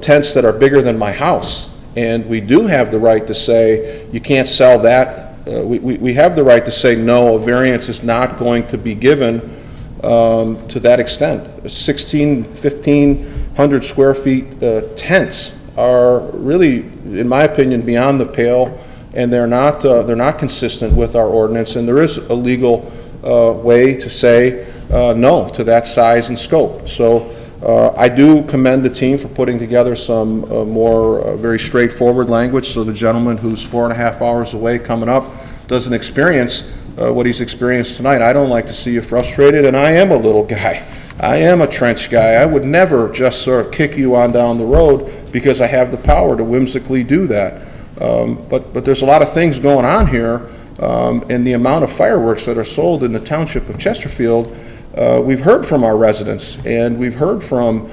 tents that are bigger than my house, and we do have the right to say you can't sell that. We have the right to say no, a variance is not going to be given to that extent. 1,500 square feet tents are really, in my opinion, beyond the pale, and they're not consistent with our ordinance, and there is a legal way to say no to that size and scope. So I do commend the team for putting together some more very straightforward language, so the gentleman who's 4.5 hours away coming up doesn't experience what he's experienced tonight. I don't like to see you frustrated, and I am a little guy. I am a trench guy. I would never just sort of kick you on down the road because I have the power to whimsically do that. But there's a lot of things going on here, and the amount of fireworks that are sold in the Township of Chesterfield. We've heard from our residents, and we've heard from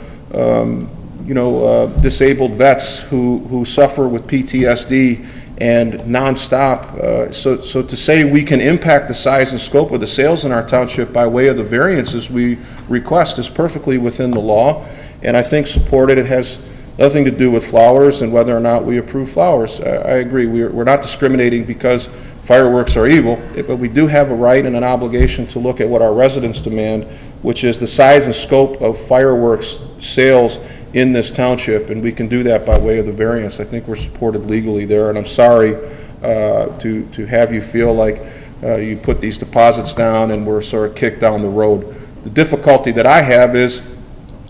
disabled vets who suffer with PTSD and nonstop. So to say we can impact the size and scope of the sales in our township by way of the variances we request is perfectly within the law, and I think supported. It has nothing to do with flowers and whether or not we approve flowers. I agree. We're not discriminating because fireworks are evil, but we do have a right and an obligation to look at what our residents demand, which is the size and scope of fireworks sales in this township, and we can do that by way of the variance. I think we're supported legally there, and I'm sorry to have you feel like you put these deposits down and we're sort of kicked down the road. The difficulty that I have is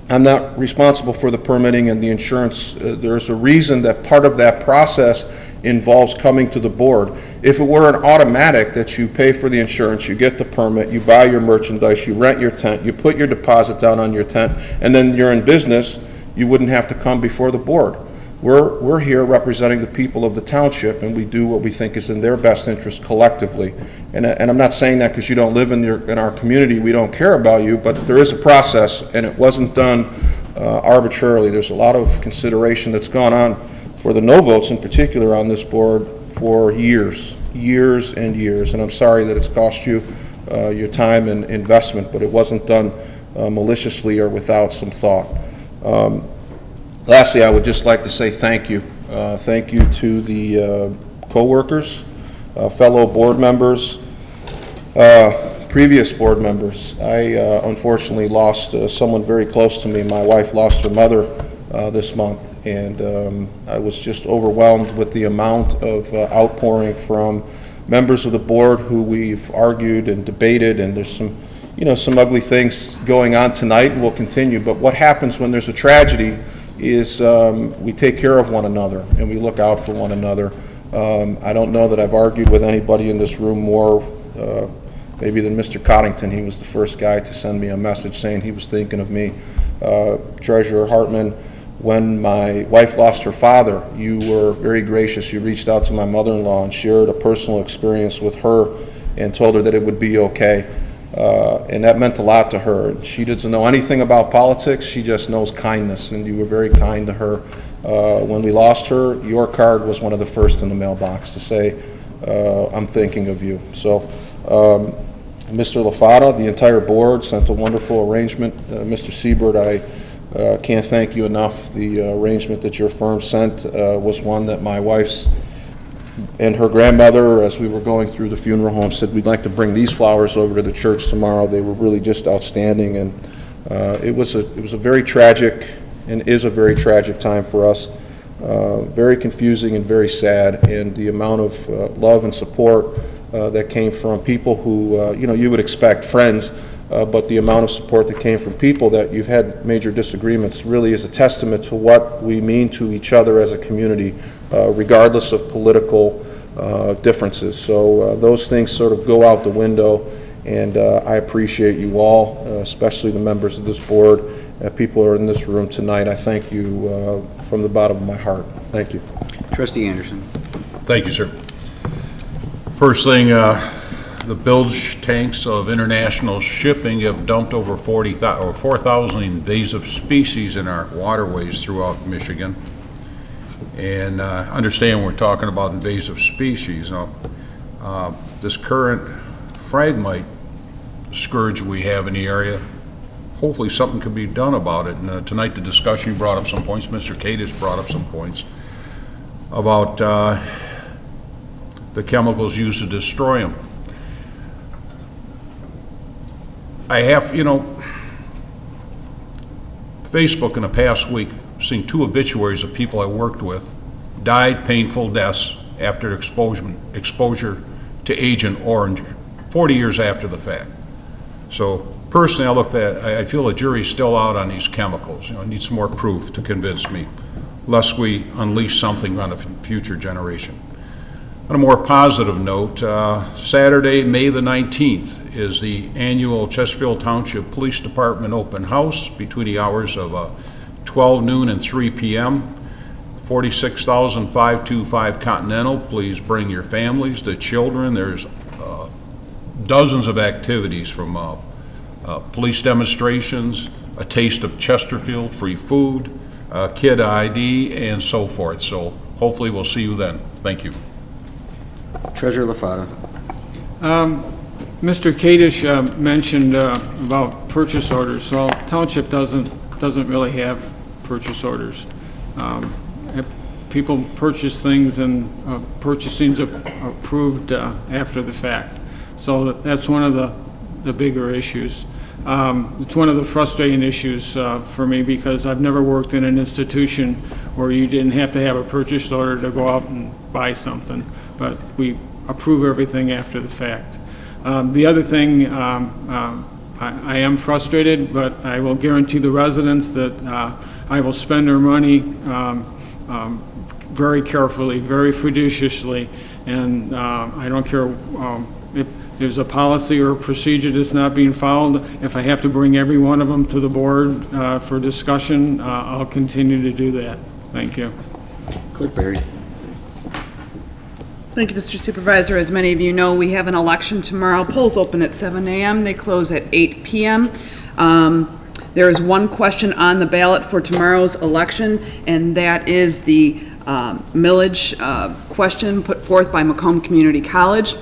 I'm not responsible for the permitting and the insurance. There's a reason that part of that process involves coming to the board. If it were an automatic that you pay for the insurance, you get the permit, you buy your merchandise, you rent your tent, you put your deposit down on your tent, and then you're in business, you wouldn't have to come before the board. We're here representing the people of the township, and we do what we think is in their best interest collectively. And I'm not saying that because you don't live in our community, we don't care about you, but there is a process, and it wasn't done arbitrarily. There's a lot of consideration that's gone on for the no votes in particular on this board for years and years. And I'm sorry that it's cost you your time and investment, but it wasn't done maliciously or without some thought. Lastly, I would just like to say thank you. Thank you to the co-workers, fellow board members, previous board members. I unfortunately lost someone very close to me. My wife lost her mother this month, and I was just overwhelmed with the amount of outpouring from members of the board who we've argued and debated, and there's some ugly things going on tonight and will continue. But what happens when there's a tragedy is we take care of one another and we look out for one another. I don't know that I've argued with anybody in this room more maybe than Mr. Coddington. He was the first guy to send me a message saying he was thinking of me. Treasurer Hartman, when my wife lost her father, you were very gracious. You reached out to my mother-in-law and shared a personal experience with her and told her that it would be okay. And that meant a lot to her. She doesn't know anything about politics. She just knows kindness, and you were very kind to her. When we lost her, your card was one of the first in the mailbox to say, I'm thinking of you. So, Mr. LaFata, the entire board sent a wonderful arrangement. Mr. Siebert, I can't thank you enough. The arrangement that your firm sent was one that my wife's and her grandmother, as we were going through the funeral home, said, we'd like to bring these flowers over to the church tomorrow. They were really just outstanding, and it was a very tragic and is a very tragic time for us. Very confusing and very sad, and the amount of love and support that came from people who, you would expect friends, but the amount of support that came from people that you've had major disagreements really is a testament to what we mean to each other as a community, regardless of political differences. So those things sort of go out the window, and I appreciate you all, especially the members of this board. People who are in this room tonight, I thank you from the bottom of my heart. Thank you. Trustee Anderson. Thank you, sir. First thing, the bilge tanks of international shipping have dumped over 4,000 invasive species in our waterways throughout Michigan. And understand we're talking about invasive species. Now, this current phragmite scourge we have in the area, hopefully something can be done about it. And tonight the discussion brought up some points. Mr. Cadiz brought up some points about the chemicals used to destroy them. I have, Facebook in the past week, seen 2 obituaries of people I worked with died painful deaths after exposure to Agent Orange 40 years after the fact. So personally, I feel the jury's still out on these chemicals. You know, it needs some more proof to convince me, lest we unleash something on a future generation. On a more positive note, Saturday, May the 19th, is the annual Chesterfield Township Police Department open house between the hours of 12 noon and 3 p.m. 46,525 Continental. Please bring your families, the children. There's dozens of activities from police demonstrations, a taste of Chesterfield, free food, kid ID, and so forth. So hopefully we'll see you then. Thank you. Treasurer LaFata. Mr. Kadish mentioned about purchase orders. Well, Township doesn't really have purchase orders. People purchase things and purchasing's approved after the fact. So that's one of the bigger issues. It's one of the frustrating issues for me because I've never worked in an institution where you didn't have to have a purchase order to go out and buy something, but we approve everything after the fact. The other thing, I am frustrated, but I will guarantee the residents that I will spend their money very carefully, very judiciously, and I don't care if there's a policy or a procedure that's not being followed. If I have to bring every one of them to the board for discussion, I'll continue to do that. Thank you. Clerk Barry. Thank you, Mr. Supervisor. As many of you know, we have an election tomorrow. Polls open at 7 a.m. They close at 8 p.m. There is one question on the ballot for tomorrow's election, and that is the millage question put forth by Macomb Community College.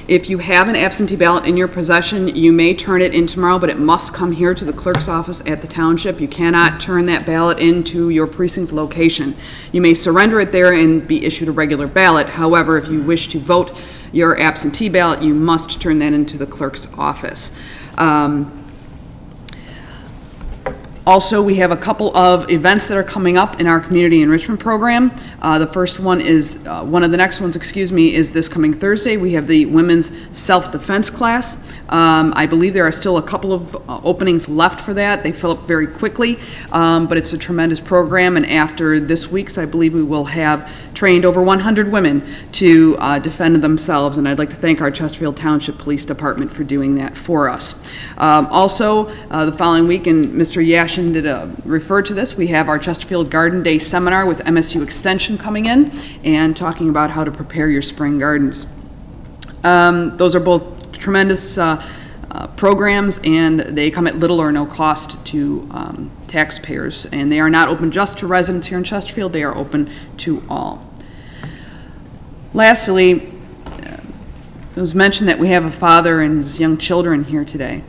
If you have an absentee ballot in your possession, you may turn it in tomorrow, but it must come here to the clerk's office at the township. You cannot turn that ballot into your precinct location. You may surrender it there and be issued a regular ballot. However, if you wish to vote your absentee ballot, you must turn that into the clerk's office. Also, we have a couple of events that are coming up in our community enrichment program. The first one is, one of the next ones, excuse me, is this coming Thursday. We have the women's self-defense class. I believe there are still a couple of openings left for that. They fill up very quickly, but it's a tremendous program, and after this week's, I believe we will have trained over 100 women to defend themselves, and I'd like to thank our Chesterfield Township Police Department for doing that for us. Also, the following week, and Mr. Yashin did refer to this, we have our Chesterfield Garden Day Seminar with MSU Extension coming in and talking about how to prepare your spring gardens. Those are both tremendous programs, and they come at little or no cost to taxpayers, and they are not open just to residents here in Chesterfield, they are open to all. Lastly, it was mentioned that we have a father and his young children here today,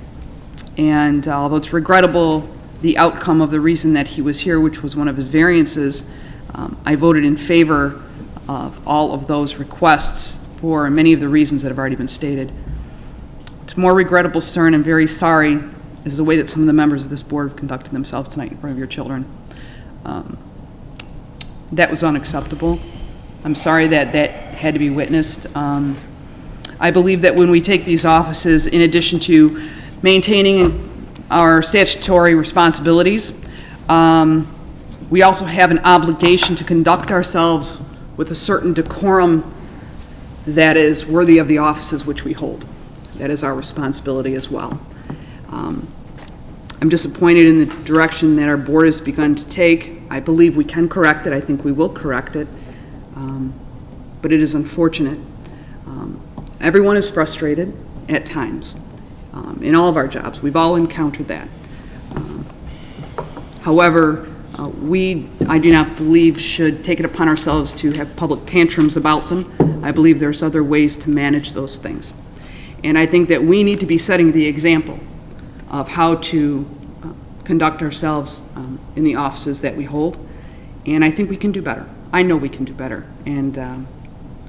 and although it's regrettable the outcome of the reason that he was here, which was one of his variances, I voted in favor of all of those requests for many of the reasons that have already been stated. What's more regrettable, sir, and I'm very sorry, is the way that some of the members of this board have conducted themselves tonight in front of your children. That was unacceptable. I'm sorry that that had to be witnessed. I believe that when we take these offices, in addition to maintaining our statutory responsibilities, we also have an obligation to conduct ourselves with a certain decorum that is worthy of the offices which we hold. That is our responsibility as well. I'm disappointed in the direction that our board has begun to take. I believe we can correct it. I think we will correct it. But it is unfortunate. Everyone is frustrated at times. In all of our jobs. We've all encountered that. However, I do not believe should take it upon ourselves to have public tantrums about them. I believe there's other ways to manage those things. And I think that we need to be setting the example of how to conduct ourselves in the offices that we hold. And I think we can do better. I know we can do better. And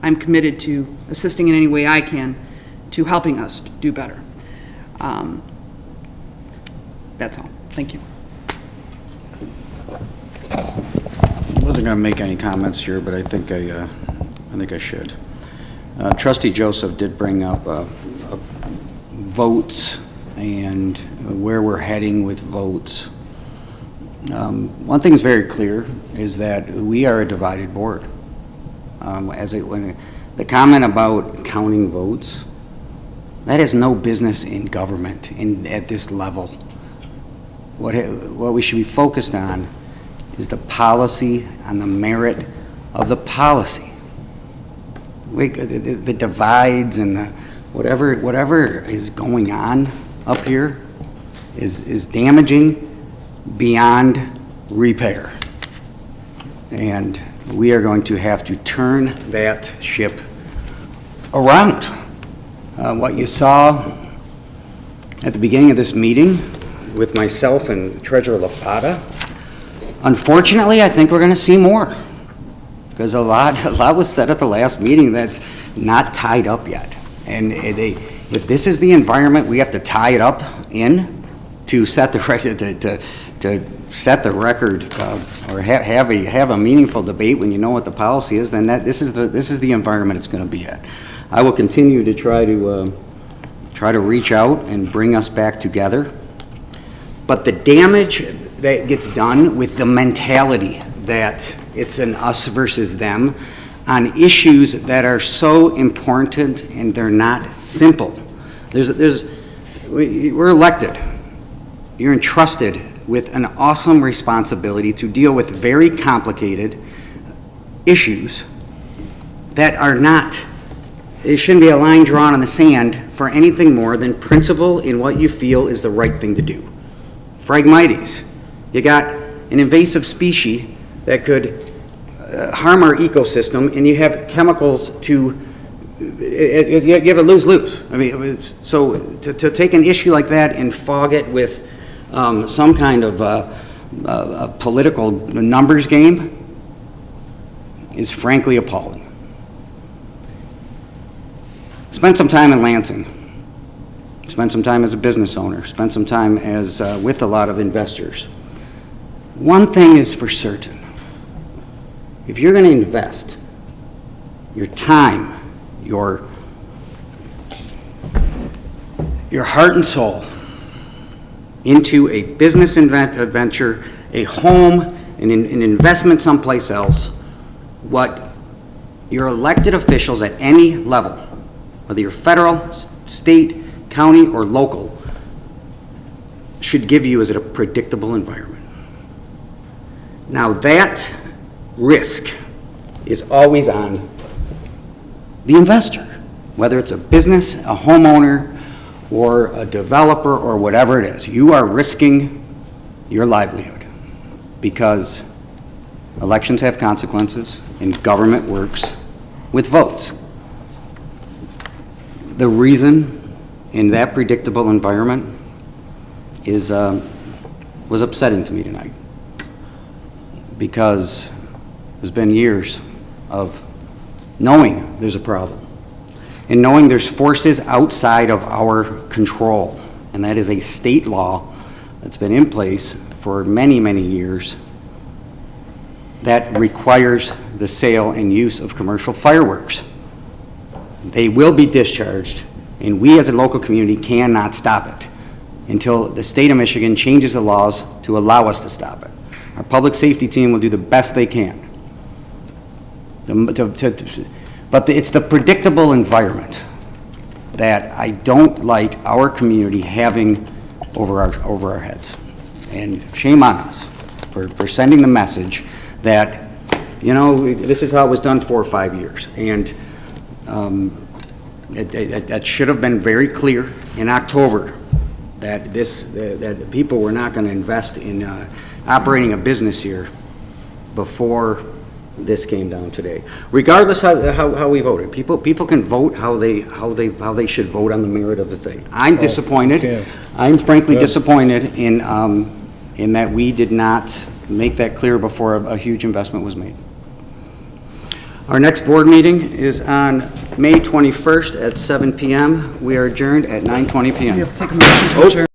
I'm committed to assisting in any way I can to helping us do better. That's all. Thank you. I wasn't going to make any comments here, but I think I should. Trustee Joseph did bring up votes and where we're heading with votes. One thing is very clear is that we are a divided board. When the comment about counting votes, that has no business in government at this level. What we should be focused on is the policy and the merit of the policy. The divides and the whatever is going on up here is damaging beyond repair. And we are going to have to turn that ship around. What you saw at the beginning of this meeting with myself and Treasurer LaFata, unfortunately, I think we're going to see more. Because a lot was said at the last meeting that's not tied up yet. And if this is the environment we have to tie it up in to set the set the record or have a meaningful debate when you know what the policy is, then this is the environment it's going to be at. I will continue to try to reach out and bring us back together. But the damage that gets done with the mentality that it's an us versus them on issues that are so important and they're not simple. We're elected. You're entrusted with an awesome responsibility to deal with very complicated issues that are not, there shouldn't be a line drawn in the sand for anything more than principle in what you feel is the right thing to do. Phragmites, you got an invasive species that could harm our ecosystem, and you have chemicals to, you have a lose-lose. I mean, so to take an issue like that and fog it with some kind of a political numbers game is frankly appalling. Spent some time in Lansing. Spent some time as a business owner. Spent some time as with a lot of investors. One thing is for certain. If you're going to invest your time, your heart and soul into a business venture, a home, an investment someplace else, what your elected officials at any level, whether you're federal, state, county, or local, should give you is a predictable environment. Now that risk is always on the investor, whether it's a business, a homeowner, or a developer, or whatever it is. You are risking your livelihood because elections have consequences and government works with votes. The reason in that predictable environment was upsetting to me tonight, because there's been years of knowing there's a problem and knowing there's forces outside of our control, and that is a state law that's been in place for many, many years that requires the sale and use of commercial fireworks. They will be discharged, and we as a local community cannot stop it until the state of Michigan changes the laws to allow us to stop it. Our public safety team will do the best they can. But it's the predictable environment that I don't like our community having over our heads. And shame on us for sending the message that, you know, this is how it was done 4 or 5 years. And that should have been very clear in October that that people were not going to invest in operating a business here before this came down today. Regardless how we voted, people can vote how they should vote on the merit of the thing. I'm disappointed. Okay. I'm frankly disappointed in that we did not make that clear before a huge investment was made. Our next board meeting is on May 21st at 7 p.m. We are adjourned at 9:20 p.m. We have to take a motion to adjourn.